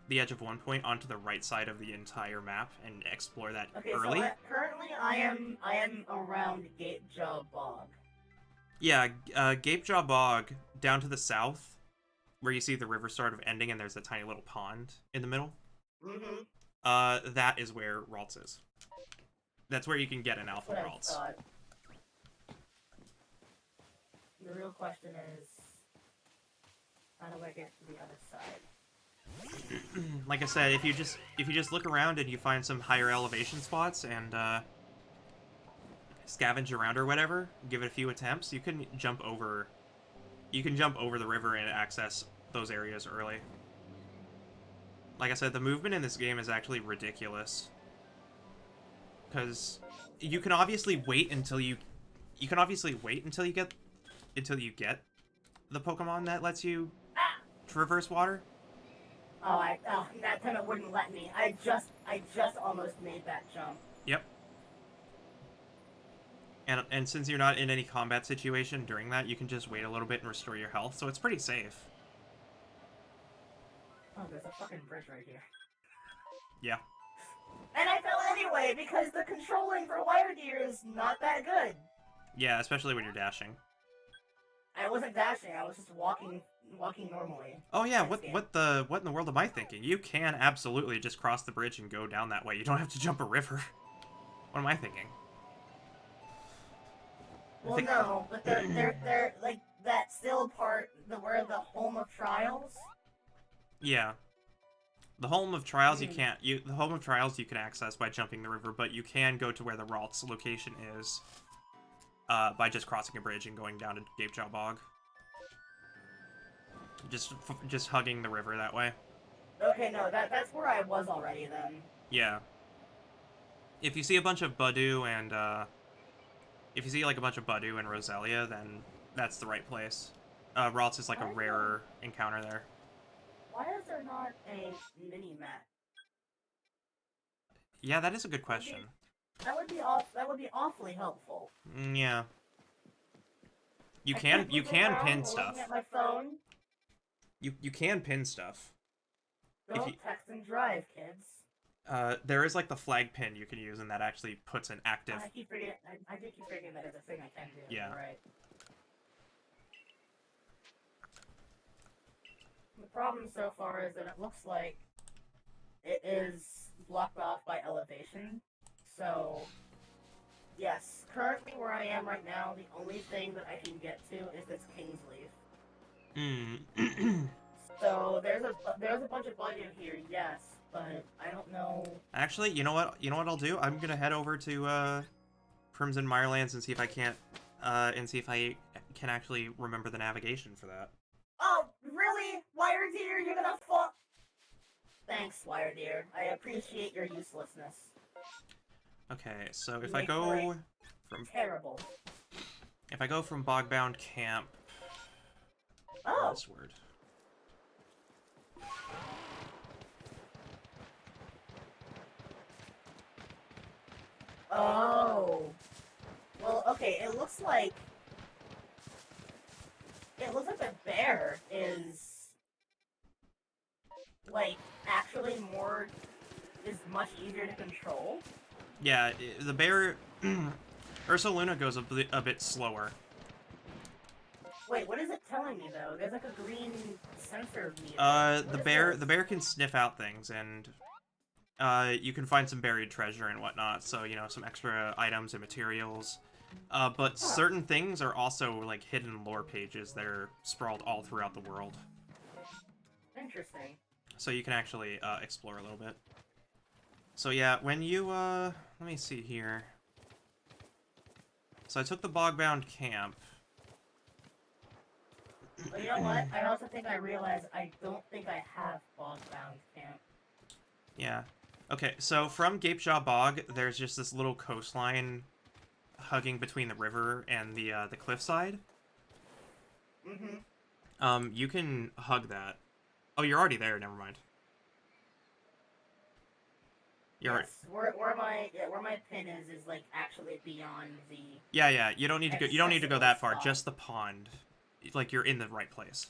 the edge of one point onto the right side of the entire map and explore that early. So currently I am around Gapejaw Bog. Yeah, Gapejaw Bog down to the south, where you see the river sort of ending, and there's a tiny little pond in the middle. Mm-hmm. That is where Ralts is. That's where you can get an Alpha Ralts. The real question is, how do I get to the other side? Like I said, if you just look around and you find some higher elevation spots and scavenge around or whatever, give it a few attempts, you can jump over. You can jump over the river and access those areas early. Like I said, the movement in this game is actually ridiculous. Because you can obviously wait until you get the Pokemon that lets you traverse water. Oh, that time it wouldn't let me. I just almost made that jump. Yep. And since you're not in any combat situation during that, you can just wait a little bit and restore your health, so it's pretty safe. Oh, there's a fucking bridge right here. Yeah. And I fell anyway, because the controlling for Wire Deer is not that good. Yeah, especially when you're dashing. I wasn't dashing, I was just walking normally. Oh yeah, what in the world am I thinking? You can absolutely just cross the bridge and go down that way. You don't have to jump a river. What am I thinking? Well, no, but they're like that still part where the home of trials. Yeah. The home of trials the home of trials you can access by jumping the river, but you can go to where the Ralt's location is by just crossing a bridge and going down to GameChops Bog. Just hugging the river that way. Okay, no, that's where I was already then. Yeah. If you see a bunch of Budew and if you see like a bunch of Budew and Roselia, then that's the right place. Ralts is like a rarer encounter there. Why is there not a mini-map? Yeah, that is a good question. That would be awfully helpful. Yeah. You can pin stuff. At my phone. You can pin stuff. Don't text and drive, kids. There is like the flag pin you can use, and that actually puts an active. I keep forgetting. I did keep forgetting that is a thing I can do. Yeah. Right. The problem so far is that it looks like it is blocked off by elevation. So, yes, currently where I am right now, the only thing that I can get to is this Kingsleaf. So there's a bunch of Budew here, yes, but I don't know. Actually, you know what? You know what I'll do? I'm gonna head over to Crimson Mirelands and see if I can't can actually remember the navigation for that. Oh, really? Wire Deer, you're gonna fall? Thanks, Wire Deer. I appreciate your uselessness. Okay, so if I go from terrible. If I go from Bogbound Camp. Oh. This word. Oh. Well, okay, it looks like the bear is like actually is much easier to control. Yeah, the bear Ursaluna goes a bit slower. Wait, what is it telling me though? There's like a green sensor meter. The bear can sniff out things, and you can find some buried treasure and whatnot, so, you know, some extra items and materials. But certain things are also, like, hidden lore pages that are sprawled all throughout the world. Interesting. So you can actually explore a little bit. So yeah, when you, let me see here. So I took the Bogbound Camp. Well, you know what? I also think I realized I don't think I have Bogbound Camp. Yeah. Okay, so from GameChops Bog, there's just this little coastline hugging between the river and the cliffside. Mm-hmm. You can hug that. Oh, you're already there. Never mind. Yes, where my pin is like actually beyond the. Yeah. You don't need to go. You don't need to go that far. Just the pond. Like you're in the right place.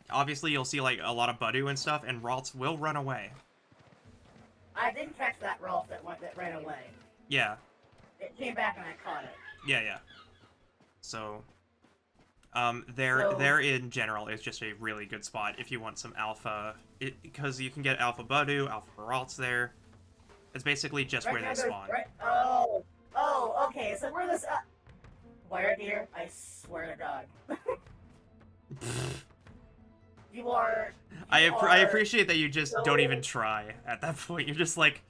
Obviously, you'll see like a lot of Budew and stuff, and Ralts will run away. I did catch that Ralt that ran away. Yeah. It came back and I caught it. Yeah. So, there in general is just a really good spot if you want some alpha, because you can get alpha Budew, alpha Ralts there. It's basically just where they spawn. Oh, okay. So we're this. Wire Deer, I swear to God. You are I appreciate that you just don't even try at that point. You're just like...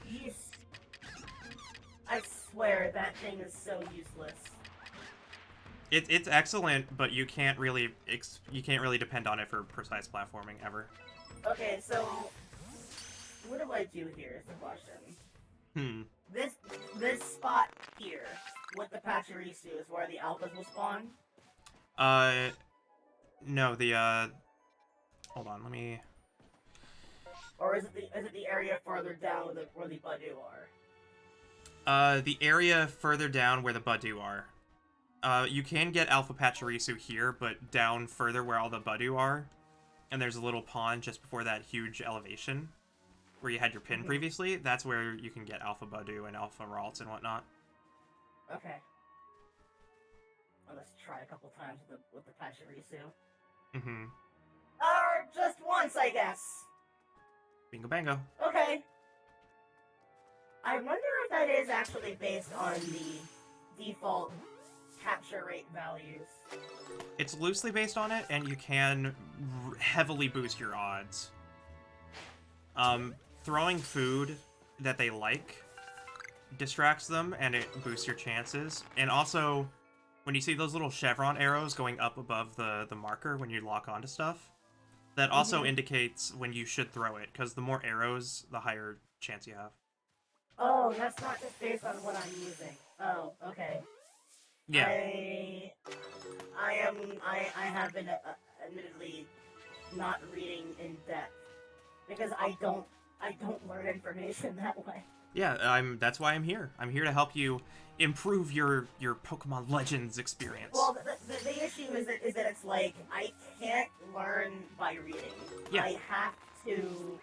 I swear, that thing is so useless. It's excellent, but you can't really depend on it for precise platforming ever. Okay, so what do I do here is the question. This spot here with the Pachirisu is where the alphas will spawn? No, hold on, let me... Or is it the area farther down where the Badu are? The area further down where the Badu are. You can get Alpha Pachirisu here, but down further where all the Badu are, and there's a little pond just before that huge elevation, where you had your pin previously, that's where you can get Alpha Badu and Alpha Ralts and whatnot. Okay. Well, let's try a couple times with the Pachirisu. Or just once, I guess. Bingo bango. Okay. I wonder if that is actually based on the default capture rate values. It's loosely based on it, and you can heavily boost your odds. Throwing food that they like distracts them, and it boosts your chances. And also, when you see those little chevron arrows going up above the marker when you lock onto stuff, that also indicates when you should throw it, because the more arrows, the higher chance you have. Oh, that's not just based on what I'm using. Oh, okay. Yeah. I have been admittedly not reading in depth because I don't learn information that way. Yeah, that's why I'm here. I'm here to help you improve your Pokemon Legends experience. Well, the issue is that it's like I can't learn by reading. Yeah. I have to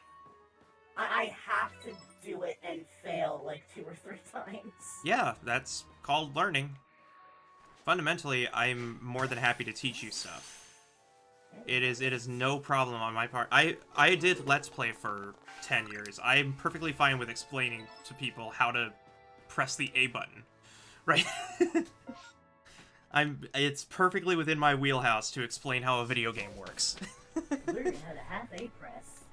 do it and fail like 2 or 3 times. Yeah, that's called learning. Fundamentally, I'm more than happy to teach you stuff. It is no problem on my part. I did Let's Play for 10 years. I'm perfectly fine with explaining to people how to press the A button, right? It's perfectly within my wheelhouse to explain how a video game works. Learning how to half A press.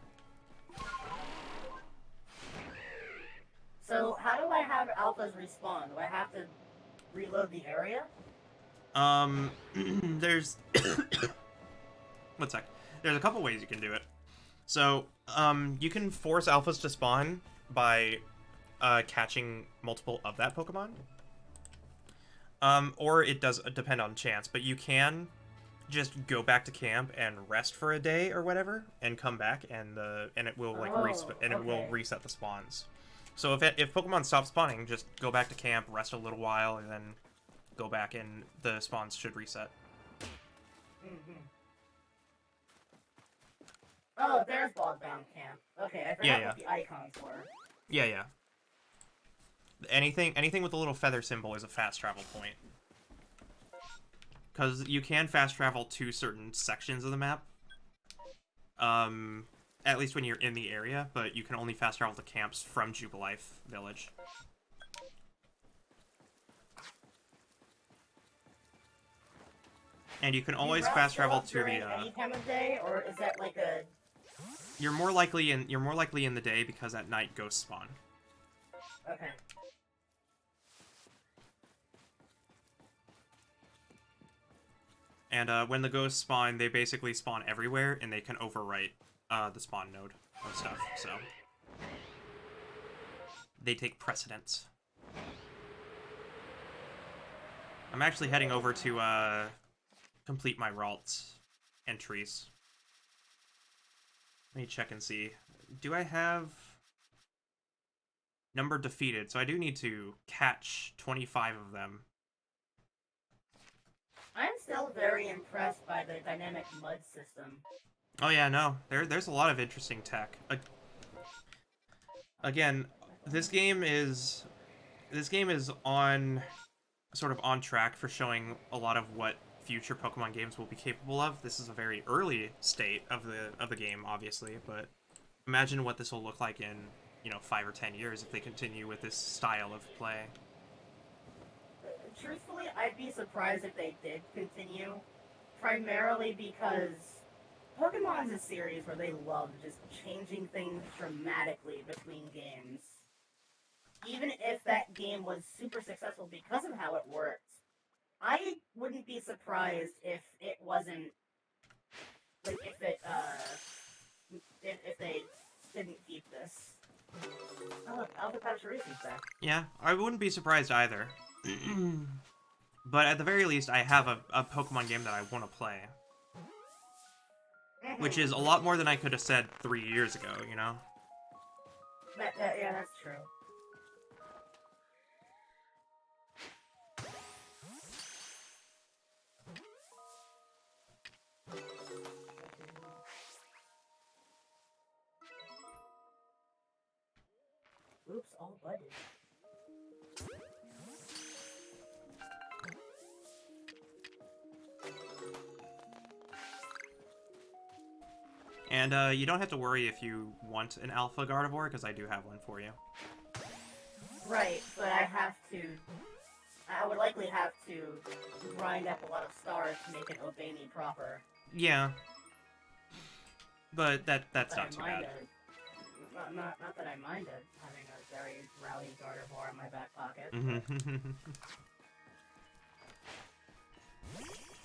So, how do I have alphas respawn? Do I have to reload the area? There's... One sec. There's a couple ways you can do it. So, you can force alphas to spawn by catching multiple of that Pokemon. Or it does depend on chance, but you can just go back to camp and rest for a day or whatever, and come back, and it will like it will reset the spawns. So if Pokemon stop spawning, just go back to camp, rest a little while, and then go back, and the spawns should reset. Oh, there's Bogbound Camp. Okay, I forgot what the icons were. Yeah. Anything with a little feather symbol is a fast travel point. Because you can fast travel to certain sections of the map. At least when you're in the area, but you can only fast travel to camps from Jubilife Village. And you can always fast travel to the any time of day, or is that like a... You're more likely in the day because at night ghosts spawn. Okay. And when the ghosts spawn, they basically spawn everywhere, and they can overwrite the spawn node of stuff, so they take precedence. I'm actually heading over to complete my Ralts entries. Let me check and see. Do I have number defeated? So I do need to catch 25 of them. I'm still very impressed by the dynamic mud system. Oh yeah, no. There's a lot of interesting tech. Again, this game is on sort of on track for showing a lot of what future Pokemon games will be capable of. This is a very early state of the game, obviously, but imagine what this will look like in, 5 or 10 years if they continue with this style of play. Truthfully, I'd be surprised if they did continue, primarily because Pokemon's a series where they love just changing things dramatically between games. Even if that game was super successful because of how it worked, I wouldn't be surprised if it wasn't, like, if they didn't keep this. Oh, look, Alpha Patcherusi's back. Yeah, I wouldn't be surprised either. But at the very least, I have a Pokemon game that I want to play. Which is a lot more than I could have said 3 years ago, you know? Yeah, that's true. Oops, all budded. And you don't have to worry if you want an Alpha Gardevoir, because I do have one for you. Right, but I would likely have to grind up a lot of stars to make it obey me proper. Yeah. But that's not too bad. Not that I minded having a very rowdy Gardevoir in my back pocket.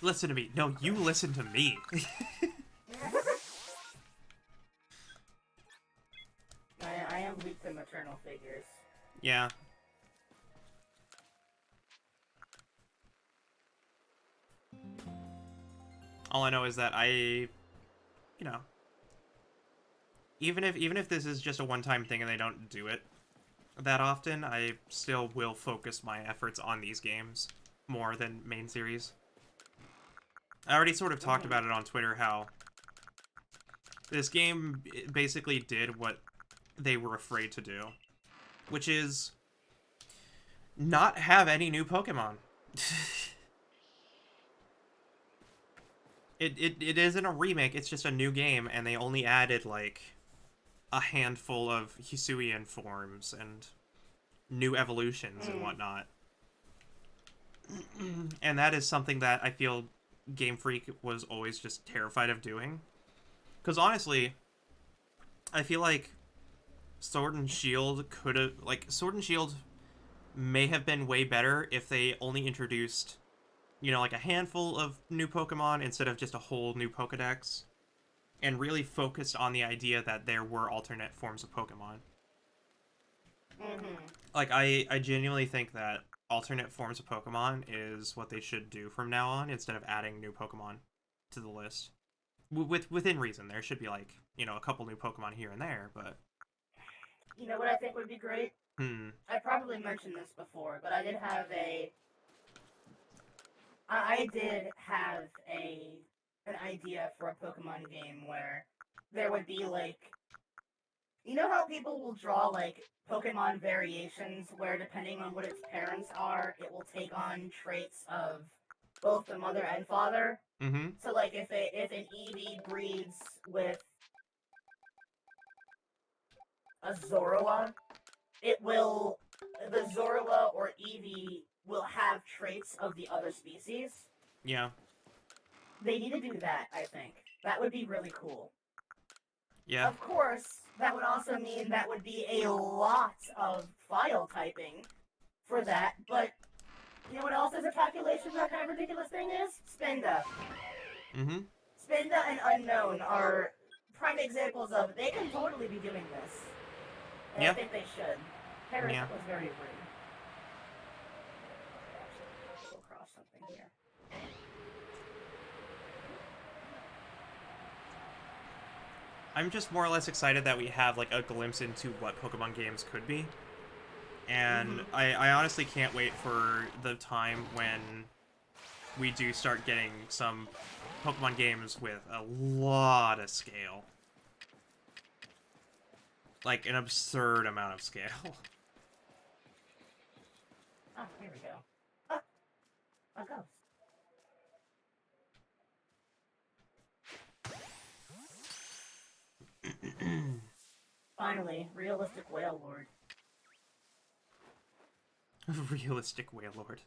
Listen to me. No, you listen to me. I am weak to maternal figures. Yeah. All I know is that you know, even if this is just a one-time thing and they don't do it that often, I still will focus my efforts on these games more than main series. I already sort of talked about it on Twitter, how this game basically did what they were afraid to do, which is not have any new Pokemon. It isn't a remake, it's just a new game, and they only added, like, a handful of Hisuian forms and new evolutions and whatnot. And that is something that I feel Game Freak was always just terrified of doing. Because honestly, I feel like Sword and Shield could have... Like, Sword and Shield may have been way better if they only introduced, you know, like a handful of new Pokemon instead of just a whole new Pokedex. And really focused on the idea that there were alternate forms of Pokemon. Like, I genuinely think that alternate forms of Pokemon is what they should do from now on, instead of adding new Pokemon to the list. Within reason, there should be, like, you know, a couple new Pokemon here and there, but... You know what I think would be great? I probably mentioned this before, but I did have an idea for a Pokemon game where there would be, like, you know how people will draw, like, Pokemon variations where, depending on what its parents are, it will take on traits of both the mother and father? So, like, if an Eevee breeds with a Zorua, the Zorua or Eevee will have traits of the other species. Yeah. They need to do that, I think. That would be really cool. Yeah. Of course, that would also mean that would be a lot of file typing for that, but you know what else is a calculation for that kind of ridiculous thing is? Spinda. Spinda and Unknown are prime examples of, they can totally be doing this. And I think they should. Paris was very rude. Go across something here. I'm just more or less excited that we have, like, a glimpse into what Pokemon games could be. And I honestly can't wait for the time when we do start getting some Pokemon games with a lot of scale. Like, an absurd amount of scale. Oh, here we go. Oh, a ghost. Finally, realistic whale lord. Realistic Wailord.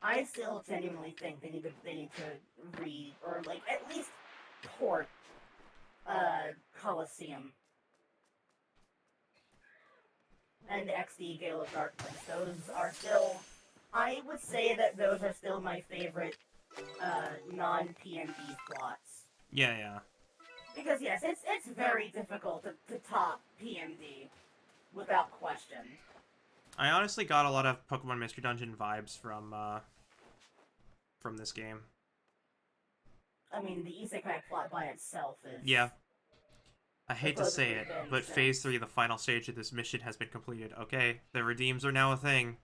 I still genuinely think they need to or like at least port Coliseum and XD Gale of Darkness. Those are still, I would say that those are still my favorite non-PND plots. Yeah, yeah. Because yes, it's very difficult to top PMD without question. I honestly got a lot of Pokemon Mystery Dungeon vibes from this game. I mean, the Isekai plot by itself is... Yeah. I hate to say it, but since... Phase 3, the final stage of this mission, has been completed. Okay, the redeems are now a thing.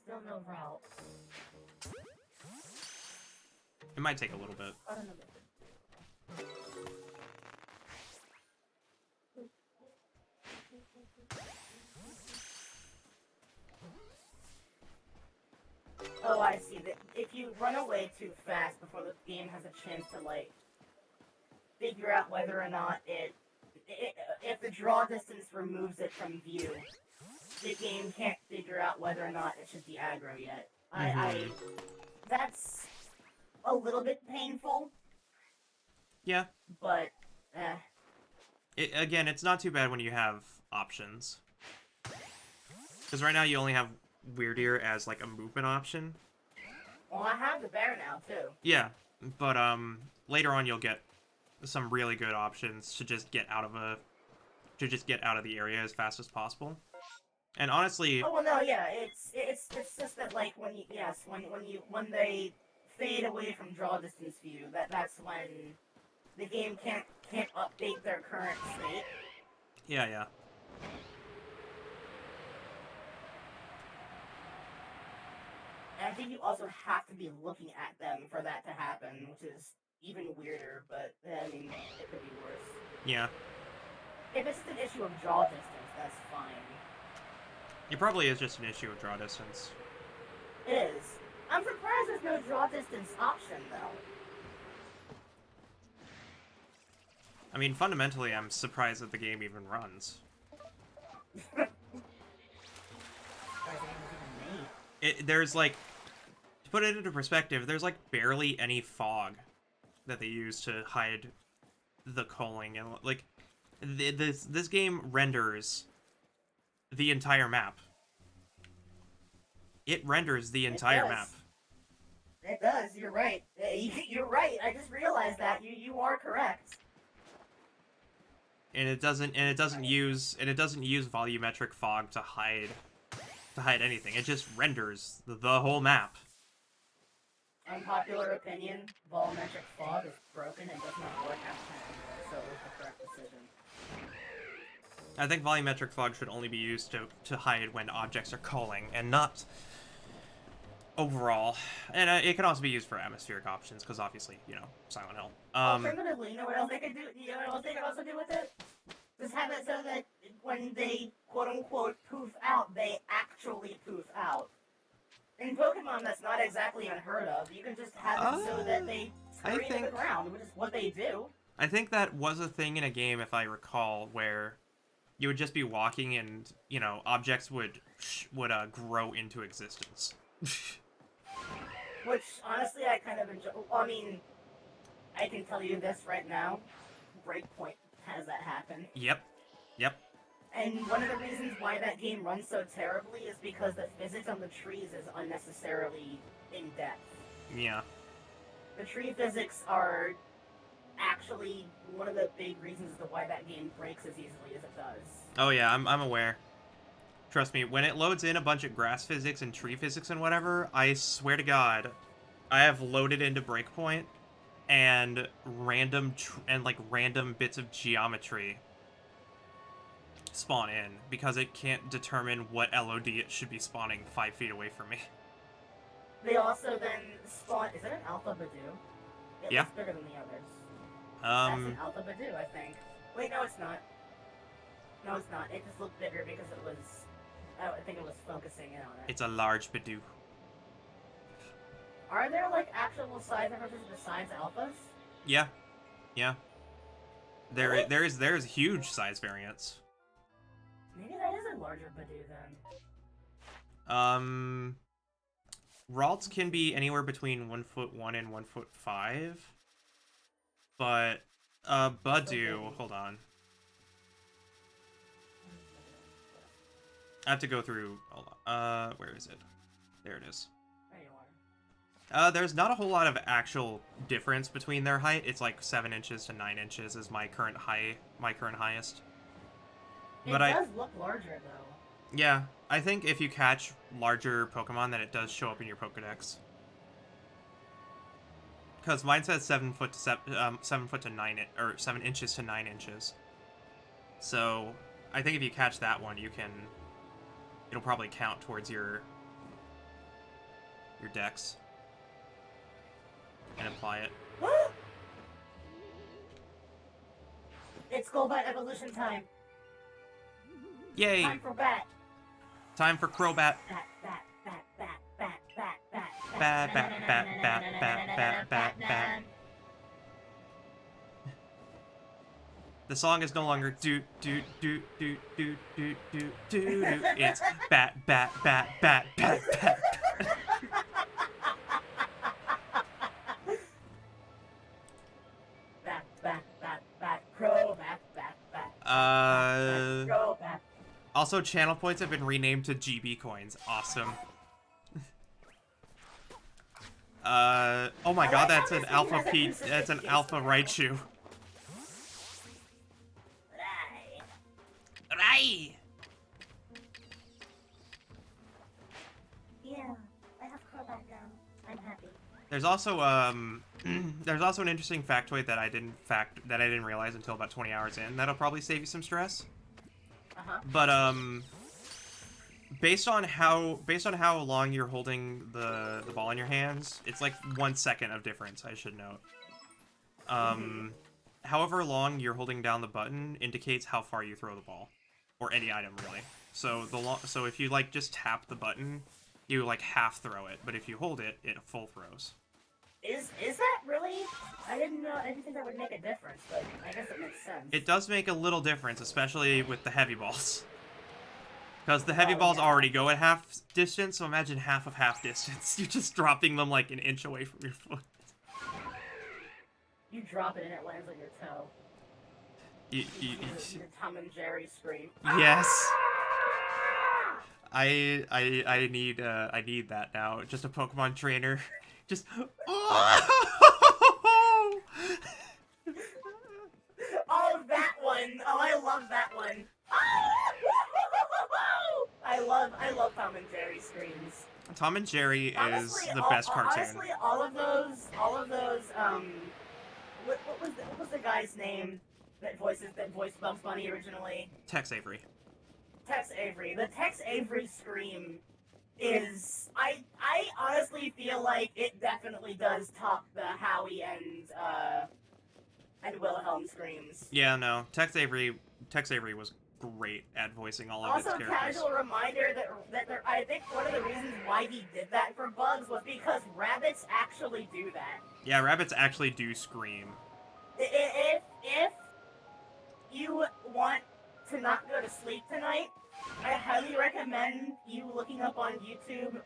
Still no route. It might take a little bit. I don't know. Oh, I see. That if you run away too fast before the game has a chance to, like, figure out whether or not if the draw distance removes it from view, the game can't figure out whether or not it should be aggro yet. That's a little bit painful. Yeah. But, Again, it's not too bad when you have options. Because right now you only have Weird Ear as, like, a movement option. Well, I have the bear now, too. Yeah, but, later on you'll get some really good options to just get out of the area as fast as possible. And honestly... Oh, well, no, yeah, it's just that, like, when they fade away from draw distance view, that's when the game can't update their current state. Yeah, yeah. And I think you also have to be looking at them for that to happen, which is even weirder, but, I mean, it could be worse. Yeah. If it's just an issue of draw distance, that's fine. It probably is just an issue of draw distance. It is. I'm surprised there's no draw distance option, though. I mean, fundamentally, I'm surprised that the game even runs. There's, like... To put it into perspective, there's, like, barely any fog that they use to hide the culling. And, like, this game renders the entire map. It renders the entire map. It does, you're right. You're right, I just realized that. You are correct. And it doesn't use volumetric fog to hide anything. It just renders the whole map. Unpopular opinion, volumetric fog is broken and does not work after so it was the correct decision. I think volumetric fog should only be used to hide when objects are culling, and not overall. And it can also be used for atmospheric options, because obviously, you know, Silent Hill. Alternatively, you know what else they could do? You know what else they could also do with it? Just have it so that when they quote-unquote poof out, they actually poof out. In Pokemon, that's not exactly unheard of. You can just have it so that they scurry to the ground, which is what they do. I think that was a thing in a game, if I recall, where you would just be walking and, you know, objects would grow into existence. Which, honestly, I kind of enjoy. I mean, I can tell you this right now. Breakpoint has that happen. Yep. Yep. And one of the reasons why that game runs so terribly is because the physics on the trees is unnecessarily in-depth. Yeah. The tree physics are actually one of the big reasons as to why that game breaks as easily as it does. Oh yeah, I'm aware. Trust me, when it loads in a bunch of grass physics and tree physics and whatever, I swear to God, I have loaded into Breakpoint and random bits of geometry spawn in because it can't determine what LOD it should be spawning 5 feet away from me. They also then spawn. Is it an Alpha Badoo? It looks bigger than the others. That's an Alpha Badoo, I think. Wait, no, it's not. No, it's not. It just looked bigger because it was. I think it was focusing in on it. It's a large Badoo. Are there like actual size differences besides alphas? Yeah, yeah. Really? There's huge size variance. Maybe that is a larger Badoo then. Ralts can be anywhere between 1'1" and 1'5", but Badoo, hold on. I have to go through. Hold on. Where is it? There it is. There you are. There's not a whole lot of actual difference between their height. It's like 7 inches to 9 inches is my current highest. It does look larger though. Yeah, I think if you catch larger Pokemon, then it does show up in your Pokedex. Because mine says 7 foot to 7 inches to 9 inches. So I think if you catch that one, it'll probably count towards your dex and apply it. It's Golbat evolution time. Yay! Time for bat. Time for Crobat. Bat, bat, bat, bat, bat, bat, bat, Bat, bat, bat, bat, bat, bat, bat, bat. The song is no longer do do do do do do do do do. It's bat bat bat bat bat bat. Bat, bat, bat, bat, crow, bat, bat, bat. Crow, bat. Also, channel points have been renamed to GB coins. Awesome. Oh my god, that's an Alpha P. That's an Alpha Raichu. Rai! Yeah, I have Crobat now. I'm happy. There's also there's also an interesting factoid that I didn't realize until about 20 hours in. That'll probably save you some stress. But based on how long you're holding the ball in your hands, it's like 1 second of difference, I should note. However long you're holding down the button indicates how far you throw the ball, or any item really. So so if you like just tap the button, you like half throw it, but if you hold it, it full throws. Is that really? I didn't think that would make a difference, but I guess it makes sense. It does make a little difference, especially with the heavy balls. Because the heavy balls already go at half distance, so imagine half of half distance. You're just dropping them like an inch away from your foot. You drop it and it lands on your toe. Your Tom and Jerry scream. Yes. I need that now. Just a Pokemon trainer. Just. Oh, that one! Oh, I love that one. I love Tom and Jerry screams. Tom and Jerry honestly, is the best cartoon. Honestly, all of those, what was the guy's name that voiced Bugs Bunny originally? Tex Avery. Tex Avery. The Tex Avery scream is, I honestly feel like it definitely does top the Howie and Wilhelm screams. Yeah, no, Tex Avery was great at voicing all of its characters. Also, casual reminder that I think one of the reasons why he did that for Bugs was because rabbits actually do that. Yeah, rabbits actually do scream. If you want to not go to sleep tonight, I highly recommend you looking up on YouTube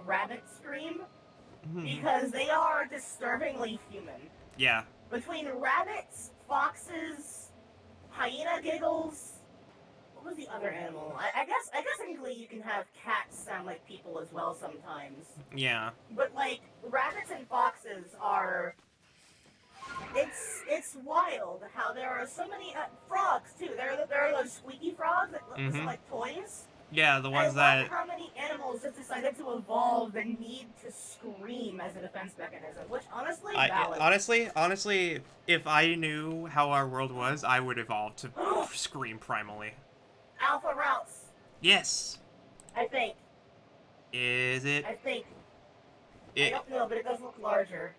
rabbit scream, because they are disturbingly human. Yeah. Between rabbits, foxes, hyena giggles, what was the other animal? I guess technically you can have cats sound like people as well sometimes. Yeah. But like rabbits and foxes are, it's wild how there are so many frogs too. There are those squeaky frogs that look like toys. Yeah, the ones I love how many animals just decided to evolve the need to scream as a defense mechanism, which honestly, valid. Honestly, if I knew how our world was, I would evolve to scream primally. Alpha routes. Yes. I think. Is it? I think. I don't know, but it does look larger.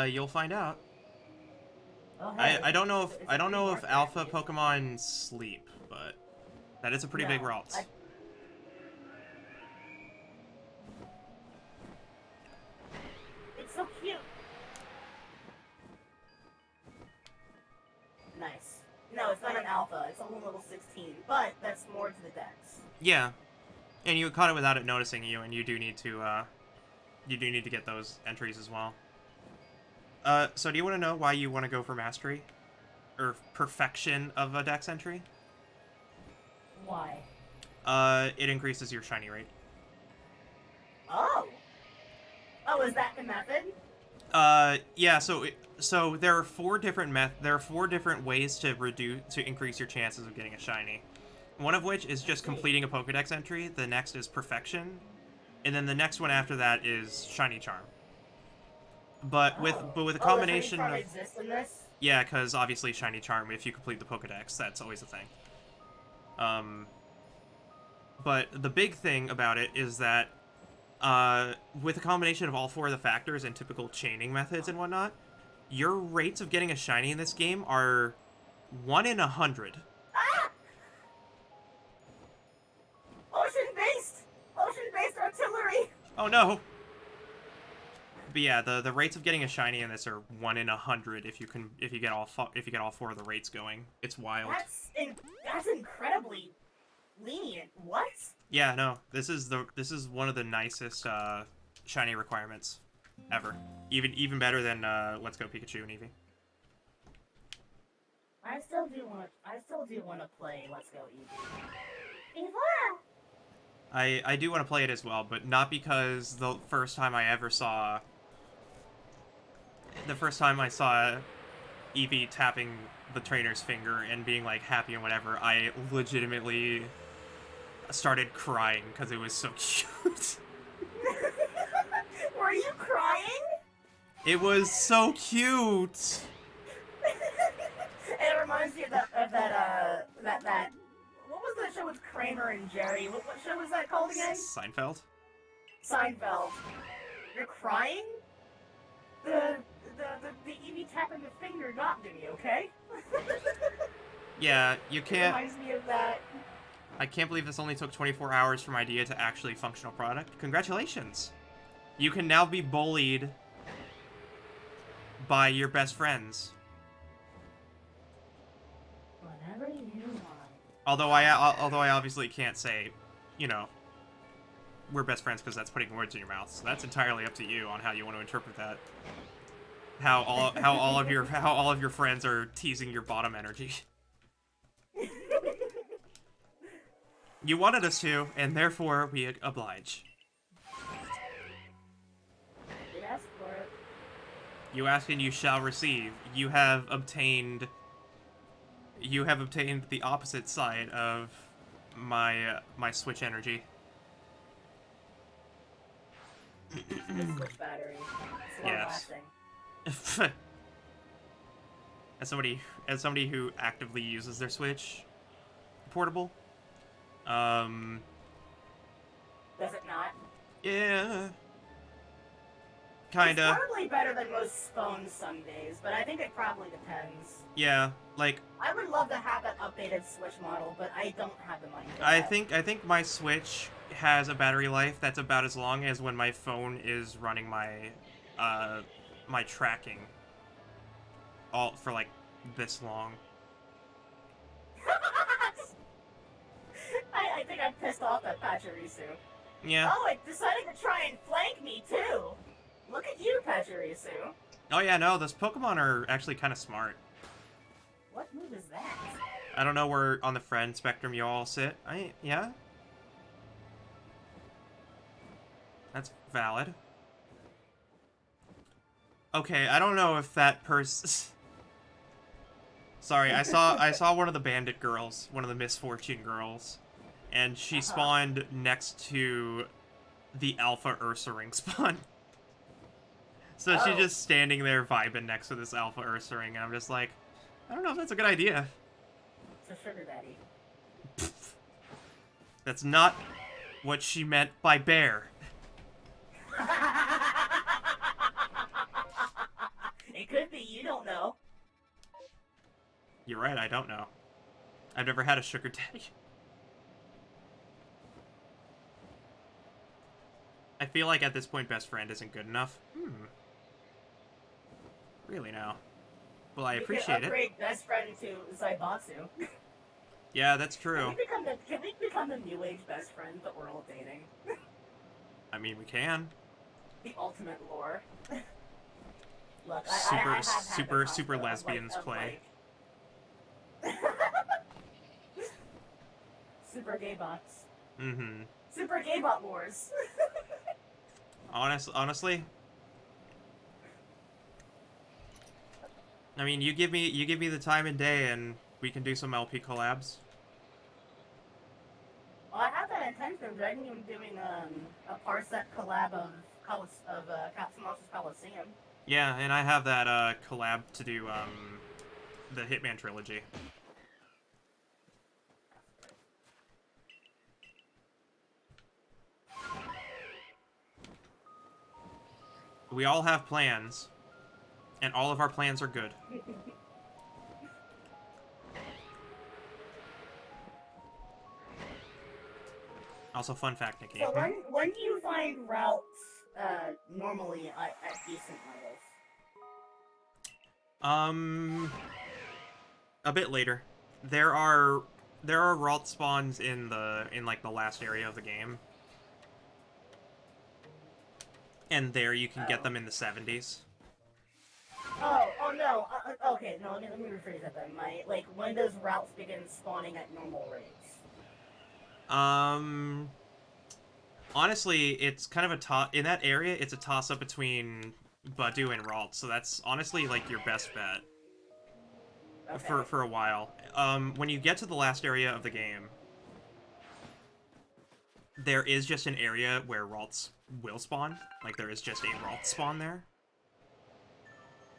You'll find out. Oh, hey, I don't know if alpha Pokemon sleep, but that is a pretty big Ralts. Nice. No, it's not an alpha. It's only level 16, but that's more to the dex. Yeah, and you caught it without it noticing you, and you do need to get those entries as well. So do you want to know why you want to go for mastery? Or perfection of a dex entry? Why? It increases your shiny rate. Oh! Oh, is that the method? Yeah, so there are four different ways to increase your chances of getting a shiny. One of which is just completing a Pokédex entry, the next is perfection, and then the next one after that is shiny charm. But with a combination the shiny charm of exists in this? yeah, because obviously shiny charm, if you complete the Pokédex, that's always a thing. But the big thing about it is that with a combination of all four of the factors and typical chaining methods and whatnot, your rates of getting a shiny in this game are 1 in 100. Ah! Ocean-based artillery! Oh no! But yeah, the rates of getting a shiny in this are 1 in 100 if you get all four of the rates going. It's wild. That's incredibly lenient. What? Yeah, no. This is one of the nicest shiny requirements ever. Even better than Let's Go Pikachu and Eevee. I still do want to play Let's Go Eevee. Eevee! I do want to play it as well, but not because the first time I saw Eevee tapping the trainer's finger and being like happy and whatever, I legitimately started crying because it was so cute. Were you crying? It was so cute. It reminds me of that what was the show with Kramer and Jerry? What show was that called again? Seinfeld. Seinfeld. You're crying? The Eevee tapping the finger got to me, okay? Yeah, you can't. It reminds me of that. I can't believe this only took 24 hours from idea to actually functional product. Congratulations. You can now be bullied by your best friends. Whatever you want. Although I obviously can't say, you know, we're best friends because that's putting words in your mouth. So that's entirely up to you on how you want to interpret that. How all of your friends are teasing your bottom energy. You wanted us to, and therefore we oblige. You asked for it. You ask and you shall receive. You have obtained the opposite side of my Switch energy. The Switch battery. It's Yes. long-lasting. As somebody who actively uses their Switch portable, Does it not? yeah, kinda. It's probably better than most phones some days, but I think it probably depends. Yeah, like I would love to have that updated Switch model, but I don't have the money for I that. think my Switch has a battery life that's about as long as when my phone is running my my tracking all for like this long. I think I'm pissed off at Pachirisu. Yeah. Oh, it decided to try and flank me too. Look at you, Pachirisu. Oh yeah, no, those Pokemon are actually kind of smart. What move is that? I don't know where on the friend spectrum you all sit. Yeah. That's valid. Okay, I don't know if that person. Sorry, I saw one of the bandit girls, one of the misfortune girls, and she spawned next to the Alpha Ursaring spawn. So she's just standing there vibing next to this Alpha Ursaring, and I'm just like, I don't know if that's a good idea. It's a sugar daddy. That's not what she meant by bear. It could be, you don't know. You're right, I don't know. I've never had a sugar daddy. I feel like at this point best friend isn't good enough. Really now. Well, I We can appreciate it. upgrade best friend to Zaibatsu. Yeah, that's Can true. can we become the new age best friend, but we're all dating? I mean, we can. The ultimate lore. Look, I Super, have had the super combo lesbians play. Super gay bots. Mm-hmm. Super gay bot wars. Honestly, I mean, you give me the time and day, and we can do some LP collabs. Well, I have that intention, but I think I'm doing a Parsec collab of Captain Monsters Coliseum. Yeah, and I have that collab to do the Hitman trilogy. We all have plans, and all of our plans are good. Also, fun fact, Nikki. So when do you find routes normally at decent levels? A bit later. There are Ralt spawns in like the last area of the game. And there you can get them in the 70s. Oh no. Okay, no. Let me rephrase that then. When does routes begin spawning at normal rates? Honestly, it's kind of a toss in that area. It's a toss up between Badu and Ralt, so that's honestly like your best bet. Okay. For a while. When you get to the last area of the game, there is just an area where Ralts will spawn. Like, there is just a Ralt spawn there.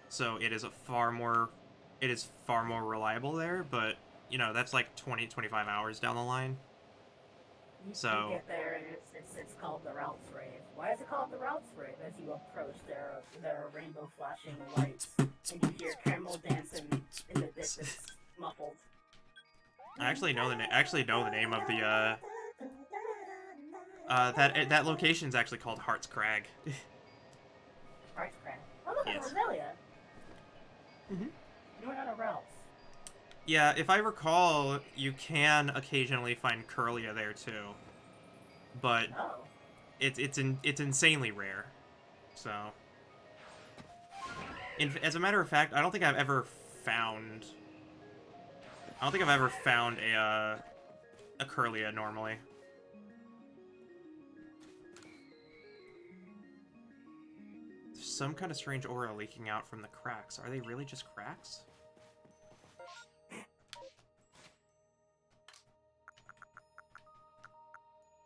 So it is far more reliable there, but, you know, that's like 20, 25 hours down the line. You get there and it's called the routes rave. Why is it called the routes rave? As you approach, there are rainbow flashing lights, and you hear Caramel dancing in the distance, muffled. I actually know the name of the that location's actually called Heart's Crag. Heart's Crag. Oh look, Yes. Roselia. You're out of routes. Yeah, if I recall, you can occasionally find Curlia there too, but it's insanely rare. So, as a matter of fact, I don't think I've ever found a Curlia normally. There's some kind of strange aura leaking out from the cracks. Are they really just cracks?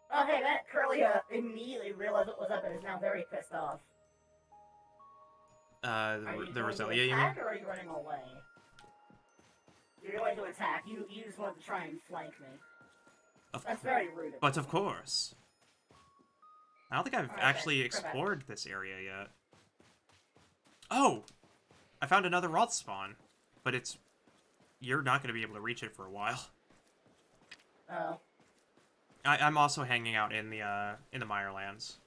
Oh hey, that Curlia immediately realized what was up and is now very pissed off. The Roselia, you mean? Or are you running away? You're going to attack. You just want to try and flank me. That's very rude. But of course. I don't think I've actually explored this area yet. Oh! I found another Ralt spawn. But you're not going to be able to reach it for a while. Oh. I'm also hanging out in the Mirelands.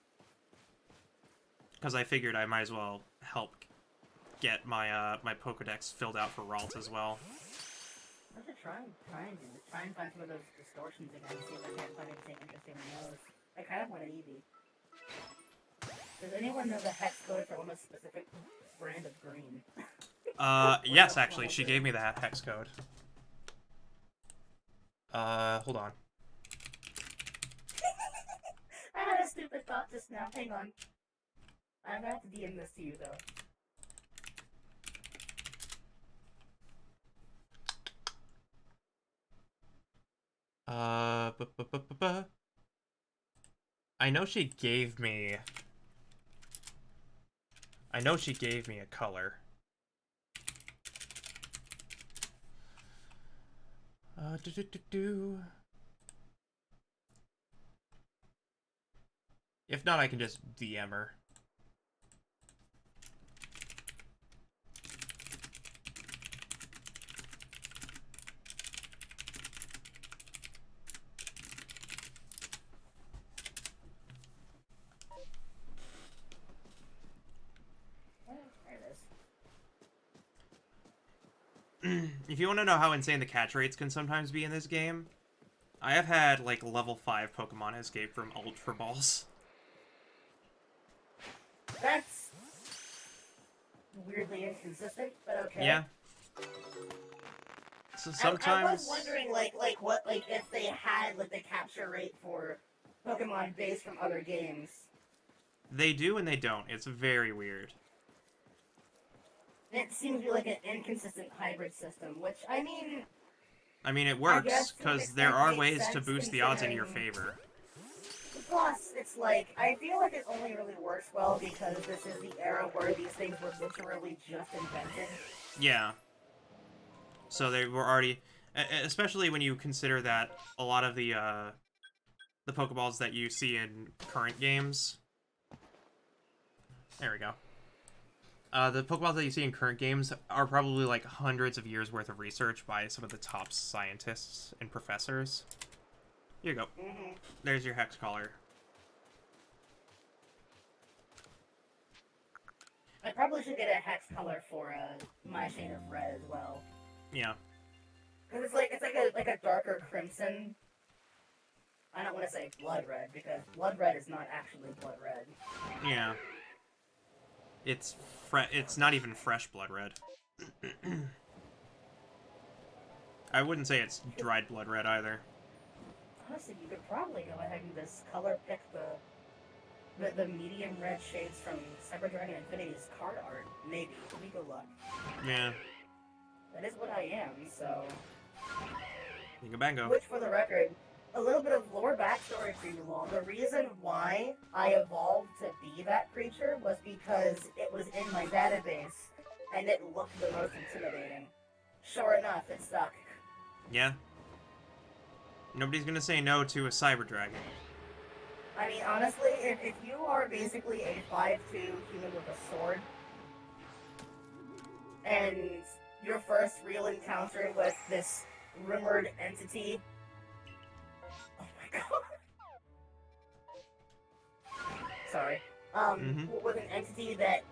Because I figured I might as well help get my my Pokedex filled out for Ralt as well. I should try and find some of those distortions again, see if I can find anything interesting in those. I kind of want an Eevee. Does anyone know the hex code for almost specific brand of green? Yes, actually, she gave me the hex code. Hold on. I had a stupid thought just now. Hang on. I'm gonna have to DM this to you, though. I know she gave me a color. If not, I can just DM her. If you want to know how insane the catch rates can sometimes be in this game, I have had, like, level 5 Pokemon escape from Ultra Balls. That's weirdly inconsistent, but okay. Yeah. So sometimes... I was wondering, like if they had, like, the capture rate for Pokemon based from other games. They do and they don't. It's very weird. It seems to be like an inconsistent hybrid system, which, I mean, it works, because there are ways to boost the odds in your favor. Plus, it's like, I feel like it only really works well because this is the era where these things were literally just invented. Yeah. So they were already... Especially when you consider that a lot of the Pokeballs that you see in current games... There we go. The Pokeballs that you see in current games are probably like hundreds of years worth of research by some of the top scientists and professors. Here you go. Mm-hmm. There's your Hex Collar. I probably should get a Hex Color for my shade of red as well. Yeah. Because it's like a darker crimson. I don't want to say blood red, because blood red is not actually blood red. Yeah. It's not even fresh blood red. I wouldn't say it's dried blood red either. Honestly, you could probably go ahead and just color pick the medium red shades from Cyber Dragon Infinity's card art. Maybe. Let me go look. Yeah. That is what I am, so... Bingo bango. Which, for the record, a little bit of lore backstory for you all. The reason why I evolved to be that creature was because it was in my database, and it looked the most intimidating. Sure enough, it stuck. Yeah. Nobody's gonna say no to a Cyber Dragon. I mean, honestly, if you are basically a 5'2" human with a sword, and your first real encounter with this rumored entity... Oh my god. Sorry. With an entity that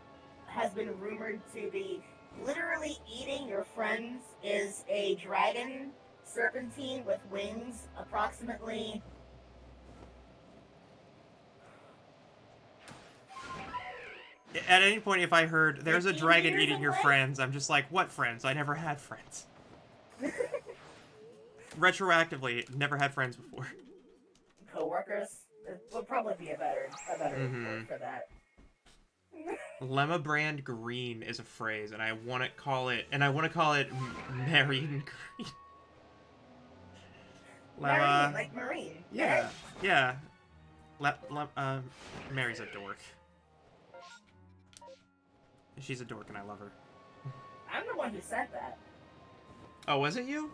has been rumored to be literally eating your friends, is a dragon serpentine with wings approximately... At any point, if I heard, there's a 15 dragon years eating your away? friends, I'm just like, what friends? I never had friends. Retroactively, never had friends before. Co-workers? It would probably be a better word for that. Lemma brand green is a phrase, and I want to call it Marion Green. Marine, like marine. Yeah, yeah. Mary's a dork. She's a dork, and I love her. I'm the one who said that. Oh, was it you?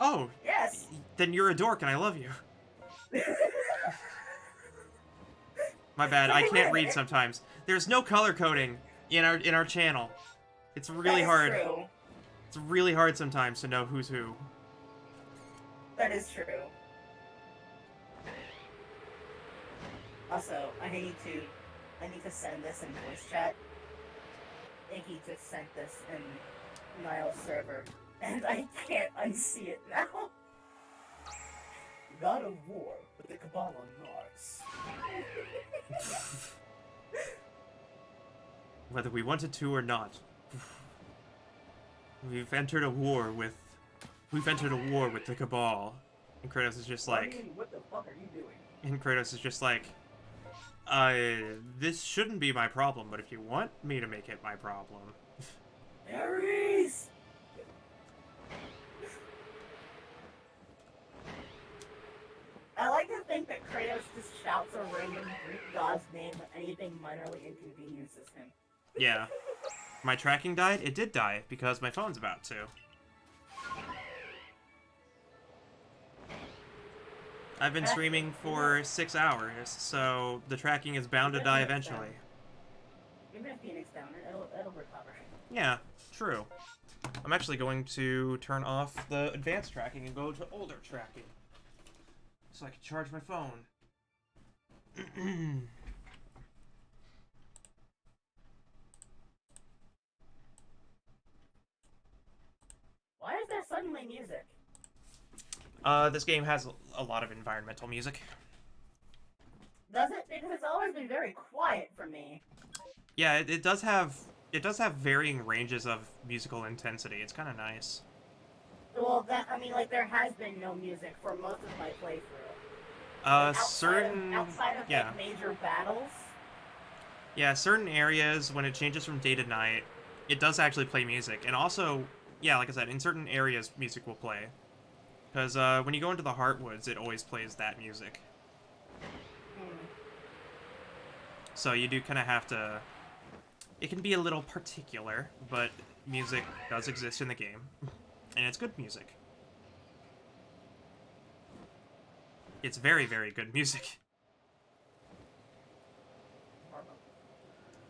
Oh. Yes. Then you're a dork, and I love you. My bad. I can't read sometimes. There's no color coding in our channel. It's really hard. True. It's really hard sometimes to know who's who. That is true. Also, I need to send this in voice chat. Inky just sent this in Niall's server, and I can't unsee it now. God of War with the Cabal on Mars. Whether we wanted to or not, we've entered a war with the Cabal. And Kratos is just like, I mean, what the fuck are you doing? And Kratos is just like, this shouldn't be my problem, but if you want me to make it my problem. Ares! I like to think that Kratos just shouts a random Greek god's name when anything minorly inconveniences him. Yeah. My tracking died? It did die, because my phone's about to. I've been streaming for 6 hours, so the tracking is bound to die eventually. Even if Phoenix down, it'll recover. Yeah, true. I'm actually going to turn off the advanced tracking and go to older tracking, so I can charge my phone. Why is there suddenly music? This game has a lot of environmental music. Does it? Because it's always been very quiet for me. Yeah, it does have varying ranges of musical intensity. It's kind of nice. Well, I mean, like, there has been no music for most of my playthrough. Outside of yeah. like, major battles. Yeah, certain areas, when it changes from day to night, it does actually play music. And also, yeah, like I said, in certain areas, music will play. Because when you go into the Heartwoods, it always plays that music. So you do kind of have to... It can be a little particular, but music does exist in the game. And it's good music. It's very, very good music.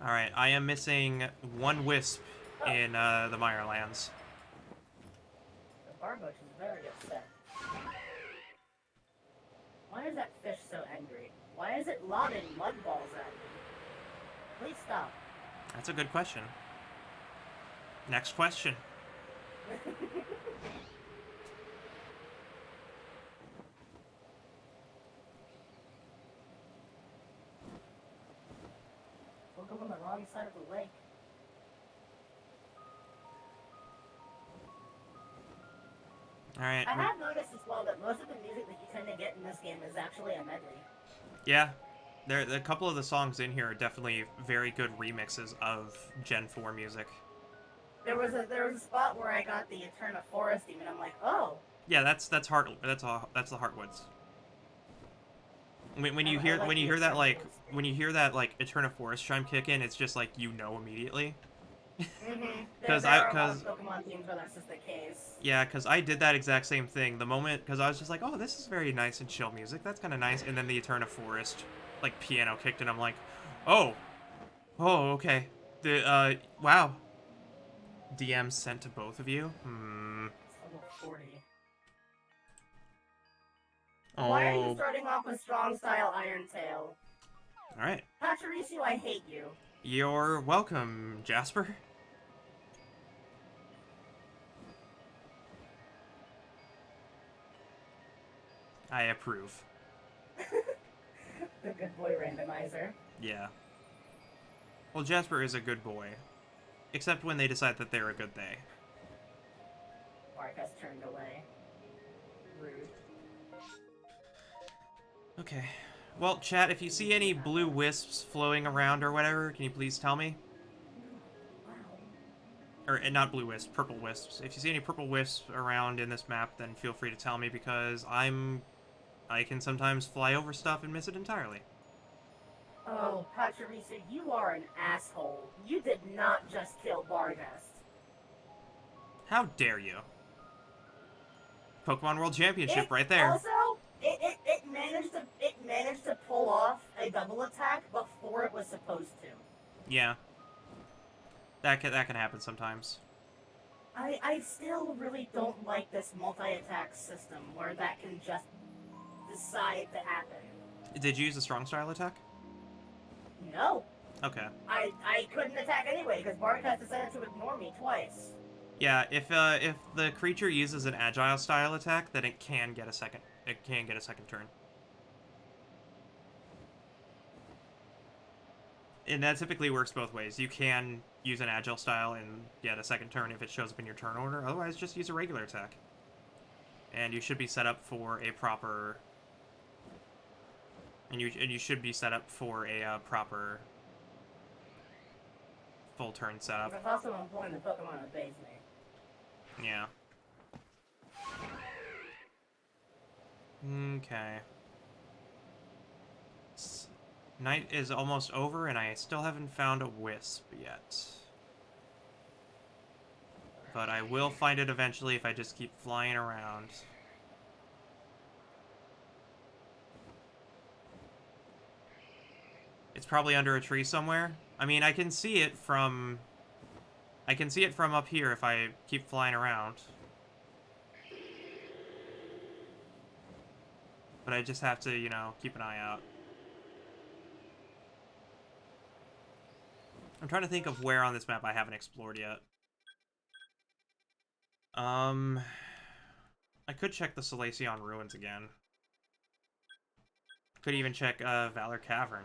Alright, I am missing one wisp in the Mirelands. The Barbush is very upset. Why is that fish so angry? Why is it lobbing mud balls at me? Please stop. That's a good question. Next question. We'll go on the wrong side of the lake. Alright. I have noticed as well that most of the music that you tend to get in this game is actually a medley. Yeah. A couple of the songs in here are definitely very good remixes of Gen 4 music. There was a spot where I got the Eterna Forest theme, and I'm like, oh. Yeah, that's the Heartwoods. When you hear that Eterna Forest chime kick in, it's just like you know immediately. Because Pokemon themes where that's just the case. Yeah, because I did that exact same thing. The moment, because I was just like, oh, this is very nice and chill music. That's kind of nice. And then the Eterna Forest, like, piano kicked, and I'm like, oh, okay. Wow. DM sent to both of you? It's level 40. Oh. Why are you starting off with strong style Iron Tail? Alright. Pachirisu, I hate you. You're welcome, Jasper. I approve. The good boy randomizer. Yeah. Well, Jasper is a good boy. Except when they decide that they're a good they. Mark has turned away. Rude. Okay. Well, chat, if you see any blue wisps floating around or whatever, can you please tell me? Wow. Or, not blue wisps, purple wisps. If you see any purple wisps around in this map, then feel free to tell me, because I can sometimes fly over stuff and miss it entirely. Oh, Pachirisu, you are an asshole. You did not just kill Barghest. How dare you? Pokemon World Championship right there. Also, it managed to pull off a double attack before it was supposed to. Yeah. That can happen sometimes. I still really don't like this multi-attack system where that can just decide to happen. Did you use a strong style attack? No. Okay. I couldn't attack anyway because Barghest decided to ignore me twice. Yeah, if the creature uses an agile style attack, then it can get a second turn. And that typically works both ways. You can use an agile style and get a second turn if it shows up in your turn order. Otherwise, just use a regular attack. And you should be set up for a proper... And you should be set up for a proper full turn setup. But also employing the Pokemon obeys me. Yeah. Okay. Night is almost over, and I still haven't found a wisp yet. But I will find it eventually if I just keep flying around. It's probably under a tree somewhere. I mean, I can see it from up here if I keep flying around. But I just have to, you know, keep an eye out. I'm trying to think of where on this map I haven't explored yet. I could check the Salacion Ruins again. Could even check Valor Cavern.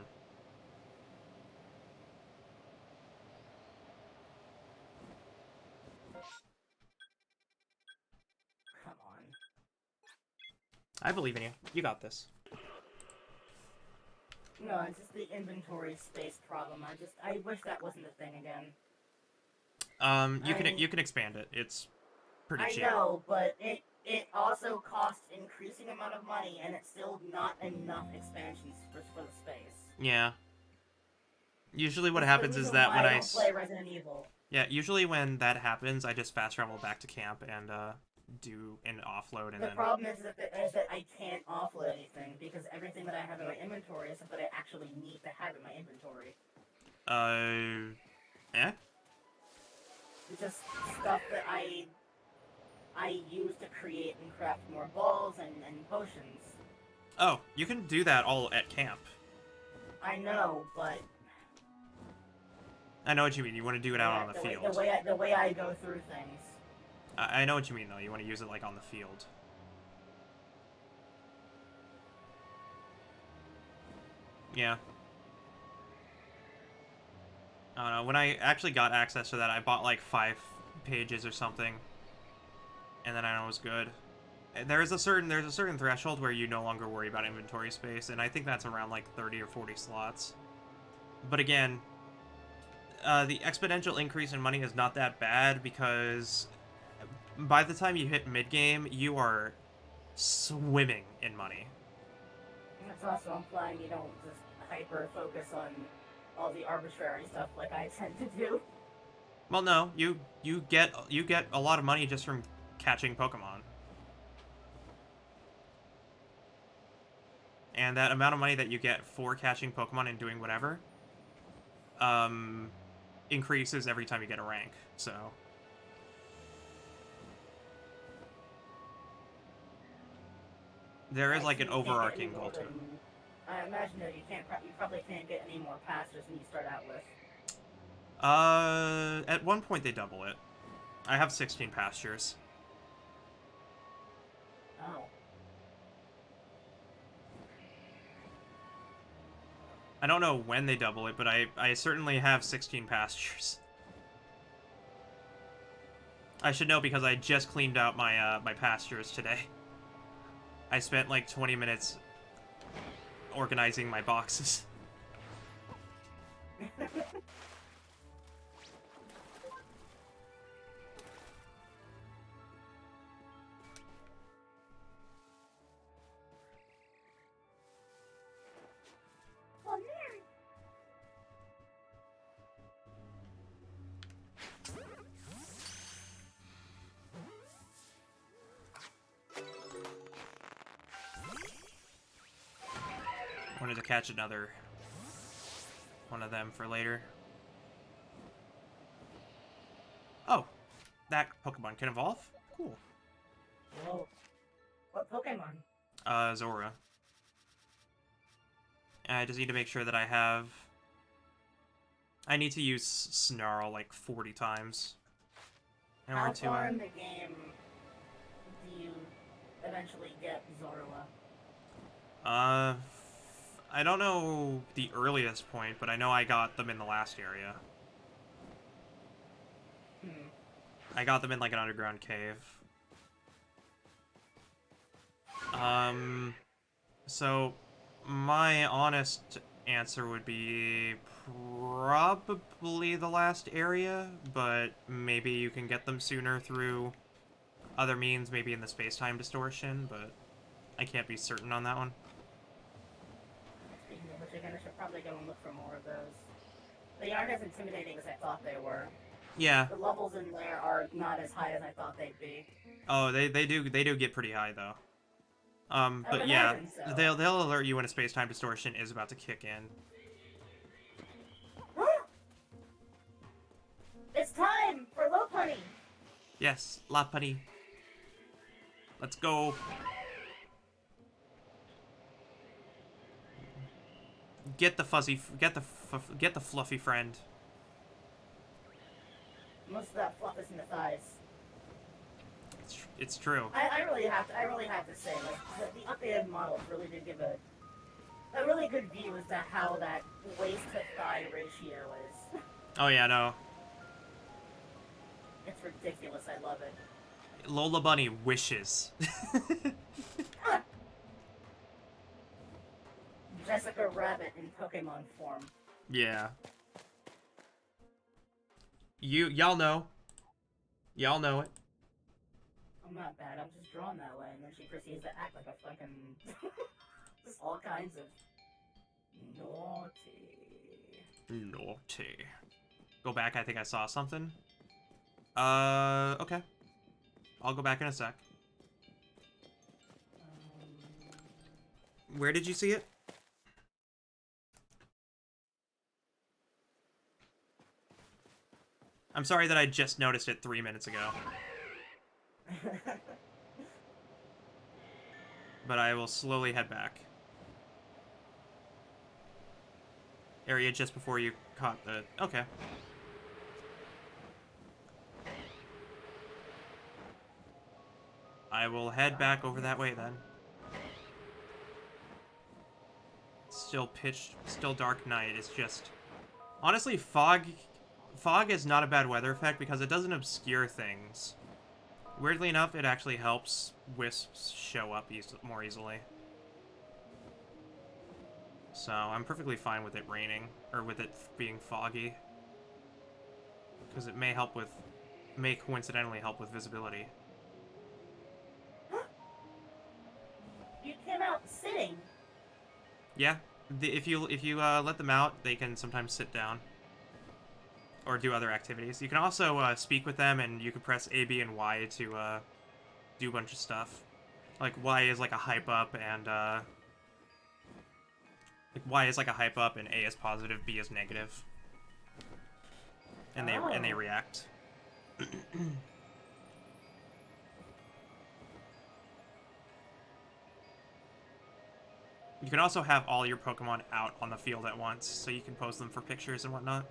Come on. I believe in you. You got this. No, it's just the inventory space problem. I wish that wasn't a thing again. You can expand it. It's pretty cheap. I know, but it also costs increasing amount of money, and it's still not enough expansions for the space. Yeah. Usually what happens is that when I play Resident Evil. Yeah, usually when that happens, I just fast travel back to camp and do an offload, and the then... problem is that I can't offload anything, because everything that I have in my inventory is stuff that I actually need to have in my inventory. Eh? It's just stuff that I use to create and craft more balls and potions. Oh, you can do that all at camp. I know, but... I know what you mean. You want to do it out on the field. The way I go through things. I know what you mean, though. You want to use it, like, on the field. Yeah. I don't know. When I actually got access to that, I bought, like, 5 pages or something. And then I know it was good. There's a certain threshold where you no longer worry about inventory space, and I think that's around, like, 30 or 40 slots. But again... the exponential increase in money is not that bad, because by the time you hit mid-game, you are swimming in money. That's also implying you don't just hyper-focus on all the arbitrary stuff like I tend to do. Well, no, you get a lot of money just from catching Pokemon. And that amount of money that you get for catching Pokemon and doing whatever, increases every time you get a rank, so... There is, like, an overarching goal to it. I imagine that you probably can't get any more pastures than you start out with. At one point they double it. I have 16 pastures. Oh. I don't know when they double it, but I certainly have 16 pastures. I should know because I just cleaned out my my pastures today. I spent like 20 minutes organizing my boxes. Wanted to catch another one of them for later. Oh, that Pokemon can evolve? Cool. Whoa. What Pokemon? Zora. I just need to make sure that I have... I need to use Snarl like 40 times. How far in the game do you eventually get Zorua? I don't know the earliest point, but I know I got them in the last area. I got them in like an underground cave. So my honest answer would be probably the last area, but maybe you can get them sooner through other means, maybe in the space-time distortion, but I can't be certain on that one. Speaking of which, again, I should probably go and look for more of those. They aren't as intimidating as I thought they were. Yeah. The levels in there are not as high as I thought they'd be. Oh, they do get pretty high though. But yeah, so. they'll alert you when a space-time distortion is about to kick in. It's time for Lopunny! Yes, Lopunny. Let's go. Get the fluffy friend. Most of that fluff is in the thighs. It's true. I really have to say, like, the updated models really did give a really good view as to how that waist to thigh ratio is. Oh yeah, no. It's ridiculous. I love it. Lola Bunny wishes. Jessica Rabbit in Pokemon form. Yeah. Y'all know. Y'all know it. I'm not bad. I'm just drawn that way, and then she proceeds to act like a fucking just all kinds of naughty. Naughty. Go back. I think I saw something. Okay. I'll go back in a sec. Where did you see it? I'm sorry that I just noticed it 3 minutes ago. But I will slowly head back. Area just before you caught the... Okay. I will head back over that way then. Still pitch, still dark night. It's just... Honestly, fog is not a bad weather effect because it doesn't obscure things. Weirdly enough, it actually helps wisps show up more easily. So I'm perfectly fine with it raining, or with it being foggy. Because it may coincidentally help with visibility. You came out sitting. Yeah, if you let them out, they can sometimes sit down. Or do other activities. You can also speak with them, and you can press A, B, and Y to do a bunch of stuff. Like Y is like a hype up, and Y is like a hype up, and A is positive, B is negative, and they react. You can also have all your Pokemon out on the field at once, so you can pose them for pictures and whatnot.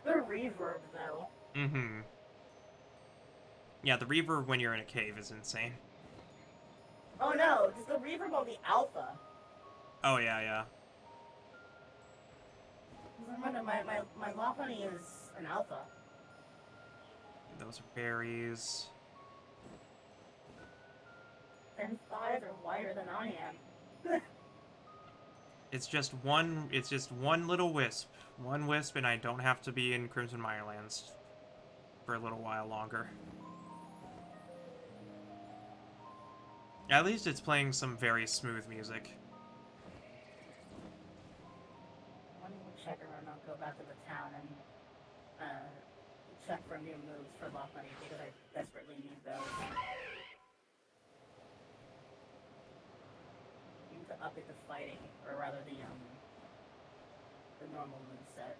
The reverb, though. Mm-hmm. Yeah, the reverb when you're in a cave is insane. Oh no, just the reverb on the alpha. Oh, yeah, yeah. Remember, my Lopunny is an alpha. Those are berries. And thighs are wider than I am. It's just one little wisp. One wisp, and I don't have to be in Crimson Mirelands for a little while longer. At least it's playing some very smooth music. Let me check around. I'll go back to the town and check for new moves for Lopunny because I desperately need those. Need to up it to fighting, or rather the normal moveset.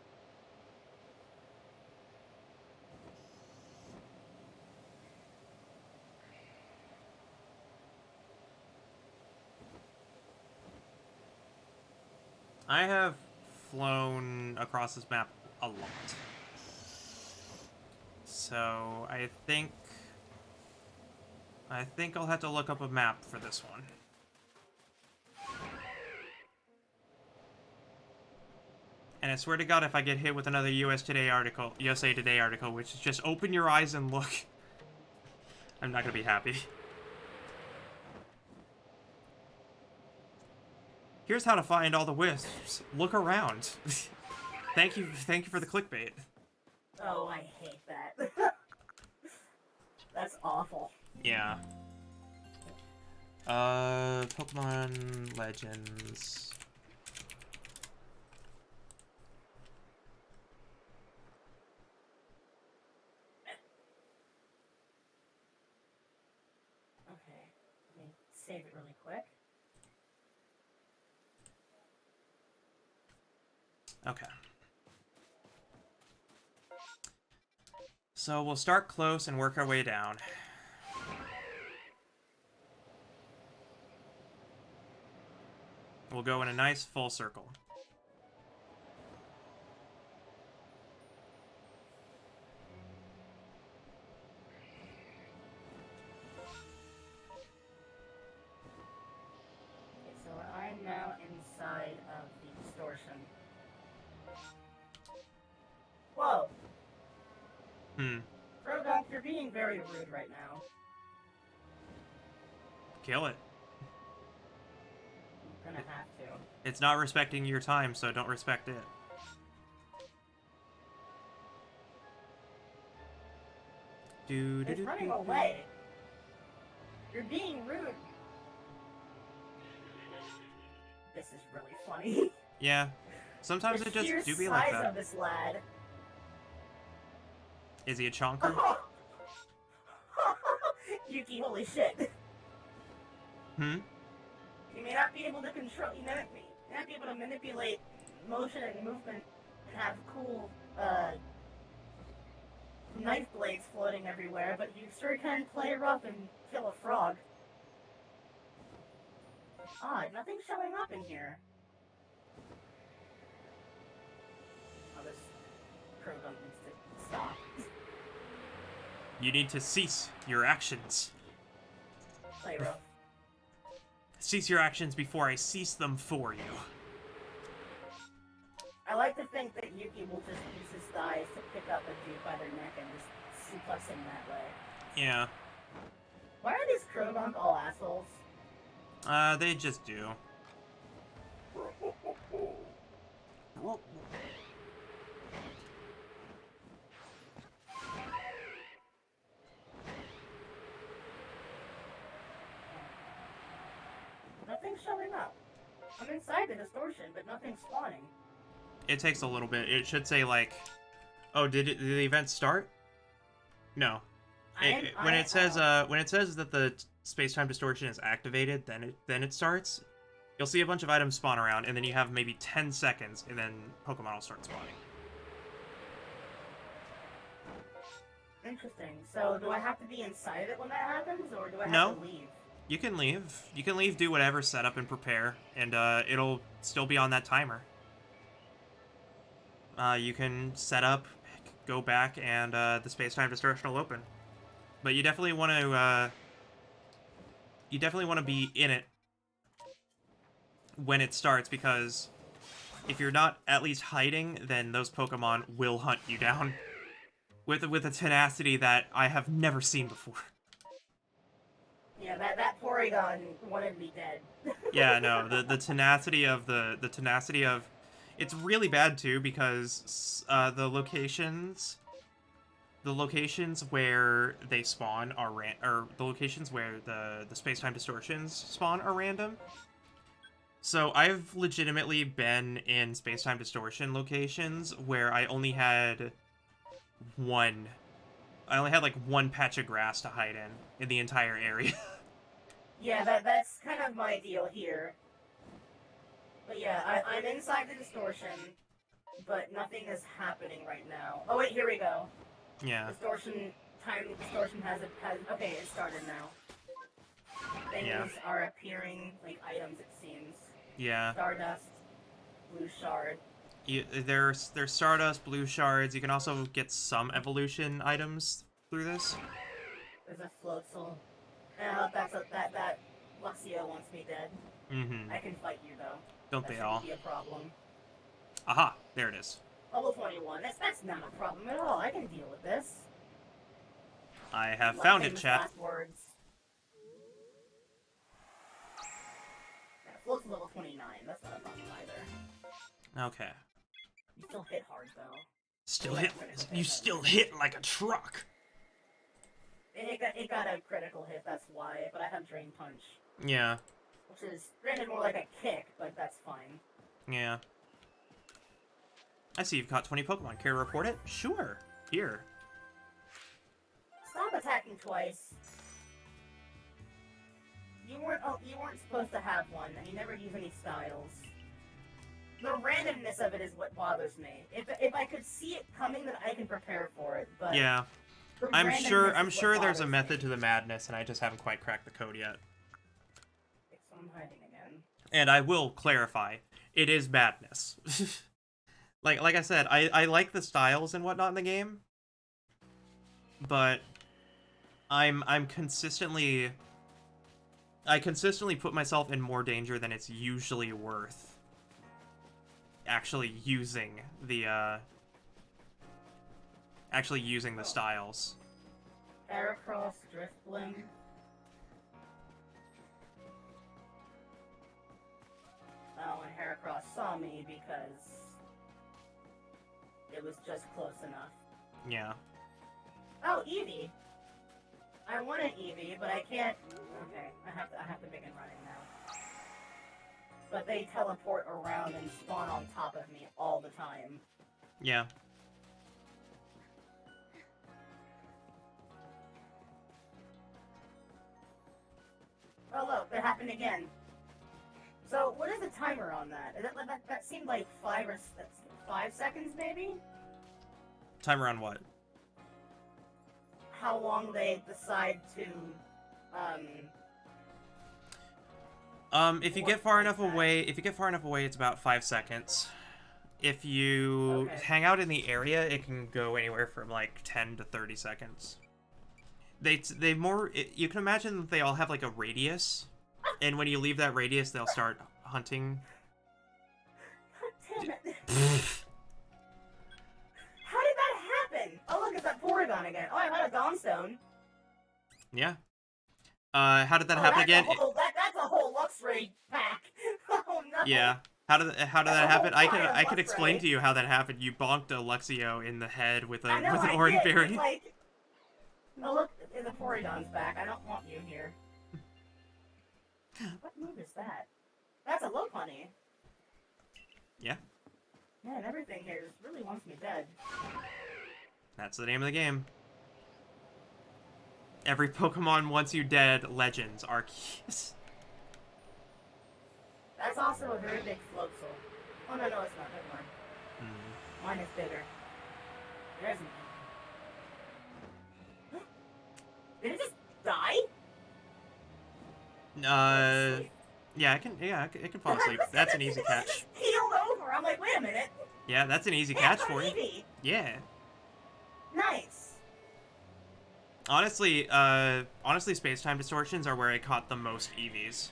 I have flown across this map a lot. So I think I'll have to look up a map for this one. And I swear to God, if I get hit with another USA Today article, which is just open your eyes and look, I'm not gonna be happy. Here's how to find all the wisps. Look around. Thank you for the clickbait. Oh, I hate that. That's awful. Yeah. Pokemon Legends. Okay, let me save it really quick. Okay. So we'll start close and work our way down. We'll go in a nice full circle. Okay, so I'm now inside of the distortion. Whoa! Krogonk, you're being very rude right now. Kill it. I'm gonna have to. It's not respecting your time, so don't respect it. It's running away. You're being rude. This is really funny. Yeah. Sometimes the it just sheer do be like size that. of this lad. Is he a chonker? Yuki, holy shit. Hmm? You may not be able to control, you may not be able to manipulate motion and movement and have cool, knife blades floating everywhere, but you sure can play rough and kill a frog. Odd, nothing's showing up in here. Oh, this Krogonk needs to stop. You need to cease your actions. Play rough. Cease your actions before I cease them for you. I like to think that Yuki will just use his thighs to pick up a dude by their neck and just suplex him that way. Yeah. Why are these Krogonk all assholes? They just do. Nothing's showing up. I'm inside the distortion, but nothing's spawning. It takes a little bit. It should say like, oh, did the event start? No. When it says that the space-time distortion is activated, then it starts. You'll see a bunch of items spawn around, and then you have maybe 10 seconds, and then Pokemon will start spawning. Interesting. So, do I have to be inside of it when that happens, or do I have to leave? You can leave. You can leave, do whatever, set up and prepare, and it'll still be on that timer. You can set up, go back, and the space-time distortion will open. But you definitely want to. You definitely want to be in it when it starts, because if you're not at least hiding, then those Pokemon will hunt you down with a tenacity that I have never seen before. Yeah, that Porygon wanted me dead. Yeah, no, the tenacity of the tenacity of, it's really bad too, because the locations where they spawn are the locations where the space-time distortions spawn are random. So I've legitimately been in space-time distortion locations where I only had like one patch of grass to hide in the entire area. Yeah, that's kind of my deal here. But yeah, I'm inside the distortion, but nothing is happening right now. Oh wait, here we go. Yeah. Distortion has okay, it started now. Things are appearing like items, it seems. Yeah. Stardust, blue shard. There's Stardust, blue shards. You can also get some evolution items through this. There's a Floatzel. That Luxio wants me dead. Mm-hmm. I can fight you though. Don't they all? Be a problem. Aha! There it is. Level 21. That's not a problem at all. I can deal with this. I have found it, chat. Last words. Yeah, Floatzel level 29. That's not a problem either. Okay. You still hit hard though. You still hit like a truck. It got a critical hit, that's why, but I have Drain Punch. Yeah. Which is, granted, more like a kick, but that's fine. Yeah. I see you've caught 20 Pokemon. Care to report it? Sure. Here. Stop attacking twice. You weren't supposed to have one, and you never use any styles. The randomness of it is what bothers me. If I could see it coming, then I can prepare for it, but... Yeah. I'm sure there's a method to the madness, and I just haven't quite cracked the code yet. So I'm hiding again. And I will clarify, it is madness. Like I said, I like the styles and whatnot in the game, but I'm consistently I consistently put myself in more danger than it's usually worth actually using the styles. Heracross Driftblim. Oh, and Heracross saw me because it was just close enough. Yeah. Oh, Eevee. I want an Eevee, but I can't. Okay, I have to begin running now. But they teleport around and spawn on top of me all the time. Yeah. Oh look, that happened again. So what is the timer on that? That seemed like 5 seconds maybe? Timer on what? How long they decide to if you get far enough away, it's about 5 seconds. If you hang out in the area, it can go anywhere from like 10 to 30 seconds. They more you can imagine that they all have like a radius, and when you leave that radius, they'll start hunting. God damn it. How did that happen? Oh look, it's that Porygon again. Oh, I had a Dawnstone. Yeah. How did that happen again? That's a whole Luxray pack. Oh no. Yeah. How did that happen? I could explain to you how that happened. You bonked a Luxio in the head with an Orange Berry. Like, oh look, the Porygon's back. I don't want you here. What move is that? That's a Lopunny. Yeah. Man, everything here just really wants me dead. That's the name of the game. Every Pokemon wants you dead. Legends. Arceus. That's also a very big Floatzel. Oh no, it's not. Never mind. Mine is bigger. There's an Did it just die? Yeah, it can fall asleep. That's an easy catch. Just healed over. I'm like, wait a minute. Yeah, that's an easy catch for you. Eevee. Yeah. Nice. Honestly, space-time distortions are where I caught the most EVs.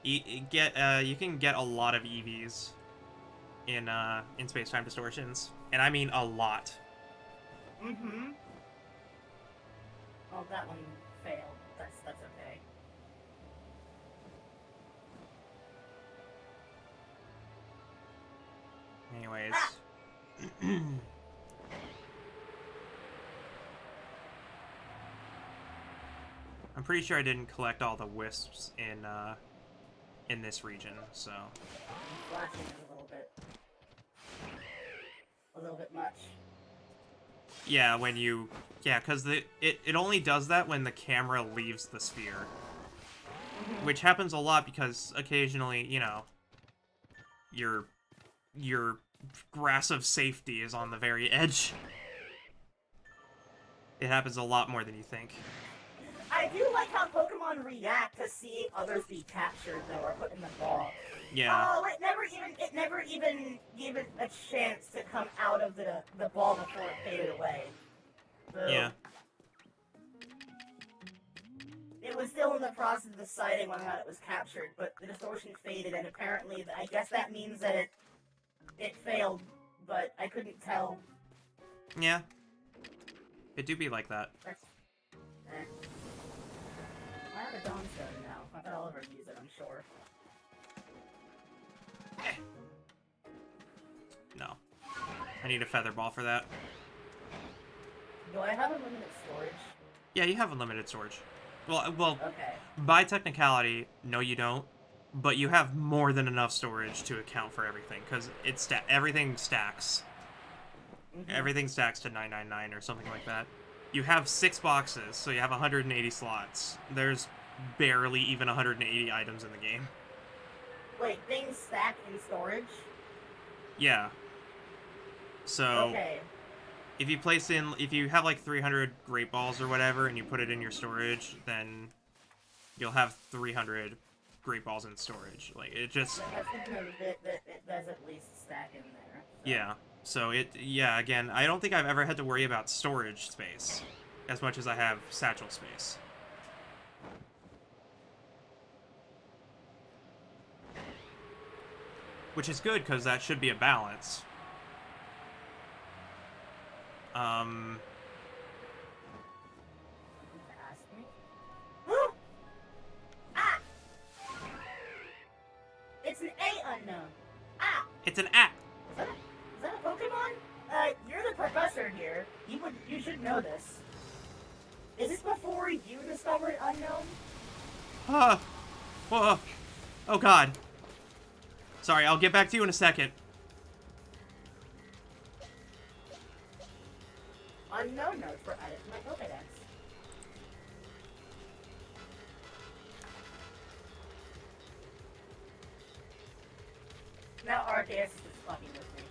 You can get a lot of EVs in space-time distortions, and I mean a lot. Mm-hmm. Oh, that one failed. That's okay. Anyways. I'm pretty sure I didn't collect all the wisps in this region, so. Flashing is a little bit much. Yeah, because it only does that when the camera leaves the sphere. Which happens a lot because occasionally, you know, your grass of safety is on the very edge. It happens a lot more than you think. I do like how Pokemon react to see others be captured, though, or put in the ball. Yeah. Oh, it never even gave it a chance to come out of the ball before it faded away. So, yeah. It was still in the process of deciding whether or not it was captured, but the distortion faded, and apparently, I guess that means that it failed, but I couldn't tell. Yeah. It do be like that. I have a Dawnstone now. I bet I'll ever use it, I'm sure. No. I need a feather ball for that. Do I have unlimited storage? Yeah, you have unlimited storage. Well, okay. By technicality, no you don't. But you have more than enough storage to account for everything, because everything stacks. Everything stacks to 999 or something like that. You have 6 boxes, so you have 180 slots. There's barely even 180 items in the game. Wait, things stack in storage? Yeah. So, okay. if you have like 300 Great Balls or whatever, and you put it in your storage, then you'll have 300 Great Balls in storage. Like, it just... It does at least stack in there. So. Yeah. So yeah, again, I don't think I've ever had to worry about storage space as much as I have satchel space. Which is good, because that should be a balance. Ah! It's an A unknown. Ah! It's an app. Is that a Pokemon? You're the professor here. You should know this. Is this before you discovered Unknown? Whoa. Oh god. Sorry, I'll get back to you in a second. Unknown notes were added to my Pokedex. Now Arceus is just fucking with me.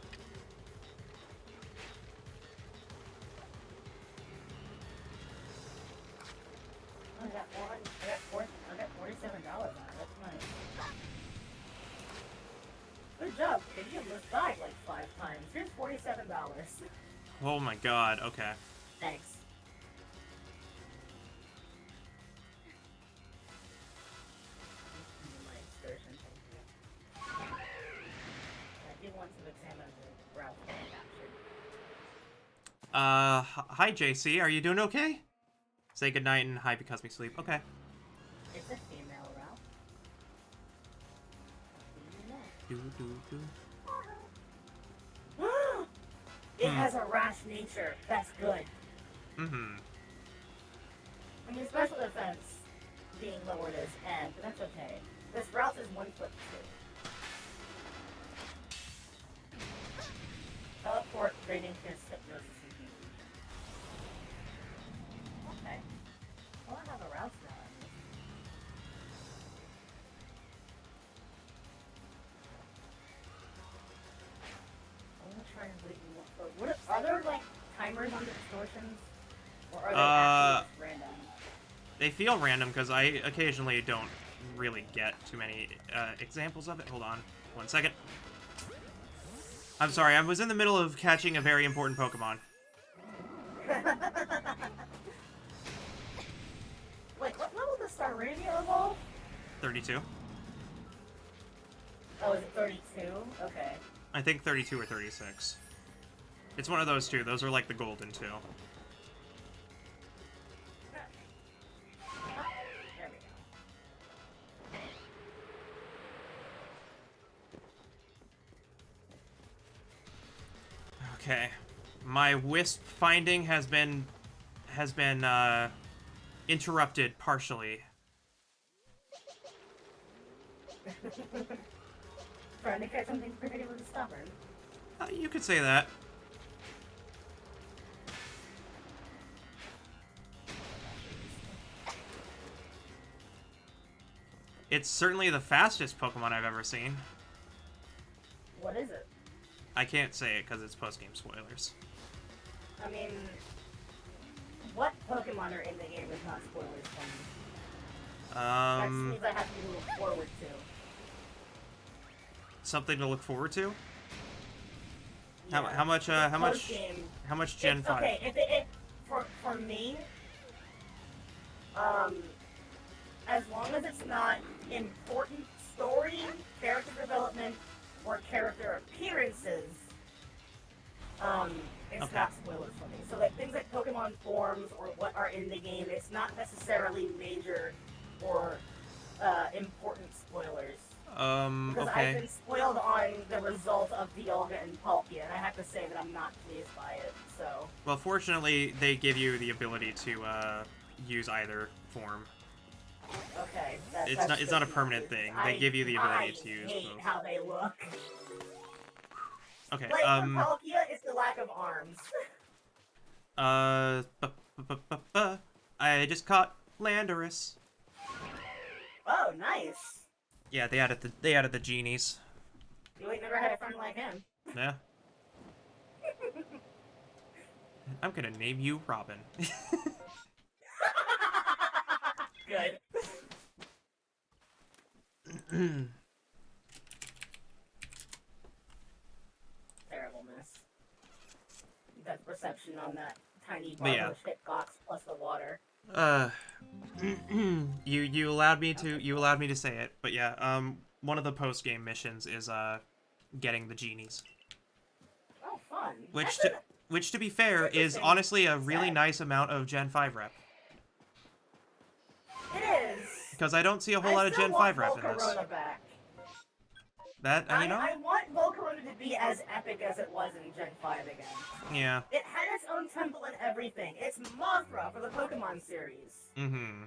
I got $47 on it. That's nice. Good job, kid. You almost died like 5 times. Here's $47. Oh my god, okay. Thanks. My excursion, thank you. I do want to examine the route that I captured. Hi JC, are you doing okay? Say goodnight and hi because we sleep. Okay. It's a female route. It has a rash nature. That's good. Mm-hmm. I mean, special defense being lowered as N, but that's okay. This route is 1 foot 2. Teleport, Radiant Kiss, Hypnosis, and Healing. Okay. Well, I have a route now. I'm gonna try and wait more. Are there, like, timers on the distortions? Or are they actually just random? They feel random because I occasionally don't really get too many examples of it. Hold on 1 second. I'm sorry, I was in the middle of catching a very important Pokemon. Wait, what level does Staravia evolve? 32. Oh, is it 32? Okay. I think 32 or 36. It's one of those two. Those are like the golden two. There we go. Okay. My wisp finding has been interrupted partially. Trying to catch something particularly stubborn. You could say that. It's certainly the fastest Pokemon I've ever seen. What is it? I can't say it because it's post-game spoilers. I mean, what Pokemon are in the game is not spoilers for me. That means I have to look forward to. Something to look forward to? Yeah. How much Gen 5? Okay, for me, as long as it's not important story, character development, or character appearances, it's not spoilers for me. So like things like Pokemon forms or what are in the game, it's not necessarily major or important spoilers. Because okay. I've been spoiled on the result of Dialga and Palkia, and I have to say that I'm not pleased by it, so... Well, fortunately, they give you the ability to, use either form. Okay, It's not a permanent thing. They give you the ability to use I hate both. how they look. Okay, Like, for Palkia, it's the lack of arms. I just caught Landorus. Oh, nice. Yeah, they added the genies. You ain't never had a friend like him. Yeah. I'm gonna name you Robin. Good. Terrible miss. That perception on that tiny But yeah. barbush hitbox plus the water. You allowed me to say it, but yeah, one of the post game missions is getting the genies. Oh, fun. Which to be fair is honestly a really nice amount of Gen 5 rep. It is. Because I don't see a whole lot of Gen 5 rep in this. Back. That, you know? I want Volcarona to be as epic as it was in Gen 5 again. Yeah. It had its own temple and everything. It's Mothra for the Pokemon series. Mm-hmm.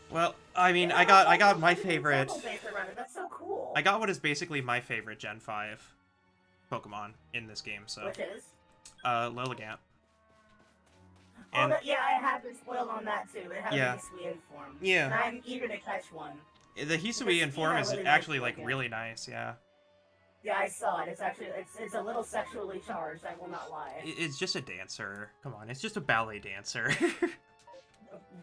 Well, I mean, I got my favorite... That's so cool. I got what is basically my favorite Gen 5 Pokemon in this game, so... Which is? Lilligant. And, yeah, I have been spoiled on that too. It has a Hisuian form. Yeah. And I'm eager to catch one. The Hisuian form is really actually, like, really nice, yeah. Yeah, I saw it. It's actually, it's a little sexually charged, I will not lie. It's just a dancer. Come on, it's just a ballet dancer.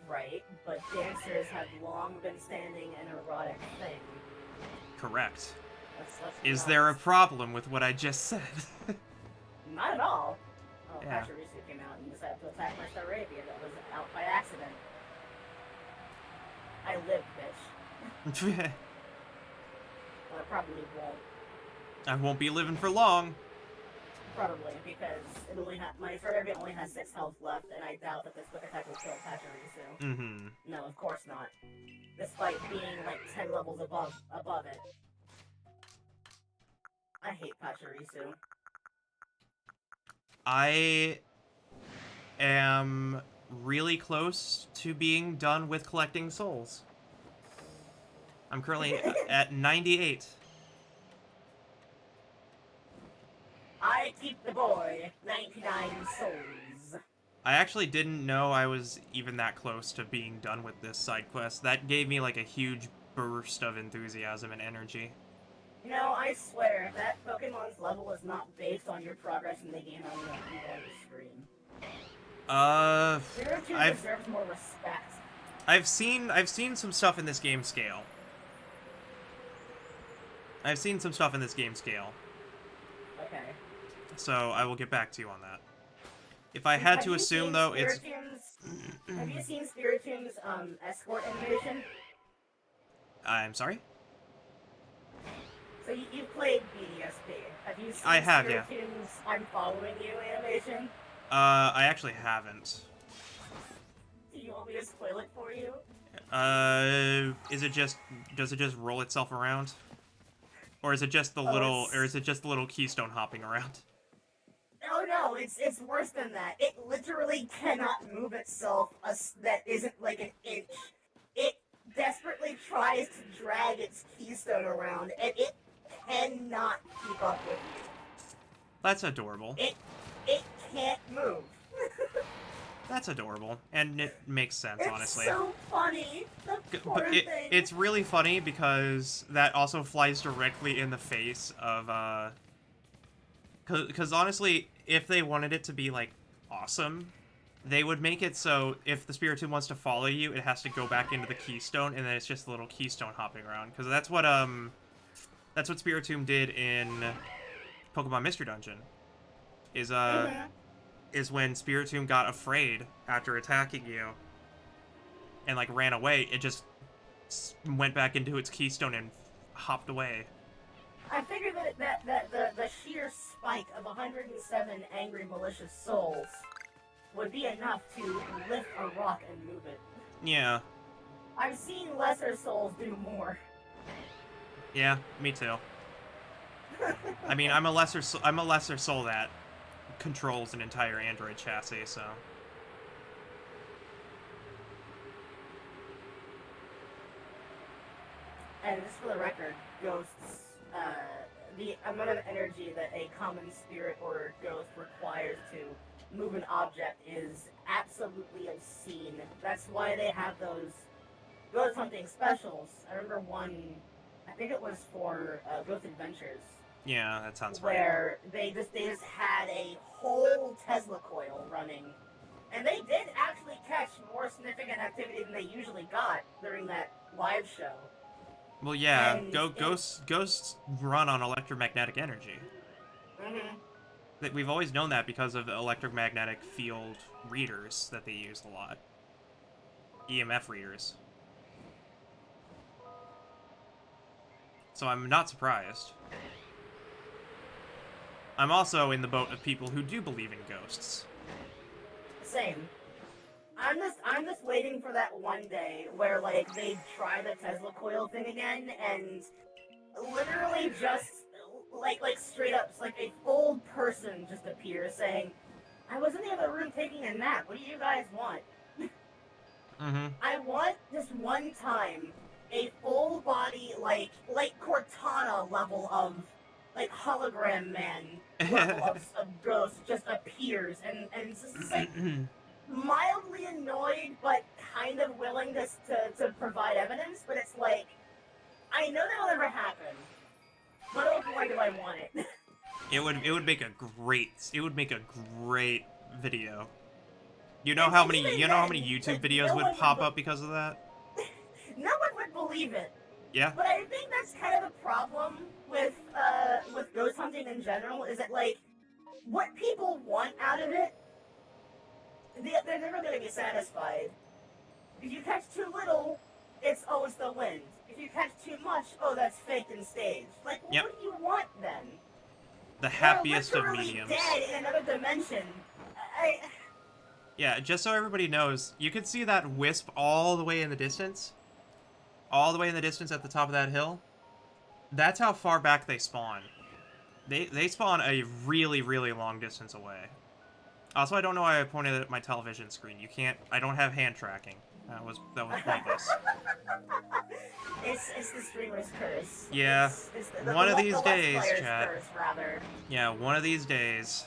Right, but dancers have long been standing an erotic thing. Correct. Let's is there a problem with what I just said? Not at all. Oh, yeah. Pachirisu came out and decided to attack my Staravia that was out by accident. I lived, bitch. Well, I probably won't. I won't be living for long. Probably, because it only my Staravia only has 6 health left, and I doubt that this quick attack will kill Pachirisu. Mm-hmm. No, of course not. Despite being like 10 levels above it. I hate Pachirisu. I am really close to being done with collecting souls. I'm currently at 98. I keep the boy 99 souls. I actually didn't know I was even that close to being done with this side quest. That gave me like a huge burst of enthusiasm and energy. You know, I swear, that Pokemon's level is not based on your progress in the game on the screen. Spiritomb deserves more respect. I've seen some stuff in this game scale. Okay. So I will get back to you on that. If I had to assume, though, it's... Have you seen Spiritomb's escort animation? I'm sorry? So you played BDSP. Have you seen I have, Spiritomb's I'm following you animation? I actually haven't. Do you want me to spoil it for you? Does it just roll itself around? Or is it just the little keystone hopping around? Oh no, it's worse than that. It literally cannot move itself that isn't like an inch. It desperately tries to drag its keystone around, and it cannot keep up with you. That's adorable. It can't move. That's adorable, and it makes sense, honestly. It's so funny. The poor thing. It's really funny because that also flies directly in the face of, Because honestly, if they wanted it to be, like, awesome, they would make it so if the Spiritomb wants to follow you, it has to go back into the keystone, and then it's just a little keystone hopping around. Because that's what Spiritomb did in Pokemon Mystery Dungeon. Is when Spiritomb got afraid after attacking you and, like, ran away, it just went back into its keystone and hopped away. I figured that the sheer spike of 107 angry malicious souls would be enough to lift a rock and move it. Yeah. I've seen lesser souls do more. Yeah, me too. I mean, I'm a lesser soul that controls an entire android chassis, so. And just for the record, ghosts, the amount of energy that a common spirit or ghost requires to move an object is absolutely obscene. That's why they have those ghost hunting specials. I remember one, I think it was for Ghost Adventures. Yeah, that sounds right. Where they just had a whole Tesla coil running. And they did actually catch more significant activity than they usually got during that live show. Well, yeah, And ghosts run on electromagnetic energy. mhm. That we've always known that because of the electromagnetic field readers that they use a lot. EMF readers. So I'm not surprised. I'm also in the boat of people who do believe in ghosts. Same. I'm just waiting for that one day where like they try the Tesla coil thing again and literally just like straight up like a full person just appears saying, I was in the other room taking a nap. What do you guys want? Mm-hmm. I want just one time a full body like Cortana level of like hologram man level of ghost just appears and it's just like mildly annoyed but kind of willing to provide evidence, but it's like I know that'll never happen. But oh boy do I want it. It would make a great video. You know And how many even YouTube like, videos no would one pop up because of that? no one would believe it. Yeah. But I think that's kind of the problem with ghost hunting in general is that like what people want out of it, they're never going to be satisfied. If you catch too little, it's the wind. If you catch too much, that's faked and staged. Like, Yep. what do you want then? The happiest of You're literally mediums. dead in another dimension. I Yeah, just so everybody knows, you can see that wisp all the way in the distance. All the way in the distance at the top of that hill. That's how far back they spawn. They spawn a really, really long distance away. Also, I don't know why I pointed at my television screen. You can't... I don't have hand tracking. That was pointless. It's the streamer's curse. Yeah. It's One of these Let's days, Player's chat. curse, rather. Yeah, one of these days.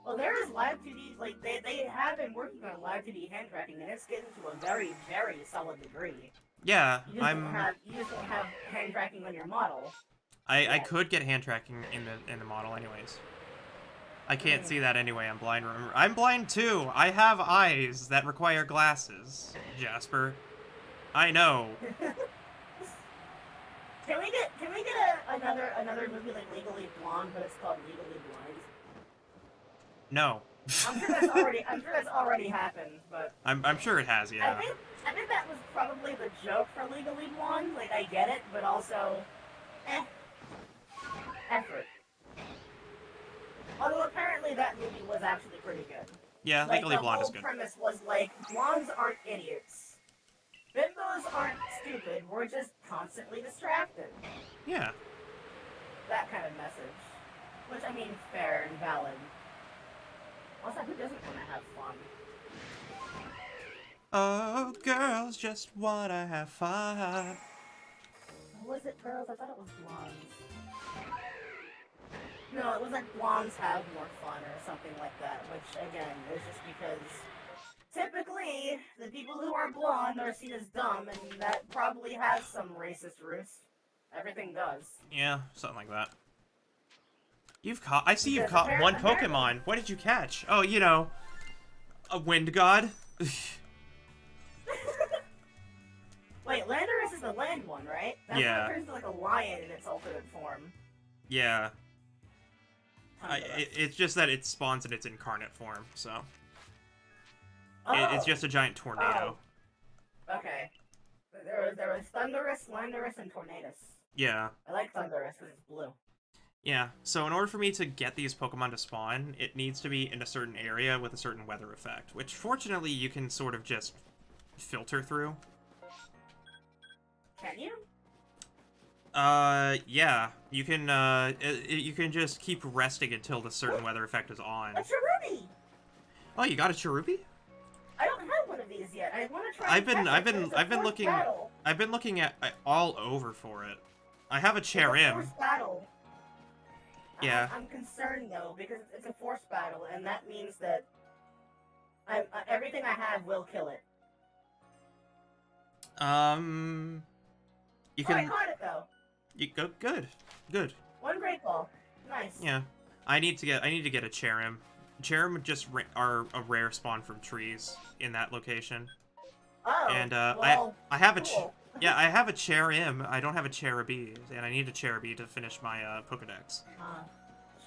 Well, there is live 2D, like, they have been working on live 2D hand tracking, and it's getting to a very, very solid degree. Yeah, You just don't have hand tracking on your model. I could get hand tracking in the model anyways. I can't see that anyway. I'm blind. Remember, I'm blind too. I have eyes that require glasses, Jasper. I know. Can we get another movie like Legally Blonde, but it's called Legally Blind? No. I'm sure that's already happened, but I'm sure it has. Yeah. I think that was probably the joke for Legally Blonde. Like I get it, but also, effort. Although apparently that movie was actually pretty good. Yeah, Like, Legally Blonde is good. The whole premise was like, blondes aren't idiots. Bimbos aren't stupid. We're just constantly distracted. Yeah. That kind of message. Which, I mean, fair and valid. Also, who doesn't want to have fun? Oh, girls just wanna have fun. Was it girls? I thought it was blondes. No, it was like blondes have more fun or something like that, which again is just because typically the people who are blonde are seen as dumb, and that probably has some racist roots. Everything does. Yeah, something like that. I see you've caught one Pokemon. What did you catch? Oh, you know, a wind god. Wait, Landorus is the land one, right? That's Yeah. what turns into like a lion in its ultimate form. Yeah. It's just that it spawns in its incarnate form, so. It's just a giant tornado. Oh. Okay. There was Thundurus, Landorus, and Tornadus. Yeah. I like Thundurus because it's blue. Yeah, so in order for me to get these Pokemon to spawn, it needs to be in a certain area with a certain weather effect, which fortunately you can sort of just filter through. Can you? Yeah. You can just keep resting until the certain weather effect is on. A Cherubi! Oh, you got a Cherubi? I don't have one of these yet. I want to try. I've been looking at all over for it. I have a Cherim. Forced battle. Yeah. I'm concerned though because it's a forced battle, and that means that everything I have will kill it. You can. I caught it though. You go good. One great ball. Nice. Yeah. I need to get a Cherim. Cherim just are a rare spawn from trees in that location. Oh. And well, I have cool. Yeah, I have a Cherim. I don't have a Cherubi, and I need a Cherubi to finish my Pokedex.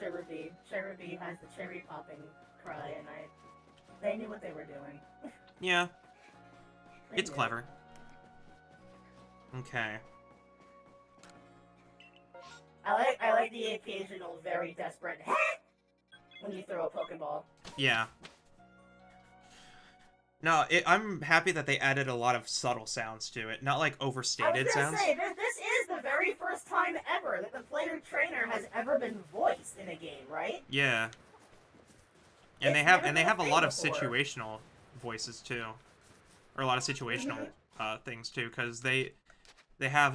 Cherubi. Cherubi has the cherry popping cry, and they knew what they were doing. Yeah. It's clever. Okay. I like the occasional very desperate when you throw a Pokeball. Yeah. No, I'm happy that they added a lot of subtle sounds to it, not like overstated sounds. I was gonna say, this is the very first time ever that the player trainer has ever been voiced in a game, right? Yeah. And they have a lot of situational voices too, or a lot of situational things too, because they have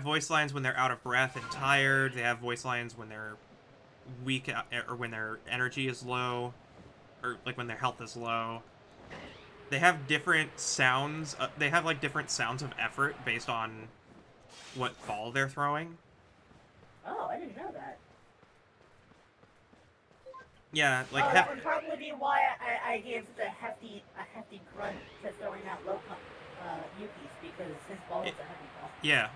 voice lines when they're out of breath and tired. They have voice lines when they're weak or when their energy is low. Or, like, when their health is low. They have different sounds. They have, like, different sounds of effort based on what ball they're throwing. Oh, I didn't know that. Yeah, like... that would probably be why I gave such a hefty grunt to throwing out low Yuki's, because his ball was a heavy ball. Yeah.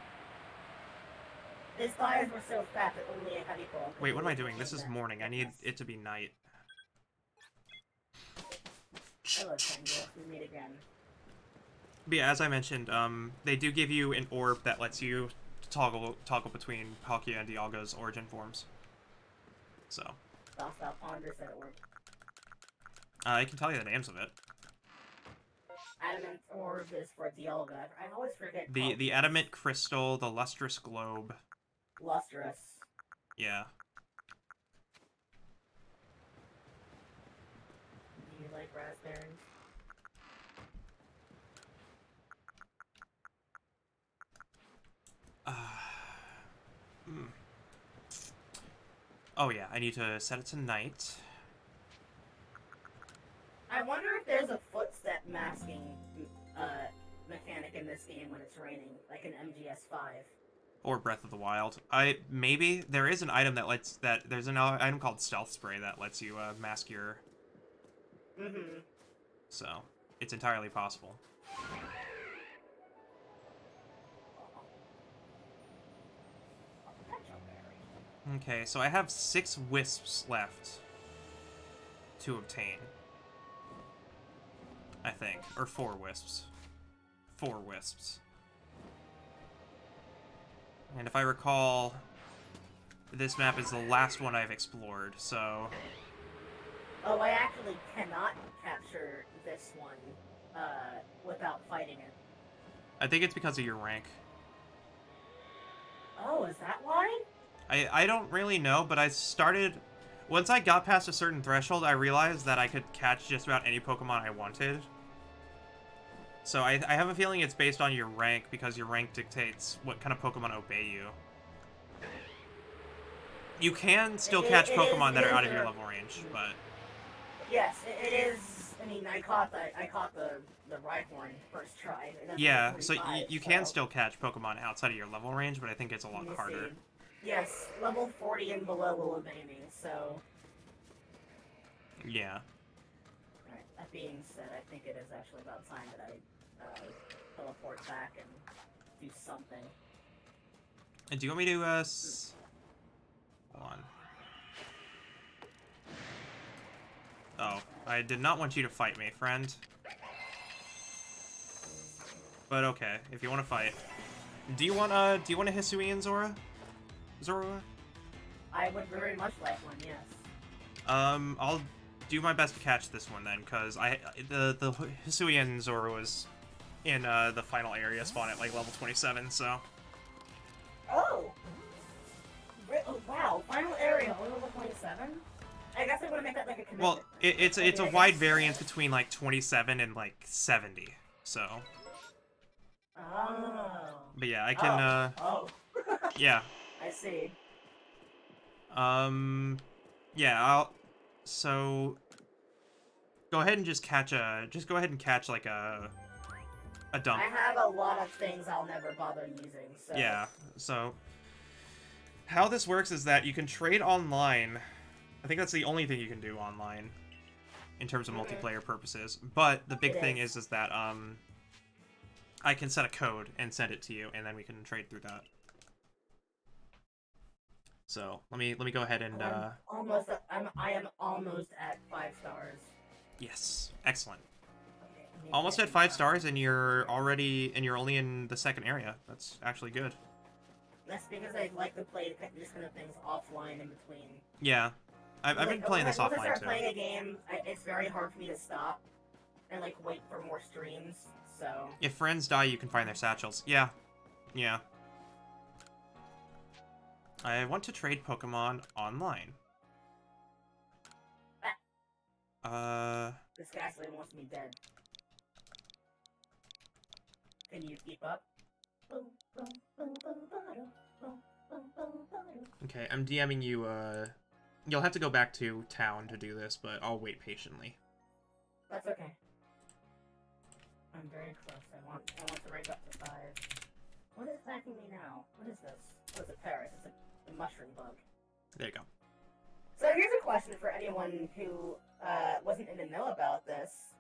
His thighs were so fat that only a heavy ball. Wait, what am I doing? This is morning. I need it to be night. Hello, Tango. We meet again. But yeah, as I mentioned, they do give you an orb that lets you toggle between Palkia and Dialga's origin forms. So. Stop ponder said orb. I can tell you the names of it. Adamant orb is for Dialga. I always forget. The adamant crystal, the lustrous globe. Lustrous. Yeah. Do you like raspberries? Oh yeah, I need to set it to night. I wonder if there's a footstep masking mechanic in this game when it's raining, like in MGS5. Or Breath of the Wild. Maybe there is an item that there's an item called Stealth Spray that lets you mask your. So it's entirely possible. Okay, so I have 6 wisps left to obtain. I think. Or 4 wisps. 4 wisps. And if I recall, this map is the last one I've explored, so... Oh, I actually cannot capture this one without fighting it. I think it's because of your rank. Oh, is that why? I don't really know, but I started... Once I got past a certain threshold, I realized that I could catch just about any Pokemon I wanted. So I have a feeling it's based on your rank, because your rank dictates what kind of Pokemon obey you. You can still catch Pokemon that are out of your level range, but... Yes, it is... I mean, I caught the Rhyhorn first try. Yeah, so you can still catch Pokemon outside of your level range, but I think it's a lot harder. Yes, level 40 and below will obey me, so... Yeah. Alright, that being said, I think it is actually about time that I teleport back and do something. And do you want me to, Hold on. Oh, I did not want you to fight me, friend. But okay, if you want to fight. Do you want a Hisuian Zora? I would very much like one, yes. I'll do my best to catch this one then, because the Hisuian Zora was in the final area spawn at like level 27, so. Oh! Wow, final area only level 27? I guess I want to make that like a commitment. Well, it's a wide variance between like 27 and like 70, so. Oh. But yeah, I can yeah. I see. Yeah, so go ahead and just catch like a dump. I have a lot of things I'll never bother using, so... Yeah, so how this works is that you can trade online. I think that's the only thing you can do online in terms of multiplayer purposes. But the big thing is that I can set a code and send it to you, and then we can trade through that. So let me go ahead and I am almost at 5 stars. yes, excellent. Okay, Almost at 5 stars, and you're only in the second area. That's actually good. That's because I like to play these kind of things offline in between. Yeah, I've been playing this once I offline start too. playing a game, it's very hard for me to stop and like wait for more streams. So If friends die, you can find their satchels. Yeah, yeah. I want to trade Pokemon online. this guy actually wants me dead. Can you keep up? Okay, I'm DMing you, you'll have to go back to town to do this, but I'll wait patiently. That's okay. I'm very close. I want to rank up to 5. What is attacking me now? What is this? Oh, it's a parrot. It's a mushroom bug. There you go. So here's a question for anyone who wasn't in the know about this.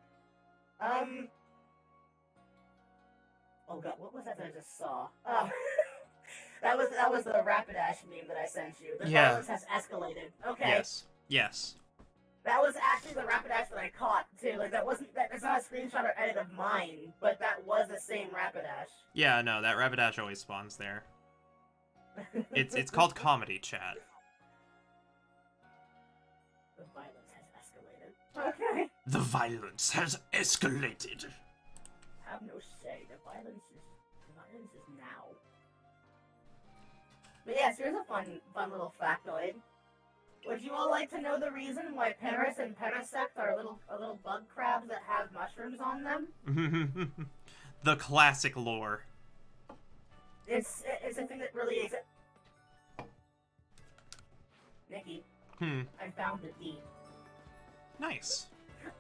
Oh god, what was that I just saw? Oh, that was the Rapidash meme that I sent you. The violence has escalated. Okay. Yes. Yes. That was actually the Rapidash that I caught too. Like that's not a screenshot or edit of mine, but that was the same Rapidash. Yeah, no, that Rapidash always spawns there. It's called comedy, chat. The violence has escalated. Okay. The violence has escalated. Have no say. The violence is now. But yes, here's a fun little factoid. Would you all like to know the reason why Paris and Parasect are little bug crabs that have mushrooms on them? The classic lore. It's a thing that really is. Nikki, I found the D. Nice.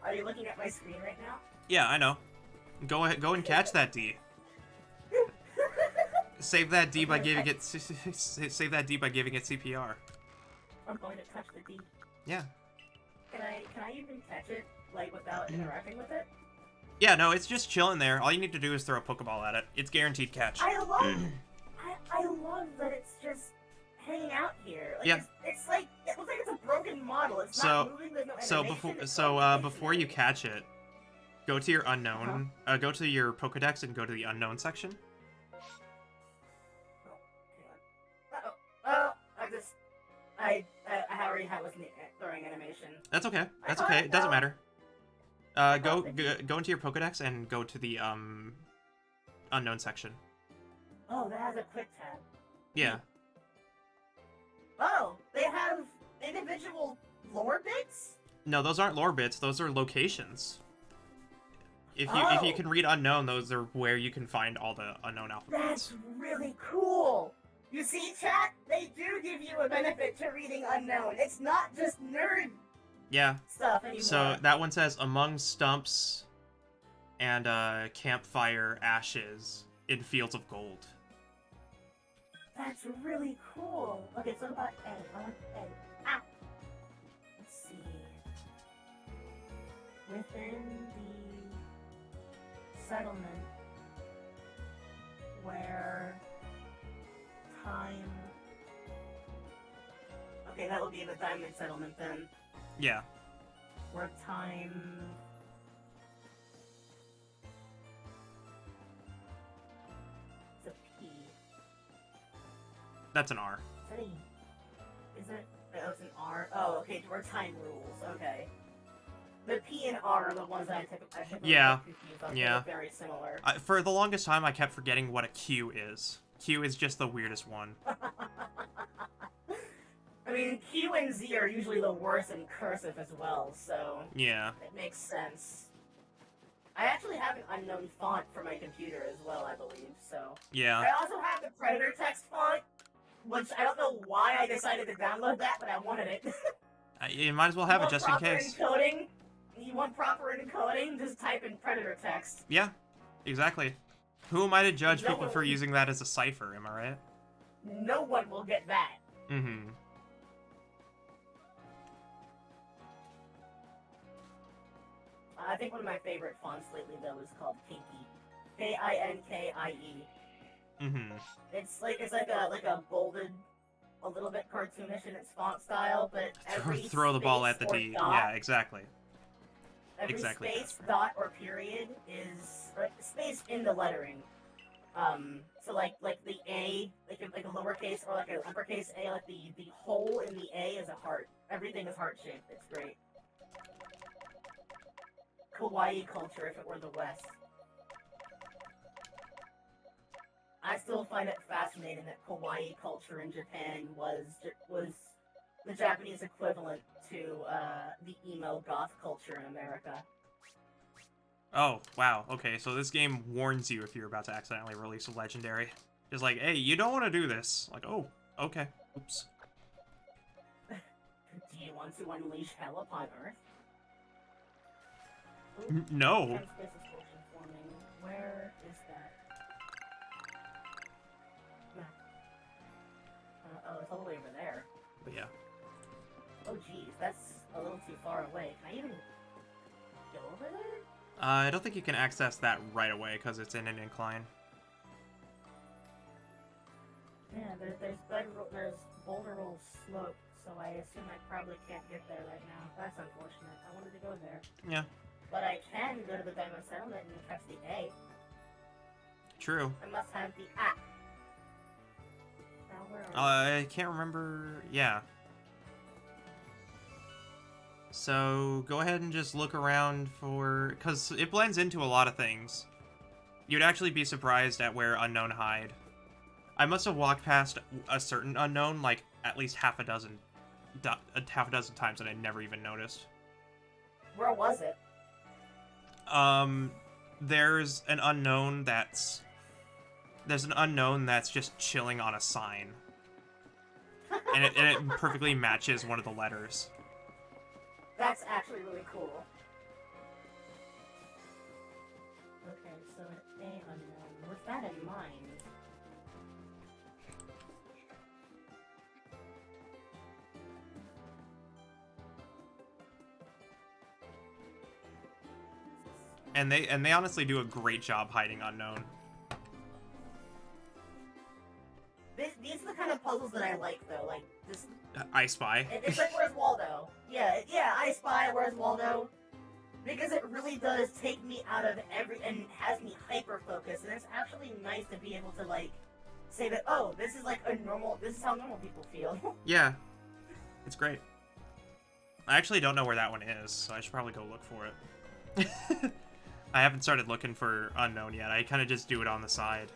Are you looking at my screen right now? Yeah, I know. Go ahead, go and catch that D. Save that D by giving it. Save that D by giving it CPR. I'm going to touch the D. Yeah. Can I even catch it like without interacting with it? Yeah, no, it's just chilling there. All you need to do is throw a Pokeball at it. It's guaranteed catch. I love that it's just hanging out here. Like, yeah. It's like it looks like it's a broken model. It's not moving. There's no animation. Before you catch it, go to your unknown. Go to your Pokedex and go to the unknown section. I already was throwing animation. That's okay. That's okay. It doesn't matter. Go into your Pokedex and go to the unknown section. Oh, that has a quick tab. Yeah. Oh, they have individual lore bits? No, those aren't lore bits. Those are locations. If you can read unknown, those are where you can find all the unknown alphabets. That's really cool. You see, chat? They do give you a benefit to reading unknown. It's not just nerd stuff anymore. So that one says, among stumps and campfire ashes in fields of gold. That's really cool. Okay, so about A. I want A. Ah! Let's see. Within the settlement where time... Okay, that will be the diamond settlement then. Yeah. Where time... It's a P. That's an R. Is that a... Is it... Oh, it's an R? Oh, okay, where time rules. Okay. The P and R are the ones that I typically get confused on. Yeah. They're very similar. For the longest time, I kept forgetting what a Q is. Q is just the weirdest one. I mean, Q and Z are usually the worst in cursive as well, so... Yeah. It makes sense. I actually have an unknown font for my computer as well, I believe, so... Yeah. I also have the Predator text font, which I don't know why I decided to download that, but I wanted it. You might as well have it just in case. Encoding? You want proper encoding? Just type in Predator text. Yeah, exactly. Who am I to judge people for using that as a cipher, am I right? No one will get that. Mm-hmm. I think one of my favorite fonts lately, though, is called Pinky. Kinkie. Mm-hmm. It's like a bolded, a little bit cartoonish in its font style, but every Throw the ball space at the or D. dot, Yeah, exactly. every Exactly space, that. dot, or period is like space in the lettering. So like the A, like a lowercase or like an uppercase A, like the hole in the A is a heart. Everything is heart shaped. It's great. Kawaii culture if it were the West. I still find it fascinating that kawaii culture in Japan was the Japanese equivalent to the emo goth culture in America. Oh, wow. Okay, so this game warns you if you're about to accidentally release a legendary. It's like, hey, you don't want to do this. Like, oh, okay. Oops. Do you want to unleash hell upon Earth? Ooh, No. time space explosion forming. Where is that? Oh, it's all the way over there. But yeah. Oh, geez, that's a little too far away. Can I even go over there? I don't think you can access that right away because it's in an incline. Yeah, there's boulder roll slope, so I assume I probably can't get there right now. That's unfortunate. I wanted to go there. Yeah. But I can go to the Diamond Settlement and catch the A. True. I must have the A. Now where are I can't remember. Yeah. So go ahead and just look around for, because it blends into a lot of things. You'd actually be surprised at where unknown hide. I must have walked past a certain unknown like at least half a dozen times and I never even noticed. Where was it? There's an unknown that's just chilling on a sign. and it perfectly matches one of the letters. That's actually really cool. Okay, so an A unknown. With that in mind... And they honestly do a great job hiding unknown. These are the kind of puzzles that I like, though. Like, this... I Spy. It's like, where's Waldo? Yeah, I Spy, where's Waldo? Because it really does take me out of and has me hyper-focused, and it's actually nice to be able to, like, say that, oh, this is how normal people feel. Yeah. It's great. I actually don't know where that one is, so I should probably go look for it. I haven't started looking for unknown yet. I kind of just do it on the side.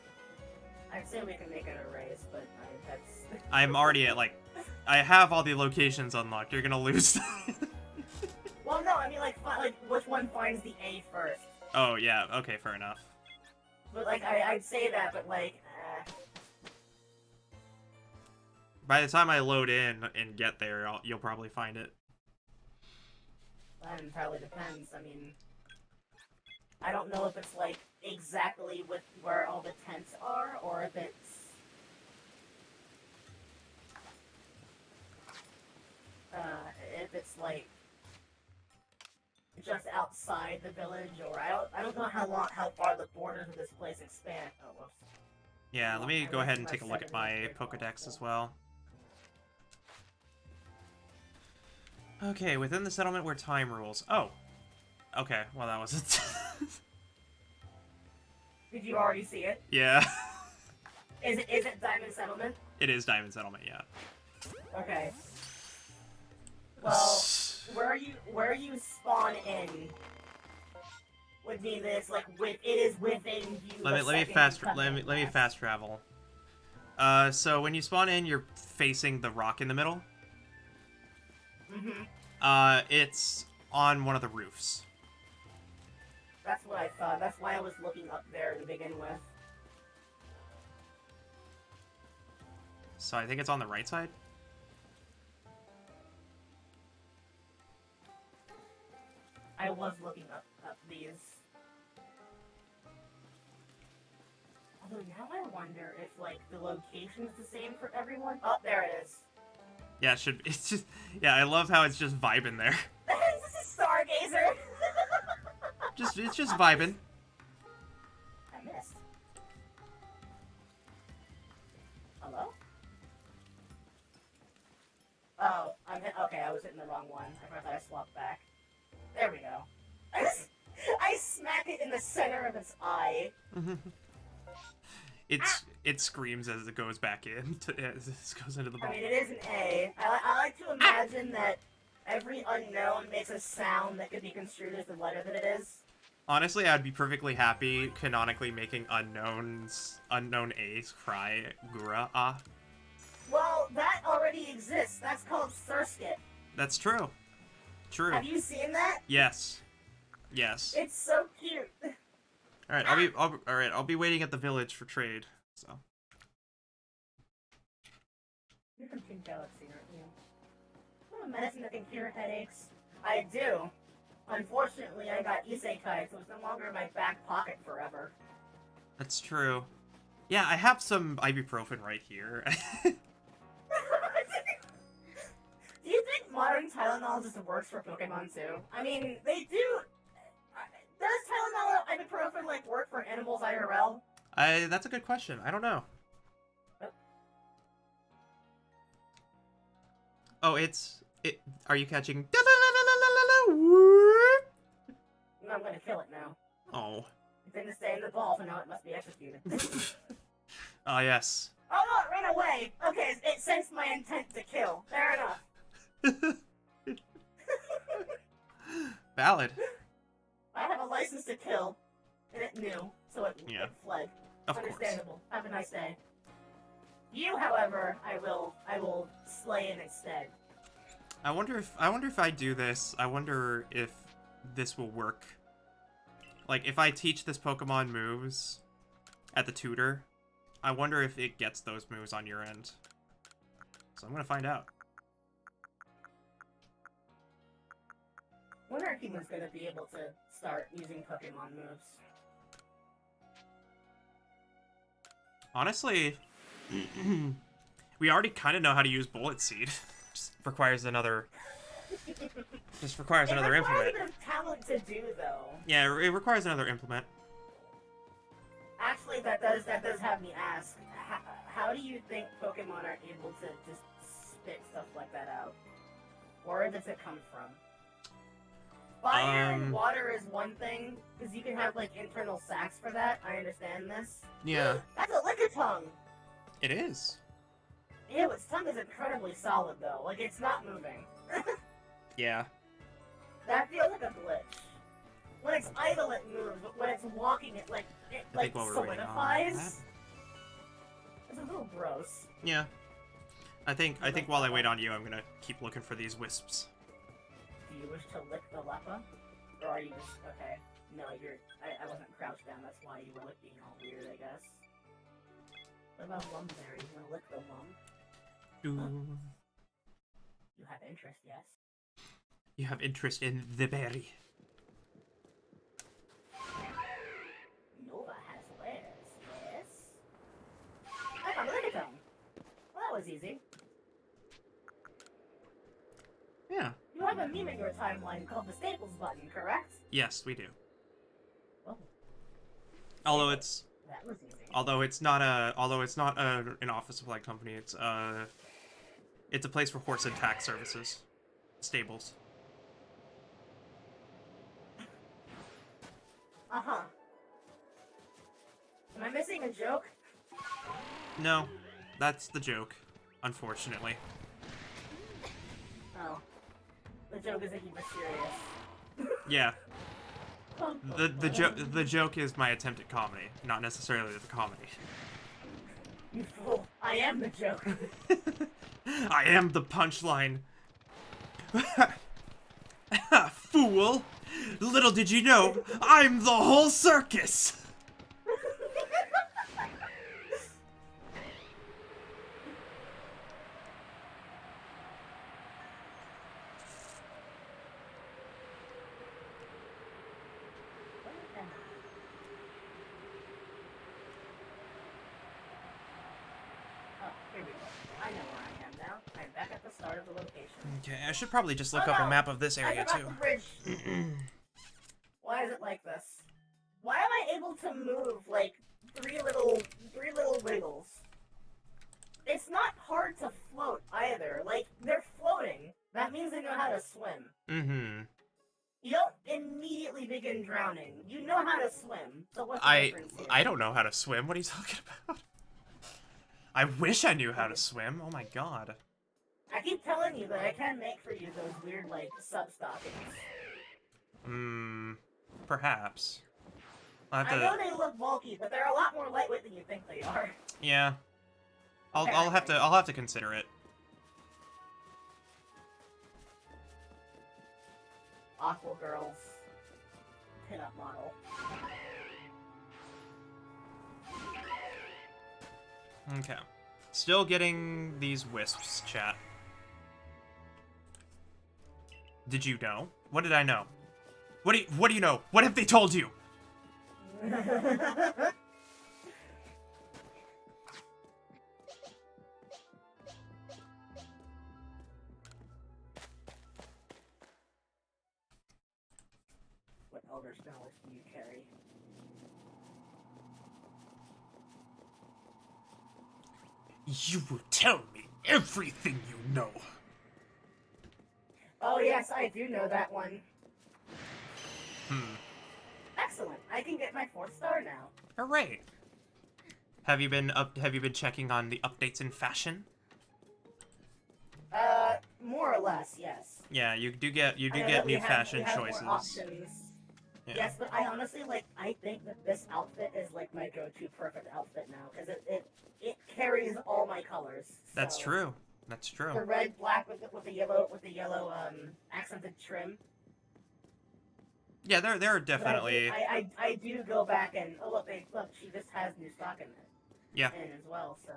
I'd say we can make it a race, but that's... I'm already at, like... I have all the locations unlocked. You're gonna lose. Well, no, I mean, like which one finds the A first? Oh, yeah. Okay, fair enough. But, like, I'd say that, but, like... By the time I load in and get there, you'll probably find it. That probably depends. I mean... I don't know if it's, like, exactly where all the tents are, or if it's... like, just outside the village, or I don't know how far the borders of this place expand. Oh, whoops. Yeah, let me go ahead and take a look at my Pokedex as well. Okay, within the settlement where time rules. Oh. Okay, well that was it. Did you already see it? Yeah. Is it Diamond Settlement? It is Diamond Settlement, yeah. Okay. Well, where you spawn in would be this, like, it is within view. Let me fast travel. So when you spawn in, you're facing the rock in the middle. Mm-hmm. It's on one of the roofs. That's what I thought. That's why I was looking up there to begin with. So I think it's on the right side. I was looking up these. Although now I wonder if, like, the location's the same for everyone. Oh, there it is. Yeah, it should be. It's just, yeah, I love how it's just vibing there. This is Stargazer. It's just vibing. I missed. Hello? Oh, okay, I was hitting the wrong one. I thought I swapped back. There we go. I smack it in the center of its eye. It screams as it goes back in, as it goes into the ball. I mean, it is an A. I like to imagine that every unknown makes a sound that could be construed as the letter that it is. Honestly, I'd be perfectly happy canonically making unknown A's cry Gura ah. Well, that already exists. That's called Surskit. That's true. True. Have you seen that? Yes. Yes. It's so cute. All right, I'll be waiting at the village for trade. So. You're from King Galaxy, aren't you? You have a medicine that can cure headaches? I do. Unfortunately, I got isekai, so it's no longer in my back pocket forever. That's true. Yeah, I have some ibuprofen right here. Do you think modern Tylenol just works for Pokemon too? I mean, they do. Does Tylenol ibuprofen like work for animals IRL? That's a good question. I don't know. Oh, are you catching? No, I'm gonna kill it now. Oh. It didn't stay in the ball, so now it must be executed. Oh, yes. Oh no, it ran away! Okay, it sensed my intent to kill. Fair enough. Valid. I have a license to kill, and it knew, so it fled. Of course. Understandable. Have a nice day. You, however, I will slay in its stead. I wonder if I do this, I wonder if this will work. Like, if I teach this Pokemon moves at the tutor, I wonder if it gets those moves on your end. So I'm gonna find out. When are humans gonna be able to start using Pokemon moves? Honestly, we already kind of know how to use Bullet Seed. Just requires another implement. It requires a bit of talent to do, though. Yeah, it requires another implement. Actually, that does have me ask, how do you think Pokemon are able to just spit stuff like that out? Where does it come from? Fire and water is one thing, because you can have, like, internal sacs for that. I understand this. Yeah. That's a Lickitung! It is. Ew, its tongue is incredibly solid, though. Like, it's not moving. Yeah. That feels like a glitch. When it's idle, it moves, but when it's walking, it solidifies. It's a little gross. Yeah. I think while I wait on you, I'm gonna keep looking for these wisps. Do you wish to lick the Leppa? Or are you just... Okay. No, I wasn't crouched down, that's why you were being all weird, I guess. What about Lumberry? You wanna lick the Lum? Ooh. You have interest, yes? You have interest in the berry. Nova has wares, yes? I found a Lickitung! Well, that was easy. Yeah. You have a meme in your timeline called the Staples button, correct? Yes, we do. Oh. Although it's That was easy. Although it's not an office supply company, it's a place for horse and tack services. Stables. Uh-huh. Am I missing a joke? No, that's the joke, unfortunately. Oh. The joke is that you were serious. Yeah. The joke is my attempt at comedy, not necessarily the comedy. You fool. I am the joke. I am the punchline. Fool! Little did you know, I'm the whole circus! Okay, I should probably just look up a map of this area too. Why is it like this? Why am I able to move like three little wiggles? hard to float either. Like, they're floating. That means they know how to swim. Mm-hmm. You don't immediately begin drowning. You know how to swim. So what's the difference here? I don't know how to swim. What are you talking about? I wish I knew how to swim. Oh my god. I keep telling you that I can make for you those weird, like, sub-stockings. Perhaps. I know they look bulky, but they're a lot more lightweight than you think they are. Yeah. I'll have to consider it. Aqua Girls pinup model. Okay. Still getting these wisps, chat. Did you know? What did I know? What do you know? What have they told you? What elder spells do you carry? You will tell me everything you know. Oh yes, I do know that one. Hmm. Excellent. I can get my 4th star now. Hooray. Have you been checking on the updates in fashion? More or less, yes. Yeah, you do get new fashion choices. Yeah. Yes, but I honestly, like, I think that this outfit is, like, my go-to perfect outfit now, because it carries all my colors. So. That's true. That's true. The red, black with the yellow accented trim. Yeah, there are definitely. I do go back and look, she just has new stock in it. Yeah. In as well, so.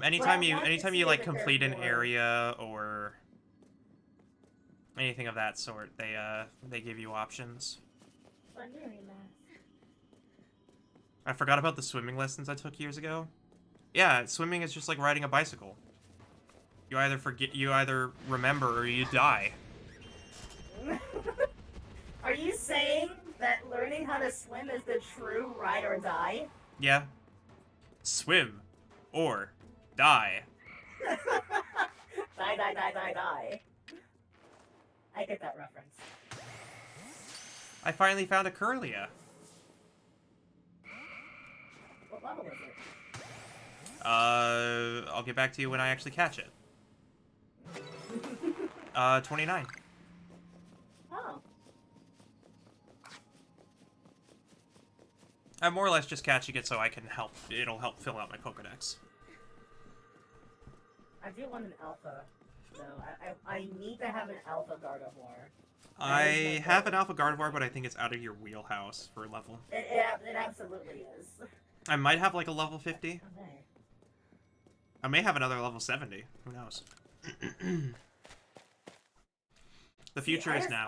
Anytime you like complete an area or anything of that sort, they give you options. I forgot about the swimming lessons I took years ago. Yeah, swimming is just like riding a bicycle. You either remember or you die. Are you saying that learning how to swim is the true ride or die? Yeah. Swim or die. Die. I get that reference. I finally found a Curlia. What level is it? I'll get back to you when I actually catch it. 29. Oh. I'm more or less just catching it so I can it'll help fill out my Pokedex. I do want an alpha, so I need to have an alpha Gardevoir. I have an Alpha Gardevoir, but I think it's out of your wheelhouse for level. It absolutely is. I might have like a level 50. Okay. I may have another level 70. Who knows? The future is now.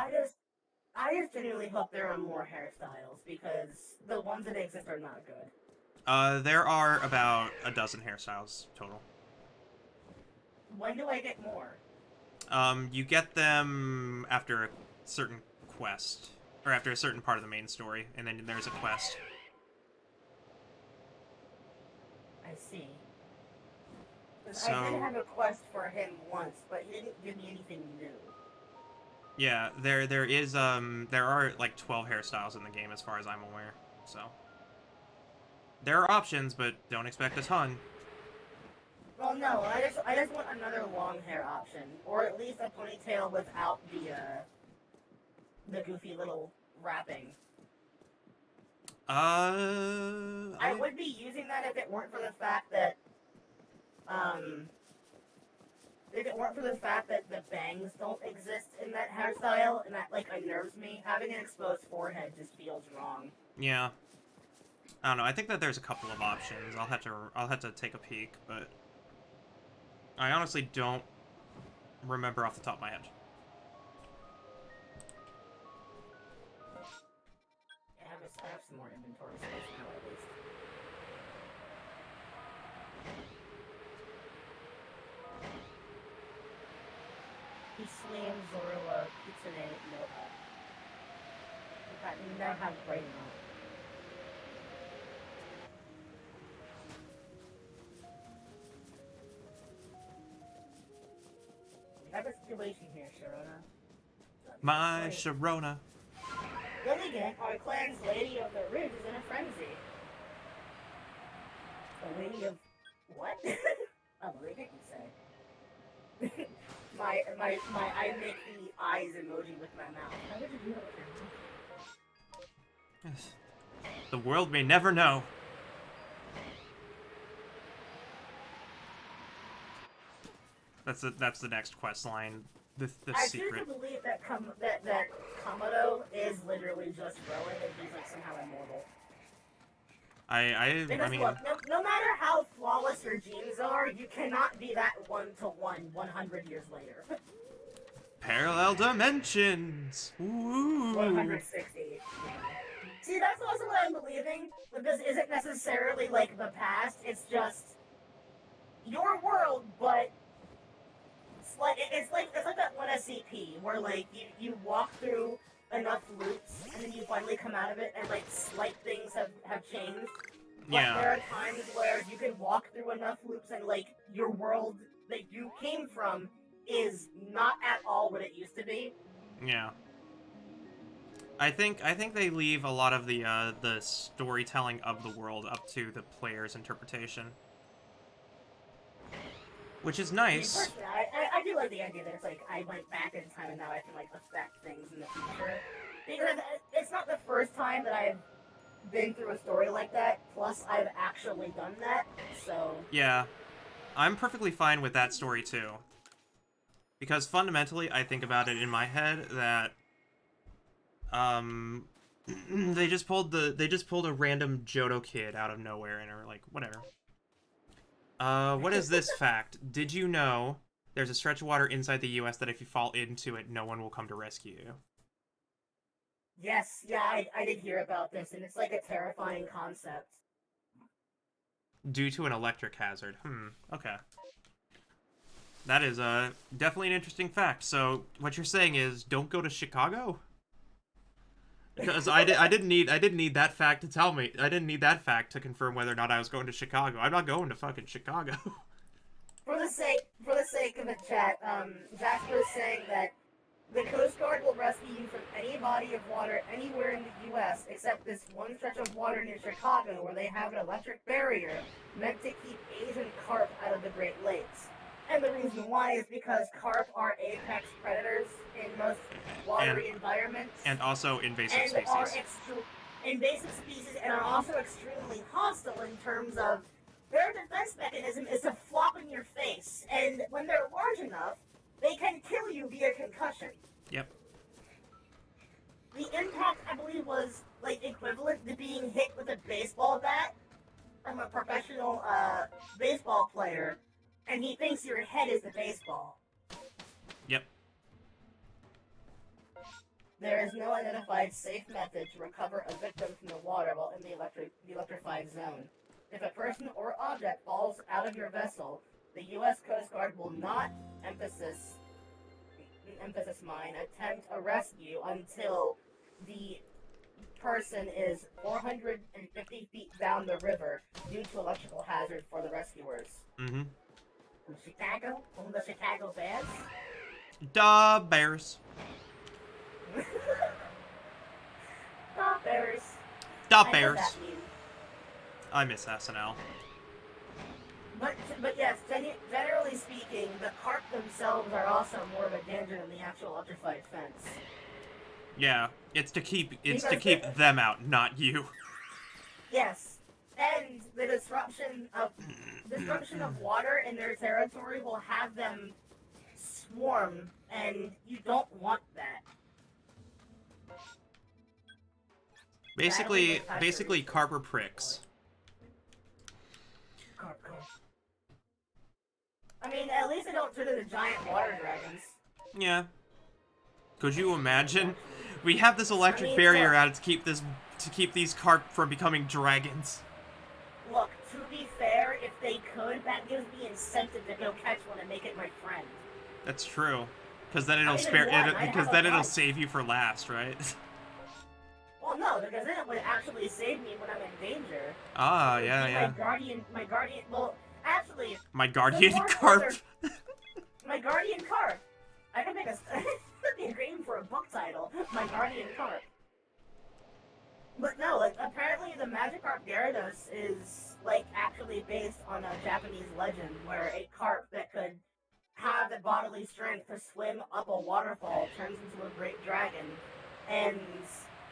I just genuinely hope there are more hairstyles, because the ones that exist are not good. There are about a dozen hairstyles total. When do I get more? You get them after a certain quest. Or after a certain part of the main story, and then there's a quest. I see. So, I did have a quest for him once, but he didn't give me anything new. Yeah, there are like 12 hairstyles in the game as far as I'm aware, so. There are options, but don't expect a ton. Well, no, I just want another long hair option, or at least a ponytail without the goofy little wrapping. I would be using that if it weren't for the fact that, the bangs don't exist in that hairstyle, and that, like, unnerves me. Having an exposed forehead just feels wrong. Yeah. I don't know, I think that there's a couple of options. I'll have to take a peek, but I honestly don't remember off the top of my head. I have some more inventory space now, at least. Islam Zorilla Kitsune Noha. In fact, we now have brain rot. have a situation here, Sharona. My Sharona. Lilligant, our clan's Lady of the Ridge, is in a frenzy. A lady of what? A Lilligant, you say? I make the eyes emoji with my mouth. How did you do that? Yes. The world may never know. That's the next quest line. The I secret. choose to believe that that Kamado is literally just growing and he's like somehow immortal. I Because mean, look, no matter how flawless your genes are, you cannot be that 1-to-1 100 years later. parallel dimensions. Ooh. 160. See, that's also what I'm believing. But this isn't necessarily like the past. It's just your world, but it's like that one SCP where like you walk through enough loops and then you finally come out of it and like slight things have changed. But Yeah. there are times where you can walk through enough loops and like your world that you came from is not at all what it used to be. Yeah. I think they leave a lot of the storytelling of the world up to the player's interpretation, which is nice. I mean, personally, I do like the idea that it's like I went back in time and now I can like affect things in the future. Because it's not the first time that I've been through a story like that. Plus, I've actually done that. So Yeah, I'm perfectly fine with that story too. Because fundamentally, I think about it in my head that they just pulled a random Johto kid out of nowhere and are like, whatever. What is this fact? Did you know there's a stretch of water inside the US that if you fall into it, no one will come to rescue you? yes, yeah, I did hear about this, and it's like a terrifying concept. Due to an electric hazard. Okay. That is definitely an interesting fact. So what you're saying is don't go to Chicago? Because I didn't need that fact to tell me. I didn't need that fact to confirm whether or not I was going to Chicago. I'm not going to fucking Chicago. For the sake of the chat, Jasper is saying that the Coast Guard will rescue you from any body of water anywhere in the U.S. except this one stretch of water near Chicago where they have an electric barrier meant to keep Asian carp out of the Great Lakes. And the reason why is because carp are apex predators in most watery environments. And also invasive and species. Are invasive species and are also extremely hostile in terms of their defense mechanism is to flop in your face. And when they're large enough, they can kill you via concussion. Yep. The impact, I believe, was like equivalent to being hit with a baseball bat from a professional baseball player, and he thinks your head is the baseball. Yep. There is no identified safe method to recover a victim from the water while in the electrified zone. If a person or object falls out of your vessel, the U.S. Coast Guard will not, emphasis mine, attempt a rescue until the person is 450 feet down the river due to electrical hazard for the rescuers. Mm-hmm. Chicago? From the Chicago Bears? Da Bears. Da Bears. Da Bears. I miss SNL. But yes, generally speaking, the carp themselves are also more of a danger than the actual electrified fence. Yeah, it's to keep them out, not you. Yes, and the disruption of water in their territory will have them swarm, and you don't want that. Basically, carp are pricks. Carp. I mean, at least they don't turn into giant water dragons. Yeah. Could you imagine? We have this electric barrier out to keep these carp from becoming dragons. Look, to be fair, if they could, that gives me incentive to go catch one and make it my friend. That's true. Because then it'll save you for last, right? Well, no, because then it would actually save me when I'm in danger. Ah, yeah. My guardian, well, actually... My guardian carp. My guardian carp. that'd be a great name for a book title. My Guardian Carp. But no, like, apparently the Magikarp Gyarados is, like, actually based on a Japanese legend where a carp that could have the bodily strength to swim up a waterfall turns into a great dragon. And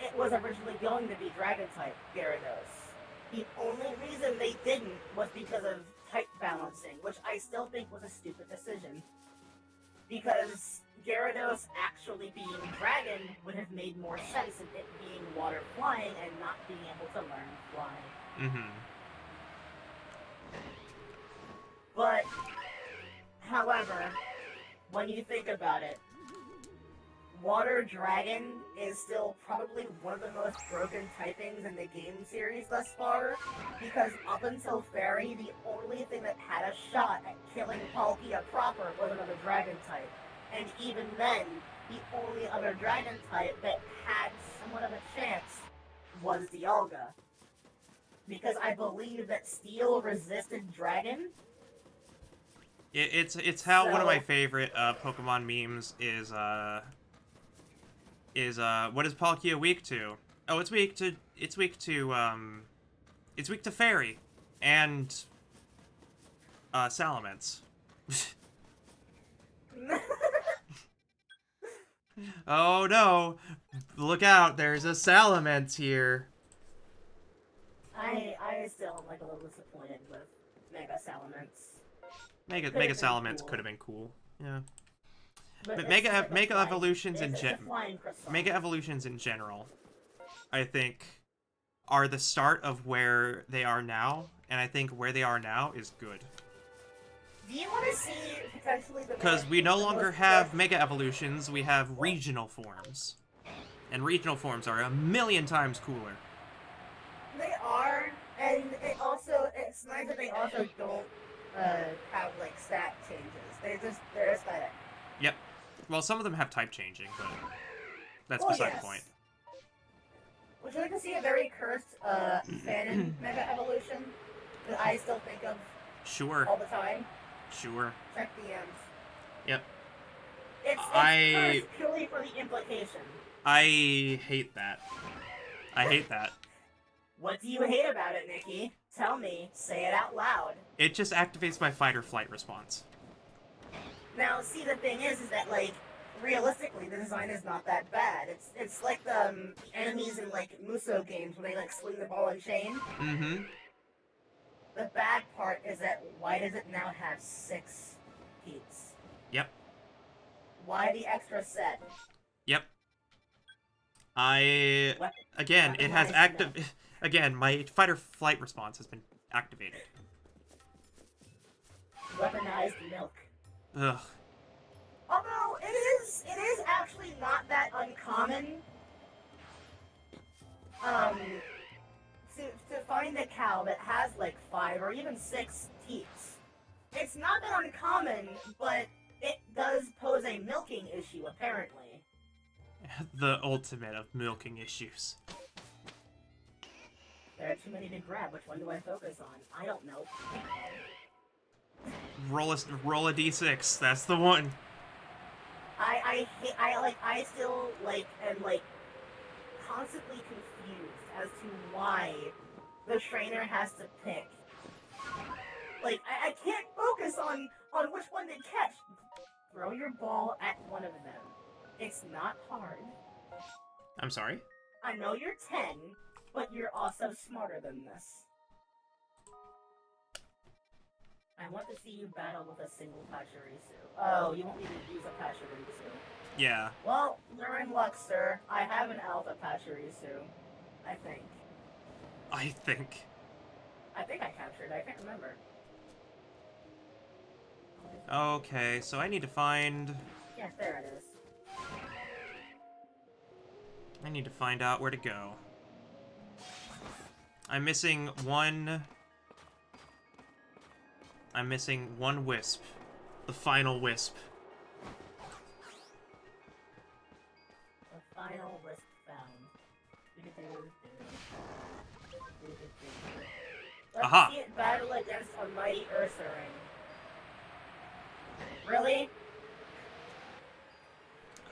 it was originally going to be Dragon-type Gyarados. The only reason they didn't was because of type balancing, which I still think was a stupid decision. Because Gyarados actually being dragon would have made more sense in it being water flying and not being able to learn fly. Mm-hmm. But, however, when you think about it, Water Dragon is still probably one of the most broken typings in the game series thus far, because up until Fairy, the only thing that had a shot at killing Palkia proper was another Dragon type. And even then, the only other Dragon type that had somewhat of a chance was Dialga. Because I believe that Steel resisted Dragon. It's how one of my favorite Pokemon memes is what is Palkia weak to? Oh, it's weak to Fairy and Salamence. Oh no! Look out! There's a Salamence here. I still am like a little disappointed with Mega Salamence. Mega Salamence could have been cool. Yeah. But Mega evolutions in Mega evolutions in general, I think, are the start of where they are now, and I think where they are now is good. Do you want to see potentially the... Because we no longer have Mega evolutions, we have regional forms. And regional forms are a million times cooler. They are, and it's nice that they also don't have, like, stat changes. They're aesthetic. Yep. Well, some of them have type changing, but that's beside the point. Would you like to see a very cursed Fanon Mega Evolution that I still think of all the time? Sure. Check the ends. Yep. It's cursed purely for the implication. I hate that. I hate that. What do you hate about it, Nikki? Tell me. Say it out loud. It just activates my fight or flight response. Now, see, the thing is that, like, realistically, the design is not that bad. It's like the enemies in, like, Musou games where they, like, swing the ball and chain. Mm-hmm. The bad part is that why does it now have 6 heats? Yep. Why the extra set? Yep. Again, it has Again, my fight or flight response has been activated. Weaponized milk. Ugh. Although it is actually not that uncommon. To find a cow that has like 5 or even 6 teats. It's not that uncommon, but it does pose a milking issue apparently. The ultimate of milking issues. There are too many to grab. Which one do I focus on? I don't know. Roll a d6. That's the one. I still am constantly confused as to why the trainer has to pick. Like I can't focus on which one to catch. Throw your ball at one of them. It's not hard. I'm sorry? I know you're 10, but you're also smarter than this. I want to see you battle with a single Pachirisu. Oh, you want me to use a Pachirisu? Yeah. Well, you're in luck, sir. I have an Alpha Pachirisu. I think. I think I captured it. I can't remember. Okay, so I need to find... Yes, there it is. I need to find out where to go. I'm missing one wisp. The final wisp. The final wisp found. Let's Aha! see it battle against a mighty Ursaring. Really?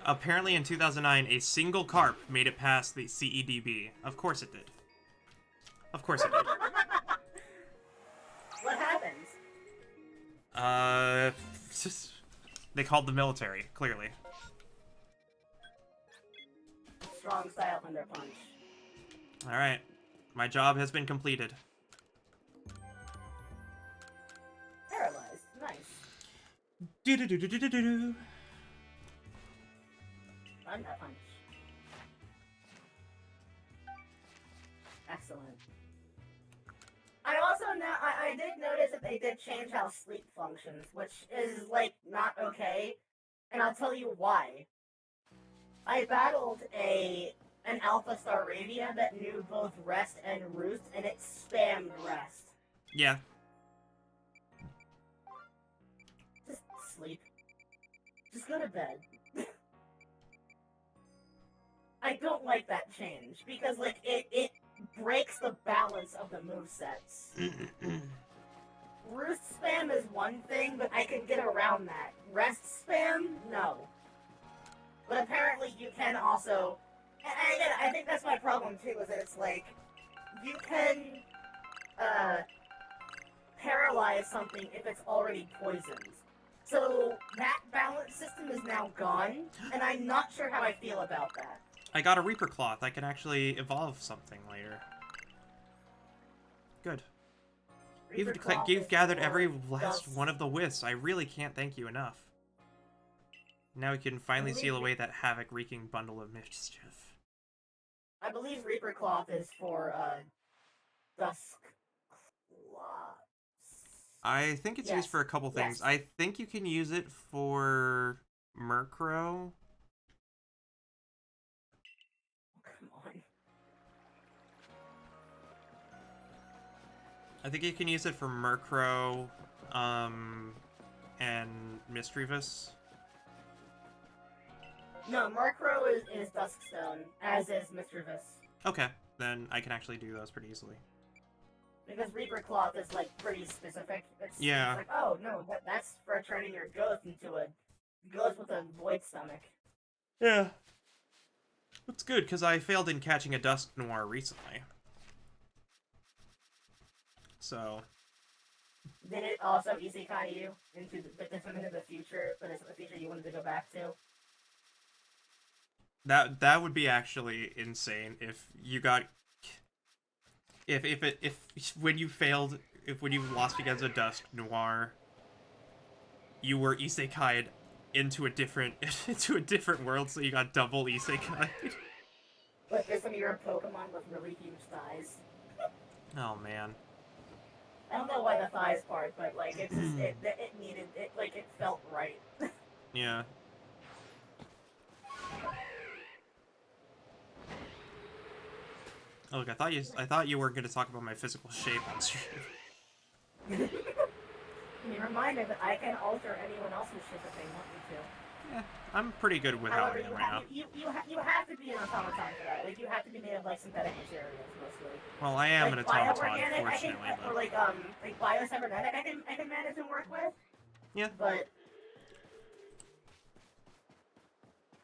Apparently in 2009, a single carp made it past the CEDB. Of course it did. Of course it did. What happens? They called the military, clearly. Strong style Thunder Punch. Alright. My job has been completed. Paralyzed. Nice. Do-do-do-do-do-do-do. Thunder Punch. Excellent. I also I did notice that they did change how sleep functions, which is like not okay, and I'll tell you why. I battled an Alpha Staravia that knew both rest and roost, and it spammed rest. Yeah. Just sleep. Just go to bed. I don't like that change because like it breaks the balance of the movesets. Roost spam is one thing, but I can get around that. Rest spam, no. But apparently you can also, and again, I think that's my problem too, is that it's like, you can paralyze something if it's already poisoned. So that balance system is now gone, and I'm not sure how I feel about that. I got a Reaper Cloth. I can actually evolve something later. Good. You've gathered every last one of the wisps. I really can't thank you enough. Now we can finally seal away that havoc-wreaking bundle of mischief. I believe Reaper Cloth is for, Dusk Claws. I think it's used for a couple things. Yes. I think you can use it for Murkrow. Come on. I think you can use it for Murkrow, and Misdreavus. No, Murkrow is Duskstone, as is Misdreavus. Okay, then I can actually do those pretty easily. Because Reaper Cloth is, like, pretty specific. It's like, oh, no, that's for turning your ghost into a ghost with a void stomach. Yeah. That's good, because I failed in catching a Dusk Noir recently. So... Did it also isekai you into the future, but it's the future you wanted to go back to? That would be actually insane if you got... when you lost against a Dusk Noir, you were isekai'd into a different world, so you got double isekai'd. But there's some of your Pokemon with really huge thighs. Oh man. I don't know why the thighs part, but like it's just it needed it, like it felt right. Yeah. Oh, look, I thought you weren't going to talk about my physical shape on stream. Be reminded that I can alter anyone else's shape if they want me to. Yeah, I'm pretty good with how I am right now. You have to be an automaton for that. Like you have to be made of like synthetic materials mostly. Well, I am like, an automaton, bioorganic, fortunately. Or like biocybernetic, I can manage and work with. Yeah. But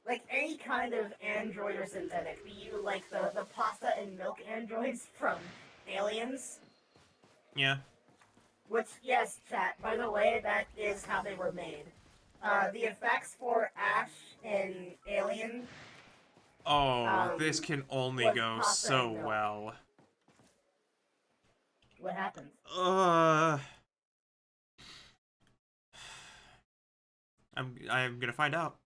like any kind of android or synthetic, be you like the pasta and milk androids from Aliens. Yeah. Which, yes, chat, by the way, that is how they were made. The effects for Ash in Alien... Oh, this can only go so well. What happened? I'm gonna find out.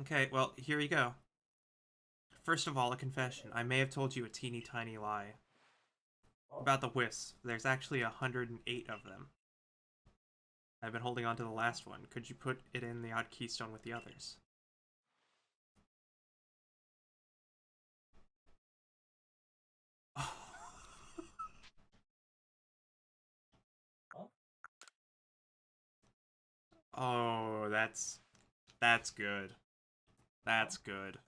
Okay, well, here you go. First of all, a confession. I may have told you a teeny tiny lie. About the wisps. There's actually 108 of them. I've been holding on to the last one. Could you put it in the odd keystone with the others? Oh, that's good. That's good.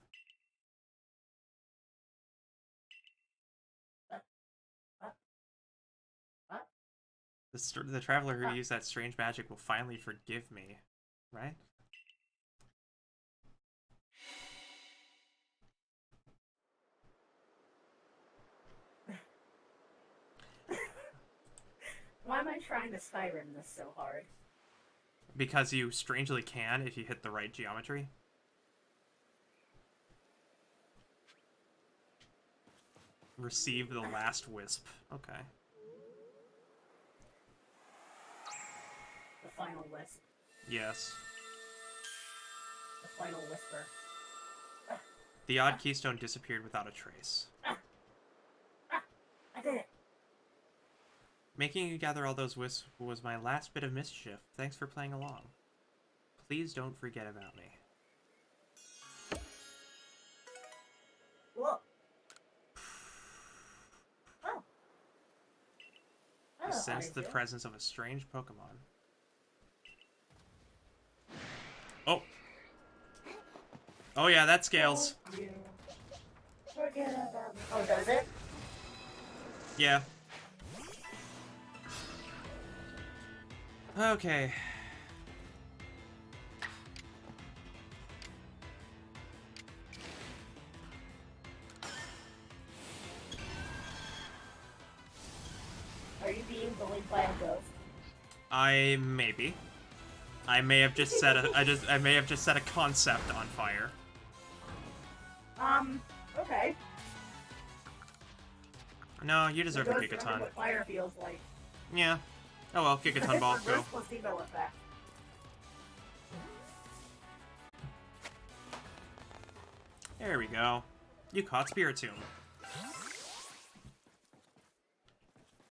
The traveler who used that strange magic will finally forgive me, right? Why am I trying to Skyrim this so hard? Because you strangely can if you hit the right geometry. Receive the last wisp. Okay. The final wisp. Yes. The final whisper. The odd keystone disappeared without a trace. I did it. Making you gather all those wisps was my last bit of mischief. Thanks for playing along. Please don't forget about me. Whoa. Oh. I sense the presence of a strange Pokemon. Oh. Oh yeah, that scales. Forget about me. Oh, does it? Yeah. Okay. Are you being bullied by a ghost? I maybe. I may have just set a I may have just set a concept on fire. Okay. No, you deserve a Gigaton. What fire feels like. Yeah. Oh well, Gigaton ball, go. Placebo effect. There we go. You caught Spiritomb.